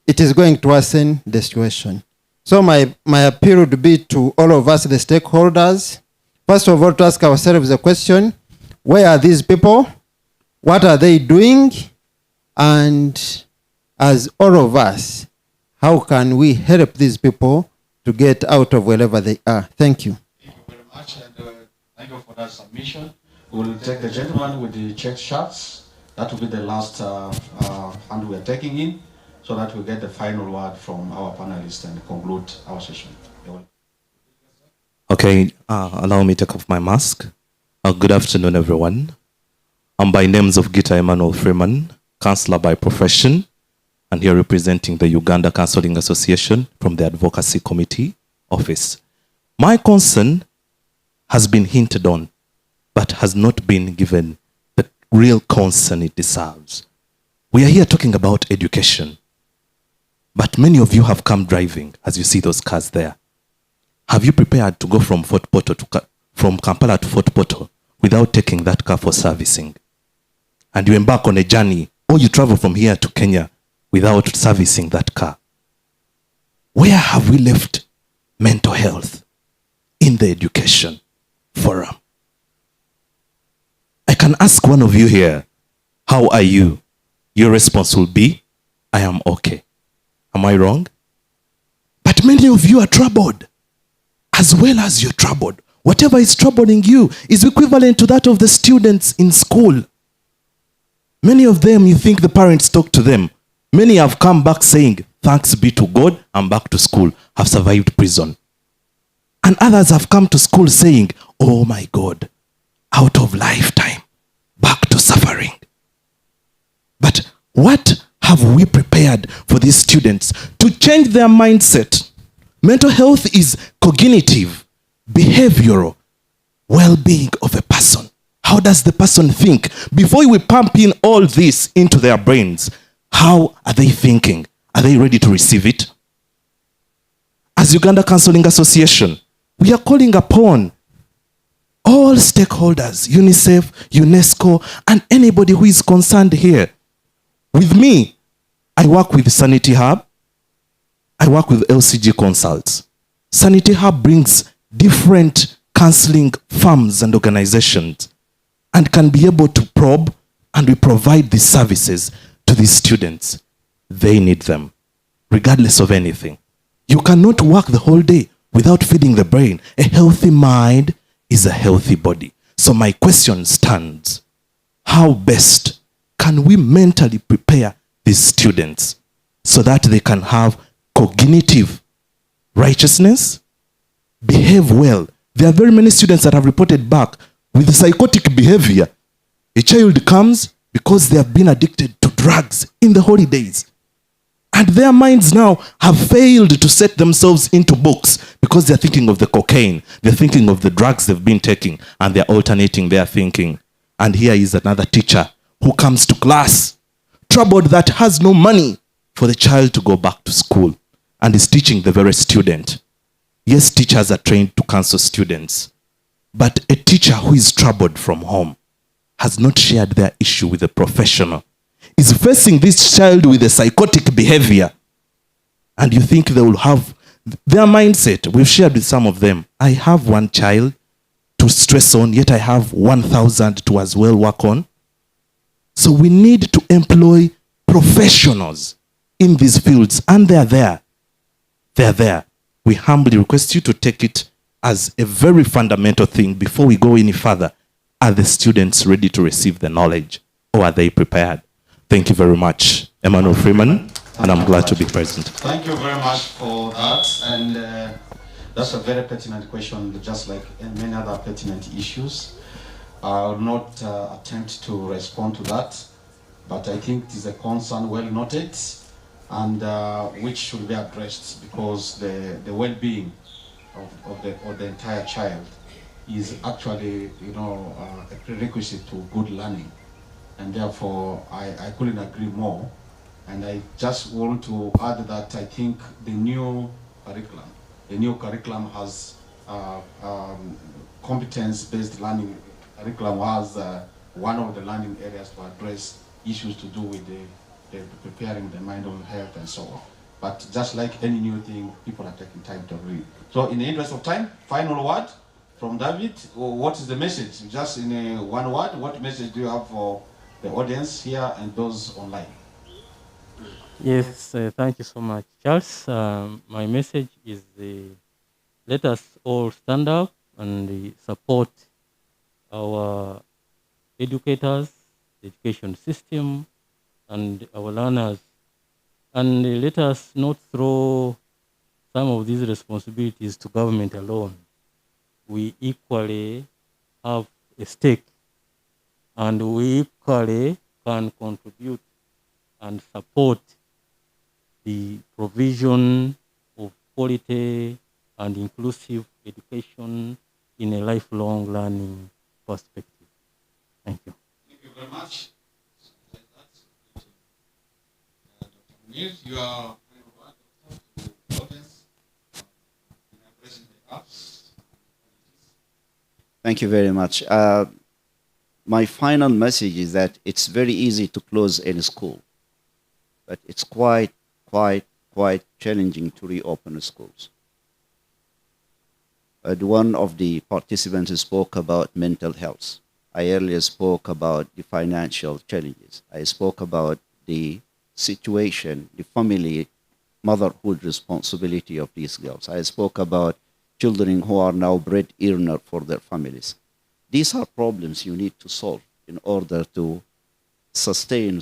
it is going to worsen the situation. So my appeal would be to all of us, the stakeholders, first of all, to ask ourselves the question, where are these people? What are they doing? And as all of us, how can we help these people to get out of wherever they are? Thank you. Thank you very much, and thank you for that submission. We'll take the gentleman with the check shots. That will be the last hand we are taking in, so that we get the final word from our panelists and conclude our session. Okay, allow me to take off my mask. Good afternoon, everyone. I'm by names of Gita Emmanuel Freeman, counselor by profession, and here representing the Uganda Counseling Association from the Advocacy Committee office. My concern has been hinted on, but has not been given the real concern it deserves. We are here talking about education. But many of you have come driving, as you see those cars there. Have you prepared to go from from Kampala to Fort Portal without taking that car for servicing? And you embark on a journey, or you travel from here to Kenya without servicing that car. Where have we left mental health in the education forum? I can ask one of you here, how are you? Your response will be, I am okay. Am I wrong? But many of you are troubled. As well as you're troubled. Whatever is troubling you is equivalent to that of the students in school. Many of them, you think the parents talk to them. Many have come back saying, thanks be to God, I'm back to school, have survived prison. And others have come to school saying, oh my God, out of lifetime, back to suffering. But what have we prepared for these students to change their mindset? Mental health is cognitive, behavioral well-being of a person. How does the person think? Before we pump in all this into their brains, how are they thinking? Are they ready to receive it? As Uganda Counseling Association, we are calling upon all stakeholders, Unicef, Unesco, and anybody who is concerned here. With me, I work with Sanity Hub. I work with LCG Consults. Sanity Hub brings different counseling firms and organizations and can be able to probe, and we provide these services to these students. They need them, regardless of anything. You cannot work the whole day without feeding the brain. A healthy mind is a healthy body. So my question stands, how best can we mentally prepare these students so that they can have cognitive righteousness, behave well? There are very many students that have reported back with psychotic behavior. A child comes because they have been addicted to drugs in the holidays. And their minds now have failed to set themselves into books because they're thinking of the cocaine, they're thinking of the drugs they've been taking, and they're alternating their thinking. And here is another teacher who comes to class, troubled that has no money for the child to go back to school, and is teaching the very student. Yes, teachers are trained to counsel students, but a teacher who is troubled from home has not shared their issue with a professional, is facing this child with a psychotic behavior, and you think they will have their mindset. We've shared with some of them. I have one child to stress on, yet I have 1,000 to as well work on. So we need to employ professionals in these fields, and they're there. They're there. We humbly request you to take it as a very fundamental thing before we go any further. Are the students ready to receive the knowledge, or are they prepared? Thank you very much, Emmanuel Freeman, and I'm glad to be present. Thank you very much for that. And that's a very pertinent question, just like many other pertinent issues. I will not attempt to respond to that, but I think it is a concern well noted and which should be addressed, because the well-being of the entire child is actually, a prerequisite to good learning. And therefore, I couldn't agree more. And I just want to add that I think the new curriculum has competence-based learning curriculum has one of the learning areas to address issues to do with the preparing the mind of health and so on. But just like any new thing, people are taking time to read. So in the interest of time, final word from David. What is the message? Just in one word, what message do you have for the audience here and those online? Yes, thank you so much, Charles. My message is let us all stand up and support our educators, the education system, and our learners. And let us not throw some of these responsibilities to government alone. We equally have a stake, and we equally can contribute and support the provision of quality and inclusive education in a lifelong learning perspective. Thank you. Thank you very much. If you are Thank you very much. My final message is that it's very easy to close any school, but it's quite challenging to reopen the schools. One of the participants spoke about mental health. I earlier spoke about the financial challenges. I spoke about the situation, the family, motherhood responsibility of these girls. I spoke about children who are now breadwinner for their families. These are problems you need to solve in order to sustain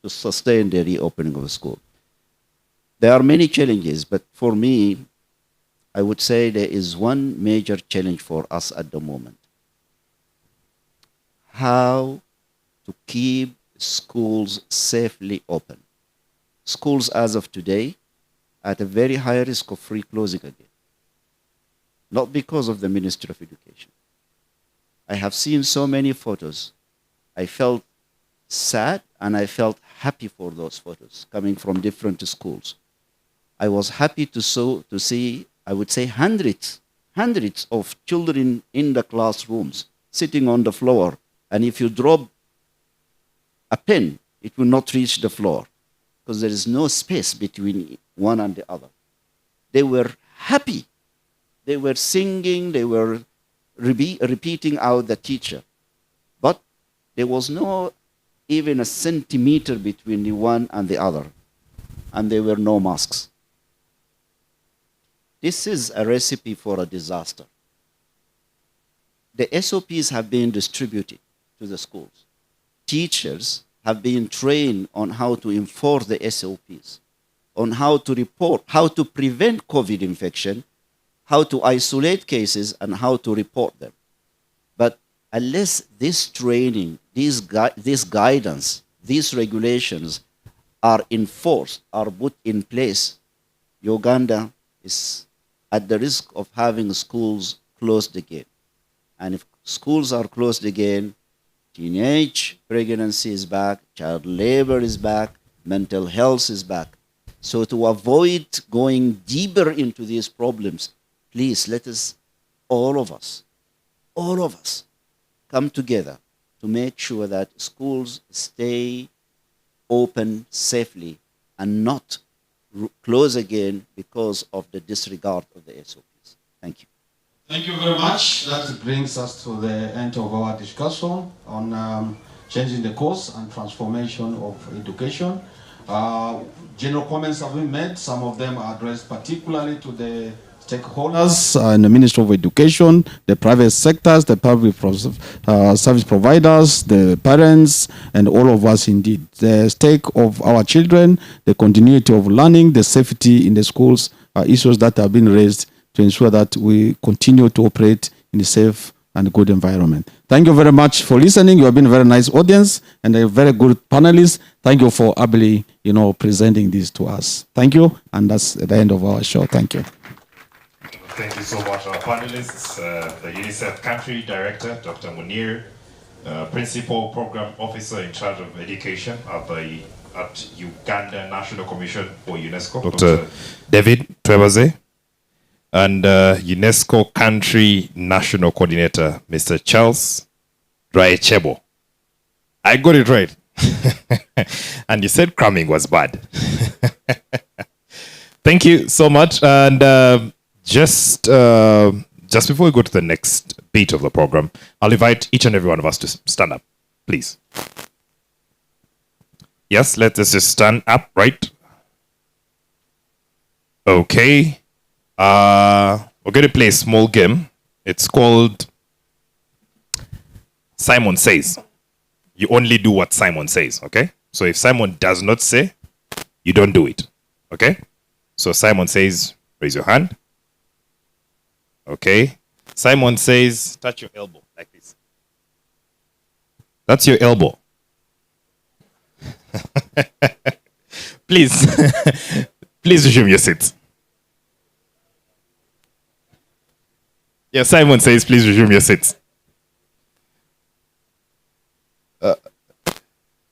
the reopening of the school. There are many challenges, but for me, I would say there is one major challenge for us at the moment. How to keep schools safely open. Schools as of today at a very high risk of closing again. Not because of the Ministry of Education. I have seen so many photos. I felt sad and I felt happy for those photos coming from different schools. I was happy to see, I would say, hundreds of children in the classrooms sitting on the floor. And if you drop a pen, it will not reach the floor because there is no space between one and the other. They were happy. They were singing, they were repeating out the teacher. But there was no even a centimeter between the one and the other. And there were no masks. This is a recipe for a disaster. The SOPs have been distributed to the schools. Teachers have been trained on how to enforce the SOPs, on how to report, how to prevent COVID infection, how to isolate cases, and how to report them. But unless this training, this guidance, these regulations are enforced, are put in place, Uganda is at the risk of having schools closed again. And if schools are closed again, teenage pregnancy is back, child labor is back, mental health is back. So to avoid going deeper into these problems, please let us, all of us, come together to make sure that schools stay open safely and not close again because of the disregard of the SOPs. Thank you. Thank you very much. That brings us to the end of our discussion on changing the course and transformation of education. General comments have been made. Some of them are addressed particularly to the stakeholders and the Ministry of Education, the private sectors, the public service providers, the parents, and all of us indeed. The stake of our children, the continuity of learning, the safety in the schools are issues that have been raised to ensure that we continue to operate in a safe and good environment. Thank you very much for listening. You have been a very nice audience and a very good panelist. Thank you for ably, presenting this to us. Thank you, and that's the end of our show. Thank you. Thank you so much, our panelists, the Unicef Country Director, Dr. Munir, Principal Program Officer in charge of education at Uganda National Commission for Unesco, Dr. David Twebaze, and UNESCO Country National Coordinator, Mr. Charles Dryechebo. I got it right. And you said cramming was bad. Thank you so much. And just before we go to the next beat of the program, I'll invite each and every one of us to stand up, please. Yes, let's just stand up, right? Okay. We're going to play a small game. It's called Simon Says. You only do what Simon says, okay? So if Simon does not say, you don't do it, okay? So Simon says, raise your hand. Okay. Simon says, touch your elbow like this. That's your elbow. Please, please resume your seats. Yeah, Simon says, please resume your seats.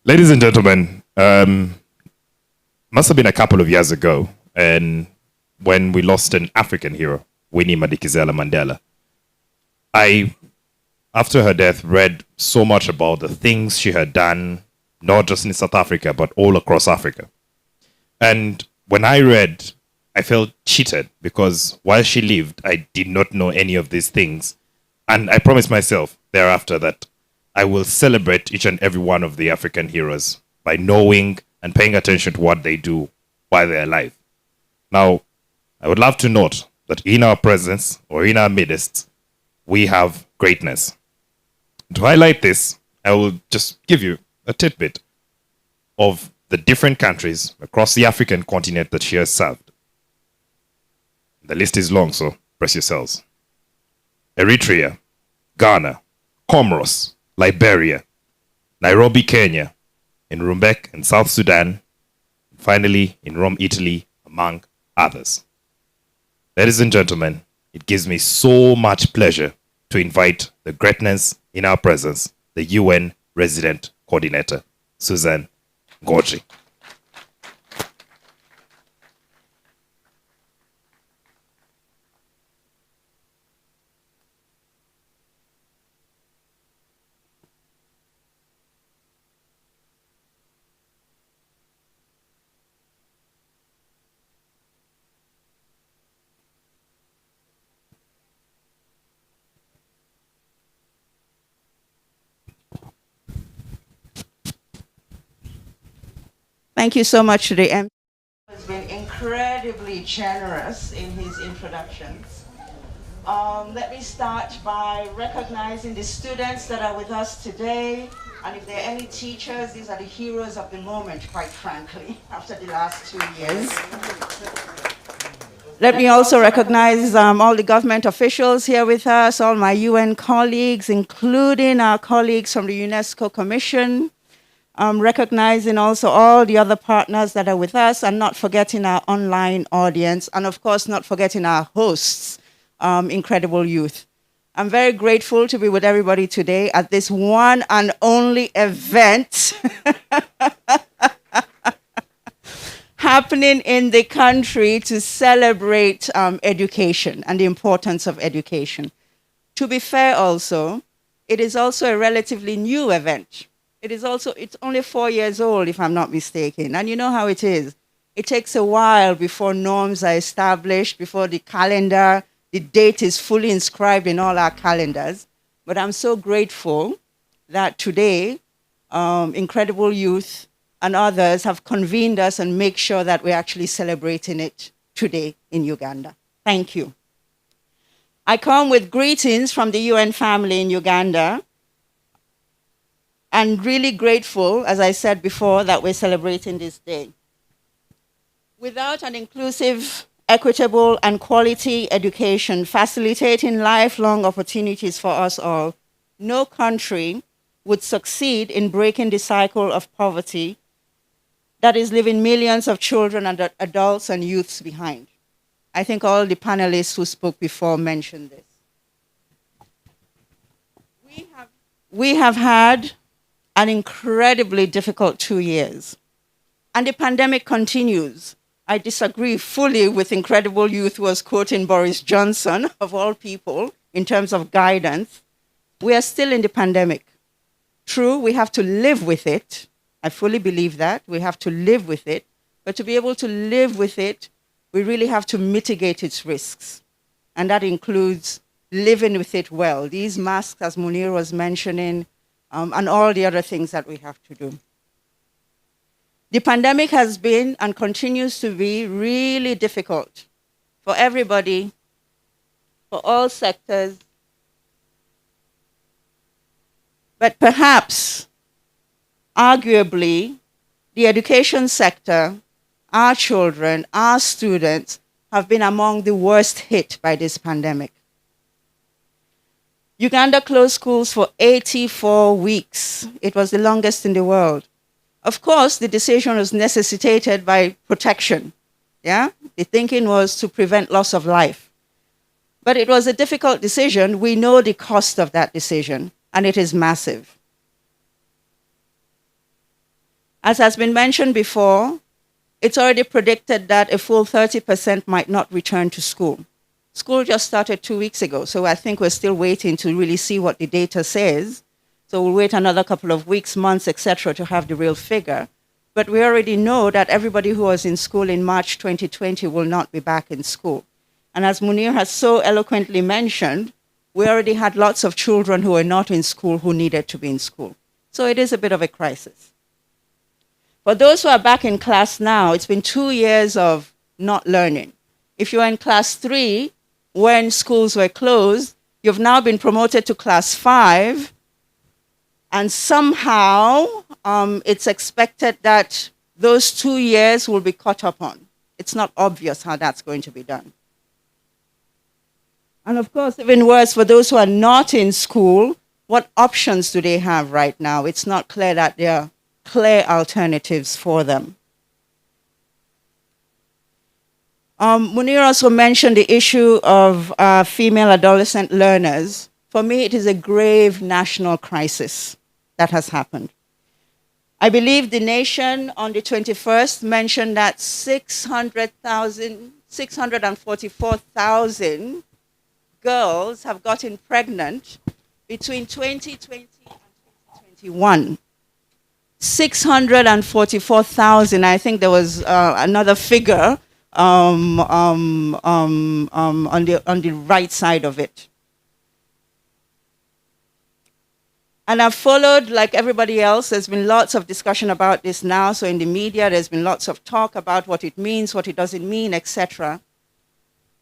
Ladies and gentlemen, must have been a couple of years ago, and when we lost an African hero, Winnie Madikizela Mandela. I, after her death, read so much about the things she had done, not just in South Africa, but all across Africa. And when I read, I felt cheated because while she lived, I did not know any of these things. And I promised myself thereafter that I will celebrate each and every one of the African heroes by knowing and paying attention to what they do while they're alive. Now, I would love to note that in our presence or in our midst, we have greatness. To highlight this, I will just give you a tidbit of the different countries across the African continent that she has served. The list is long, so brace yourselves. Eritrea, Ghana, Comoros, Liberia, Nairobi, Kenya, in Rumbek in South Sudan, and finally in Rome, Italy, among others. Ladies and gentlemen, it gives me so much pleasure to invite the greatness in our presence, the UN Resident Coordinator, Susan Ngoji. Thank you so much to the MC. He has been incredibly generous in his introductions. Let me start by recognizing the students that are with us today. And if there are any teachers, these are the heroes of the moment, quite frankly, after the last 2 years. Let me also recognize all the government officials here with us, all my UN colleagues, including our colleagues from the Unesco Commission. Recognizing also all the other partners that are with us, and not forgetting our online audience, and of course not forgetting our hosts, Incredible Youth. I'm very grateful to be with everybody today at this one and only event happening in the country to celebrate education and the importance of education. To be fair also, it is also a relatively new event. It's only 4 years old, if I'm not mistaken. And you know how it is. It takes a while before norms are established, before the calendar, the date is fully inscribed in all our calendars. But I'm so grateful that today, Incredible Youth and others have convened us and make sure that we're actually celebrating it today in Uganda. Thank you. I come with greetings from the UN family in Uganda, and really grateful, as I said before, that we're celebrating this day. Without an inclusive, equitable, and quality education facilitating lifelong opportunities for us all, no country would succeed in breaking the cycle of poverty that is leaving millions of children and adults and youths behind. I think all the panelists who spoke before mentioned this. We have had an incredibly difficult 2 years. And the pandemic continues. I disagree fully with Incredible Youth, who was quoting Boris Johnson, of all people, in terms of guidance. We are still in the pandemic. True, we have to live with it. I fully believe that. We have to live with it. But to be able to live with it, we really have to mitigate its risks. And that includes living with it well. These masks, as Munir was mentioning, and all the other things that we have to do. The pandemic has been and continues to be really difficult for everybody, for all sectors. But perhaps, arguably, the education sector, our children, our students, have been among the worst hit by this pandemic. Uganda closed schools for 84 weeks. It was the longest in the world. Of course, the decision was necessitated by protection. Yeah? The thinking was to prevent loss of life. But it was a difficult decision. We know the cost of that decision, and it is massive. As has been mentioned before, it's already predicted that a full 30% might not return to school. School just started 2 weeks ago, so I think we're still waiting to really see what the data says. So we'll wait another couple of weeks, months, etc., to have the real figure. But we already know that everybody who was in school in March 2020 will not be back in school. And as Munir has so eloquently mentioned, we already had lots of children who were not in school who needed to be in school. So it is a bit of a crisis. For those who are back in class now, it's been 2 years of not learning. If you were in class 3 when schools were closed, you've now been promoted to class 5, and somehow it's expected that those 2 years will be caught up on. It's not obvious how that's going to be done. And of course, even worse, for those who are not in school, what options do they have right now? It's not clear that there are clear alternatives for them. Munir also mentioned the issue of female adolescent learners. For me, it is a grave national crisis that has happened. I believe the nation on the 21st mentioned that 644,000 girls have gotten pregnant between 2020 and 2021. 644,000. I think there was another figure on the right side of it. And I've followed, like everybody else, there's been lots of discussion about this now. So in the media, there's been lots of talk about what it means, what it doesn't mean, etc.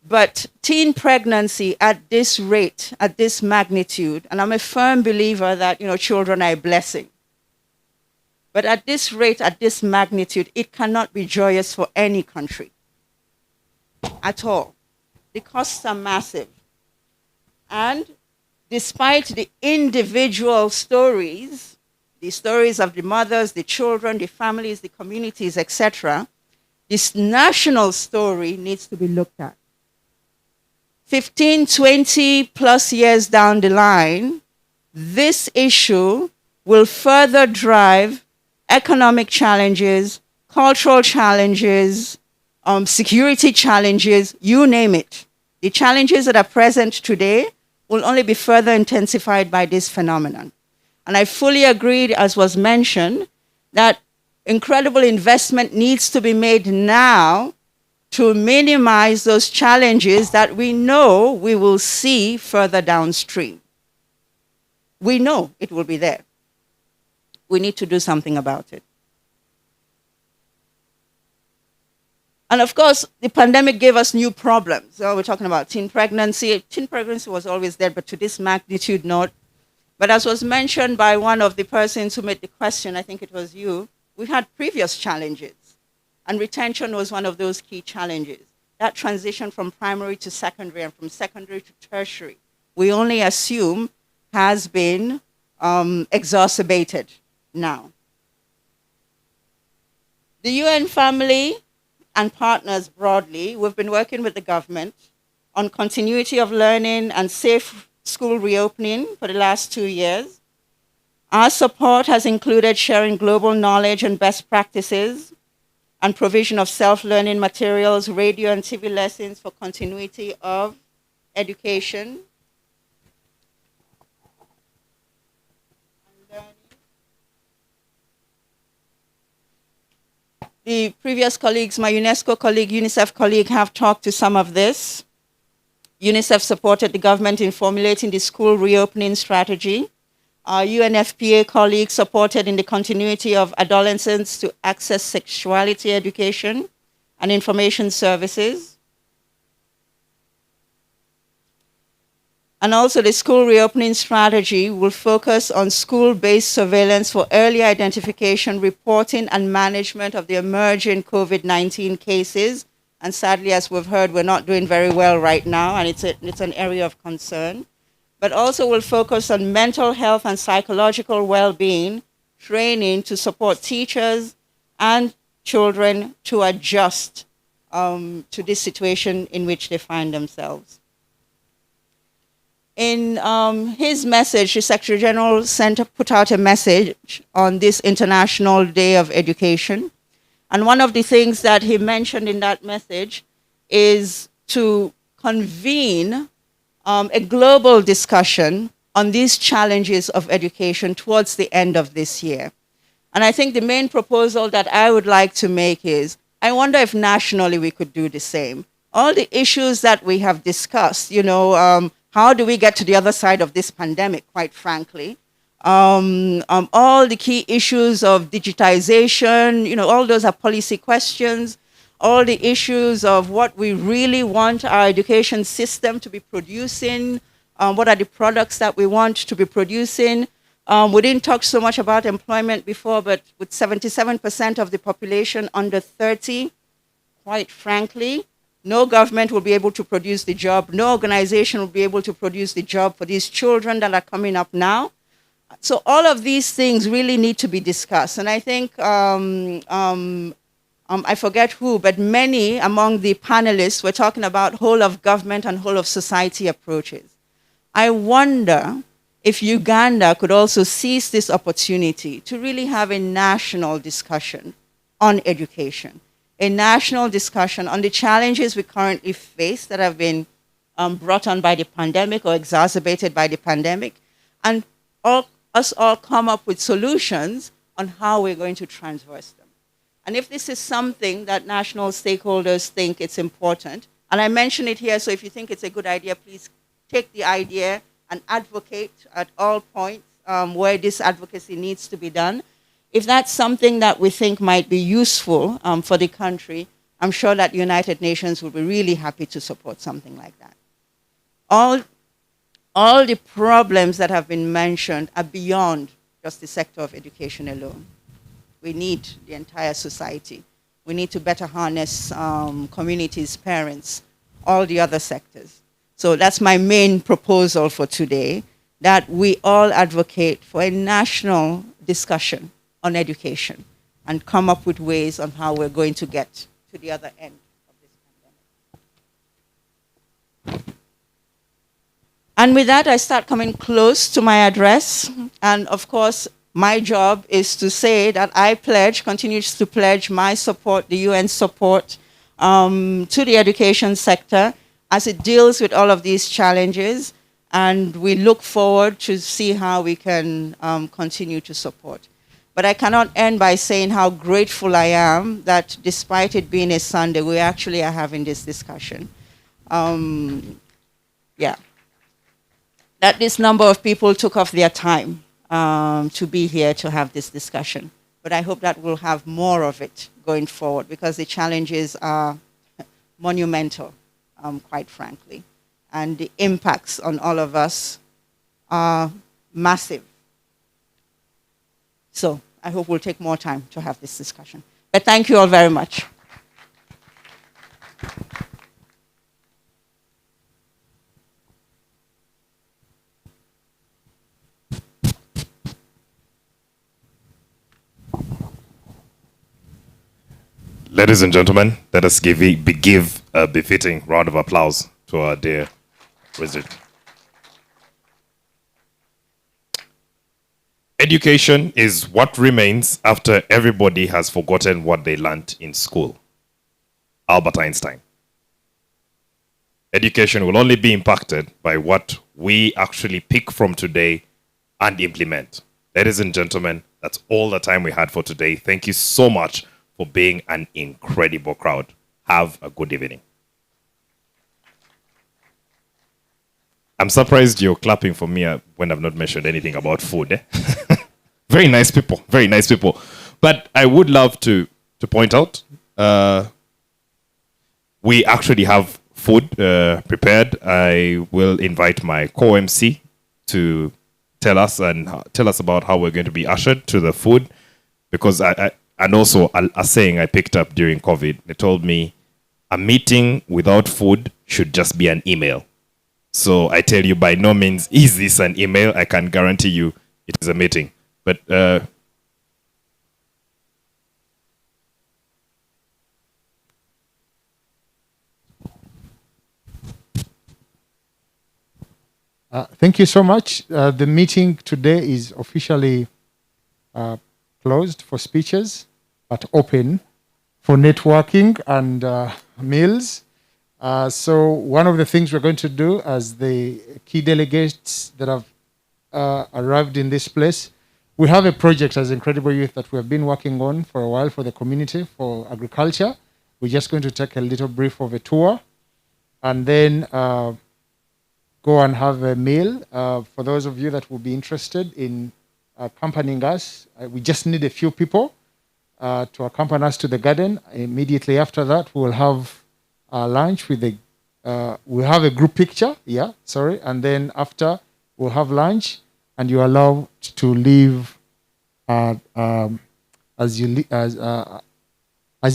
But teen pregnancy at this rate, at this magnitude, and I'm a firm believer that, children are a blessing. But at this rate, at this magnitude, it cannot be joyous for any country at all. The costs are massive. And despite the individual stories, the stories of the mothers, the children, the families, the communities, etc., this national story needs to be looked at. 15, 20 plus years down the line, this issue will further drive economic challenges, cultural challenges, security challenges, you name it. The challenges that are present today will only be further intensified by this phenomenon. And I fully agree, as was mentioned, that incredible investment needs to be made now to minimize those challenges that we know we will see further downstream. We know it will be there. We need to do something about it. And of course, the pandemic gave us new problems. So we're talking about teen pregnancy. Teen pregnancy was always there, but to this magnitude, not. But as was mentioned by one of the persons who made the question, I think it was you, we had previous challenges. And retention was one of those key challenges. That transition from primary to secondary and from secondary to tertiary, we only assume has been exacerbated now. The UN family and partners broadly, we've been working with the government on continuity of learning and safe school reopening for the last 2 years. Our support has included sharing global knowledge and best practices and provision of self-learning materials, radio and TV lessons for continuity of education. The previous colleagues, my Unesco colleague, Unicef colleague, have talked to some of this. Unicef supported the government in formulating the school reopening strategy. Our UNFPA colleagues supported in the continuity of adolescents to access sexuality education and information services. And also the school reopening strategy will focus on school-based surveillance for early identification, reporting, and management of the emerging COVID-19 cases. And sadly, as we've heard, we're not doing very well right now, and it's an area of concern. But also will focus on mental health and psychological well-being, training to support teachers and children to adjust to this situation in which they find themselves. In his message, the Secretary General put out a message on this International Day of Education. And one of the things that he mentioned in that message is to convene a global discussion on these challenges of education towards the end of this year. And I think the main proposal that I would like to make is, I wonder if nationally we could do the same. All the issues that we have discussed, how do we get to the other side of this pandemic, quite frankly? All the key issues of digitization, all those are policy questions. All the issues of what we really want our education system to be producing, what are the products that we want to be producing. We didn't talk so much about employment before, but with 77% of the population under 30, quite frankly, no government will be able to produce the job. No organization will be able to produce the job for these children that are coming up now. So all of these things really need to be discussed. And I think, I forget who, but many among the panelists were talking about whole of government and whole of society approaches. I wonder if Uganda could also seize this opportunity to really have a national discussion on education, a national discussion on the challenges we currently face that have been brought on by the pandemic or exacerbated by the pandemic, and us all come up with solutions on how we're going to transverse them. And if this is something that national stakeholders think it's important, and I mention it here, so if you think it's a good idea, please take the idea and advocate at all points where this advocacy needs to be done. If that's something that we think might be useful for the country, I'm sure that the United Nations will be really happy to support something like that. All the problems that have been mentioned are beyond just the sector of education alone. We need the entire society. We need to better harness communities, parents, all the other sectors. So that's my main proposal for today, that we all advocate for a national discussion on education and come up with ways on how we're going to get to the other end of this pandemic. And with that, I start coming close to my address. And of course, my job is to say that I continue to pledge my support, the UN support, to the education sector as it deals with all of these challenges. And we look forward to see how we can continue to support. But I cannot end by saying how grateful I am that despite it being a Sunday, we actually are having this discussion. That this number of people took off their time to be here to have this discussion. But I hope that we'll have more of it going forward, because the challenges are monumental, quite frankly. And the impacts on all of us are massive. So I hope we'll take more time to have this discussion. But thank you all very much. Ladies and gentlemen, let us give a befitting round of applause to our dear President. Education is what remains after everybody has forgotten what they learned in school. Albert Einstein. Education will only be impacted by what we actually pick from today and implement. Ladies and gentlemen, that's all the time we had for today. Thank you so much for being an incredible crowd. Have a good evening. I'm surprised you're clapping for me when I've not mentioned anything about food. Eh? Very nice people, very nice people. But I would love to point out, we actually have food prepared. I will invite my co-MC to tell us about how we're going to be ushered to the food, because and also a saying I picked up during COVID. They told me a meeting without food should just be an email. So I tell you, by no means is this an email. I can guarantee you it is a meeting. But thank you so much. The meeting today is officially closed for speeches, but open for networking and meals. So one of the things we're going to do as the key delegates that have arrived in this place, we have a project as Incredible Youth that we have been working on for a while for the community, for agriculture. We're just going to take a little brief of a tour and then go and have a meal. For those of you that will be interested in accompanying us, we just need a few people to accompany us to the garden. Immediately after that, we'll have lunch with we'll have a group picture, and then after we'll have lunch, and you're allowed to leave as you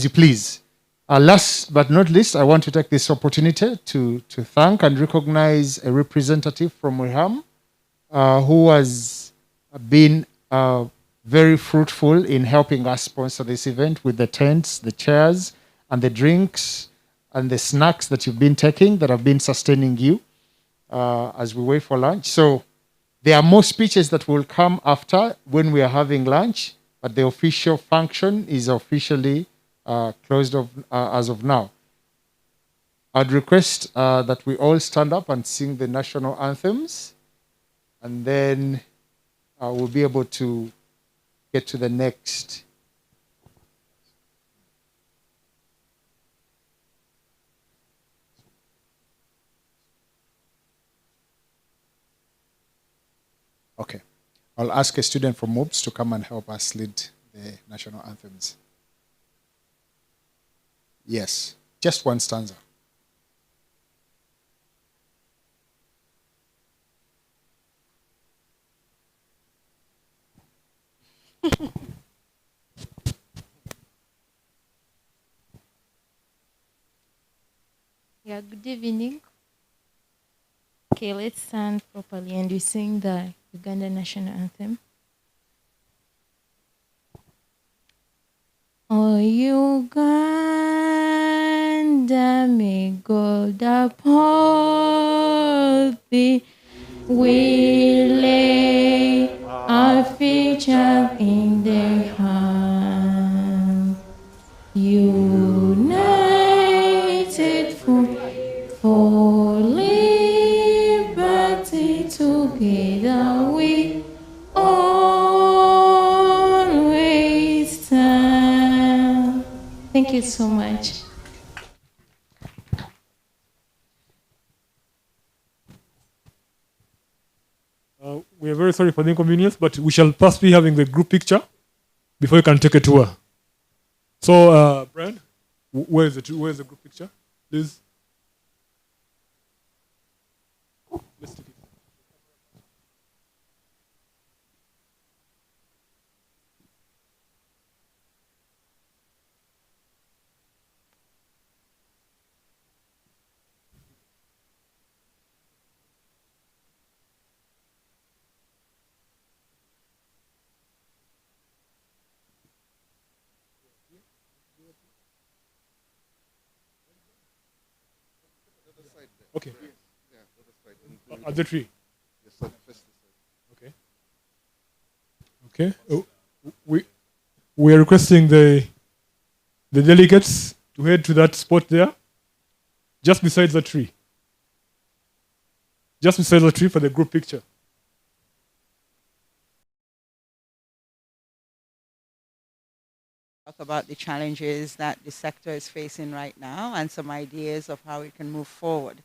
please. Last but not least, I want to take this opportunity to thank and recognize a representative from Reham who has been very fruitful in helping us sponsor this event with the tents, the chairs, and the drinks and the snacks that you've been taking that have been sustaining you as we wait for lunch. So there are more speeches that will come after when we are having lunch, but the official function is officially closed off as of now. I'd request that we all stand up and sing the national anthems, and then we'll be able to get to the next. Okay. I'll ask a student from MOBS to come and help us lead the national anthems. Yes, just one stanza. Yeah, good evening. Okay, let's stand properly and we sing the Uganda national anthem. Oh, Uganda, may God uphold thee. We lay our future in their hands. United for liberty, together we always stand. Thank you so much. We are very sorry for the inconvenience, but we shall first be having the group picture before you can take a tour. So, Brian, where is the group picture? Please. Let's take it. Okay. At the tree. Okay. Okay. We are requesting the delegates to head to that spot there, just beside the tree. Just beside the tree for the group picture. Talk about the challenges that the sector is facing right now and some ideas of how it can move forward.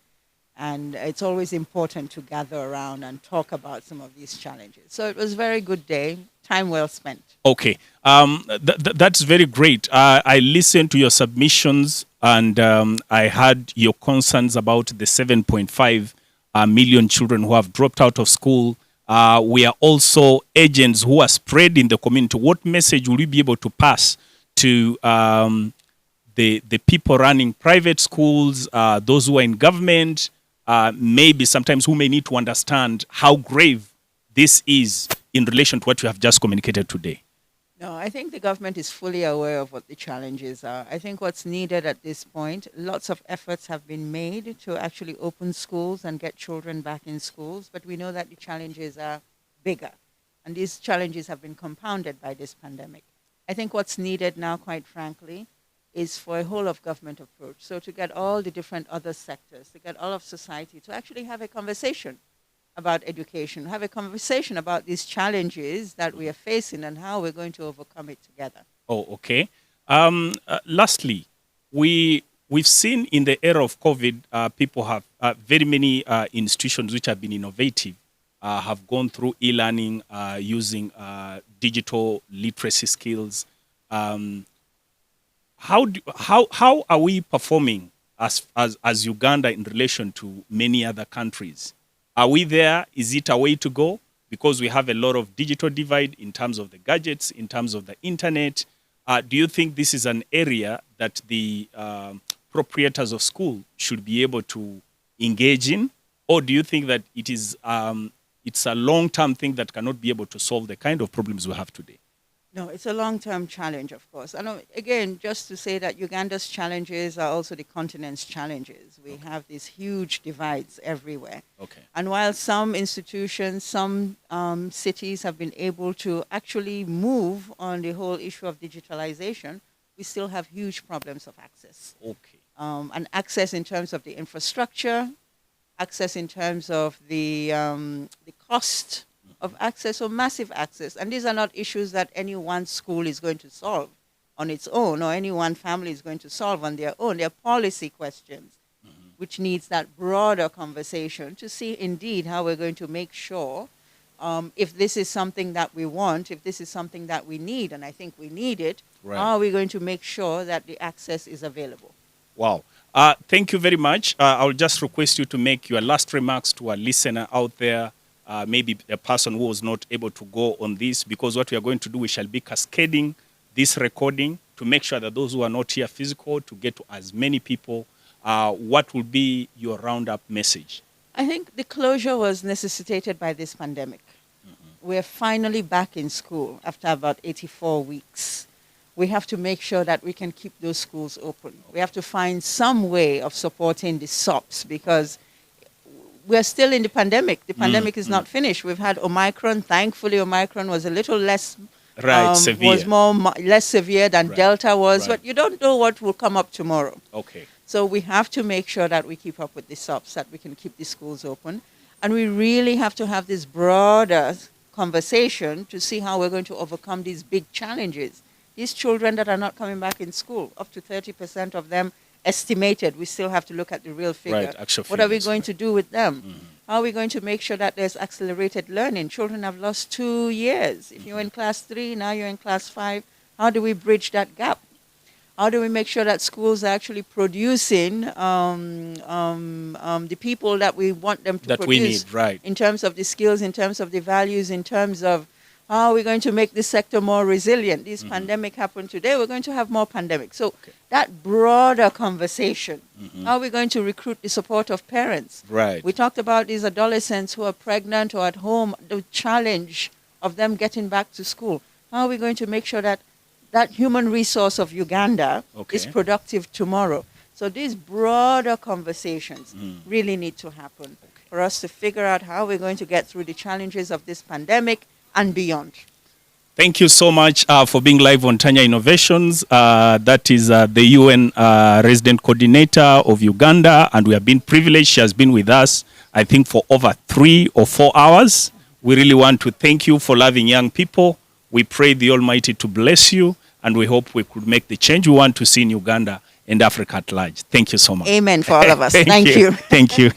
And it's always important to gather around and talk about some of these challenges. So it was a very good day, time well spent. Okay, that's very great. I listened to your submissions and I heard your concerns about the 7.5 million children who have dropped out of school. We are also agents who are spread in the community. What message will you be able to pass to the people running private schools, those who are in government, maybe sometimes who may need to understand how grave this is in relation to what you have just communicated today? No, I think the government is fully aware of what the challenges are. I think what's needed at this point, lots of efforts have been made to actually open schools and get children back in schools, but we know that the challenges are bigger. And these challenges have been compounded by this pandemic. I think what's needed now, quite frankly, is for a whole of government approach. So to get all the different other sectors, to get all of society to actually have a conversation about education, have a conversation about these challenges that we are facing and how we're going to overcome it together. Oh, okay. Lastly, we've seen in the era of COVID, people have very many institutions which have been innovative, have gone through e-learning using digital literacy skills. How are we performing as Uganda in relation to many other countries? Are we there? Is it a way to go? Because we have a lot of digital divide in terms of the gadgets, in terms of the internet. Do you think this is an area that the proprietors of school should be able to engage in? Or do you think that it is it's a long-term thing that cannot be able to solve the kind of problems we have today? No, it's a long-term challenge, of course. And again, just to say that Uganda's challenges are also the continent's challenges. We have these huge divides everywhere. Okay. And while some institutions, some cities have been able to actually move on the whole issue of digitalization, we still have huge problems of access. Okay. And access in terms of the infrastructure, access in terms of the cost of access or massive access. And these are not issues that any one school is going to solve on its own or any one family is going to solve on their own. They're policy questions, which needs that broader conversation to see indeed how we're going to make sure if this is something that we want, if this is something that we need, and I think we need it, right, how are we going to make sure that the access is available? Wow. Thank you very much. I'll just request you to make your last remarks to a listener out there, maybe a person who was not able to go on this, because what we are going to do, we shall be cascading this recording to make sure that those who are not here physical to get to as many people. What will be your roundup message? I think the closure was necessitated by this pandemic. We're finally back in school after about 84 weeks. We have to make sure that we can keep those schools open. We have to find some way of supporting the SOPs because we're still in the pandemic. The pandemic is not finished. We've had Omicron. Thankfully, Omicron was a little less severe. Was less severe than Delta was, but you don't know what will come up tomorrow. Okay. So we have to make sure that we keep up with the SOPs, that we can keep the schools open. And we really have to have this broader conversation to see how we're going to overcome these big challenges. These children that are not coming back in school, up to 30% of them estimated. We still have to look at the real figure. Right, actual what are we figures, going to do with them? How are we going to make sure that there's accelerated learning? Children have lost 2 years. If you're in class 3, now you're in class 5. How do we bridge that gap? How do we make sure that schools are actually producing the people that we want them to that produce? We need, right. In terms of the skills, in terms of the values, in terms of how are we going to make this sector more resilient? This pandemic happened today. We're going to have more pandemics. So that broader conversation, how are we going to recruit the support of parents? Right. We talked about these adolescents who are pregnant or at home, the challenge of them getting back to school. How are we going to make sure that that human resource of Uganda is productive tomorrow? So these broader conversations really need to happen for us to figure out how we're going to get through the challenges of this pandemic and beyond. Thank you so much for being live on Tanya Innovations. That is the UN Resident Coordinator of Uganda, and we have been privileged. She has been with us, I think, for over 3 or 4 hours. We really want to thank you for loving young people. We pray the Almighty to bless you, and we hope we could make the change we want to see in Uganda and Africa at large. Thank you so much. Amen for all of us. Thank you. Thank you.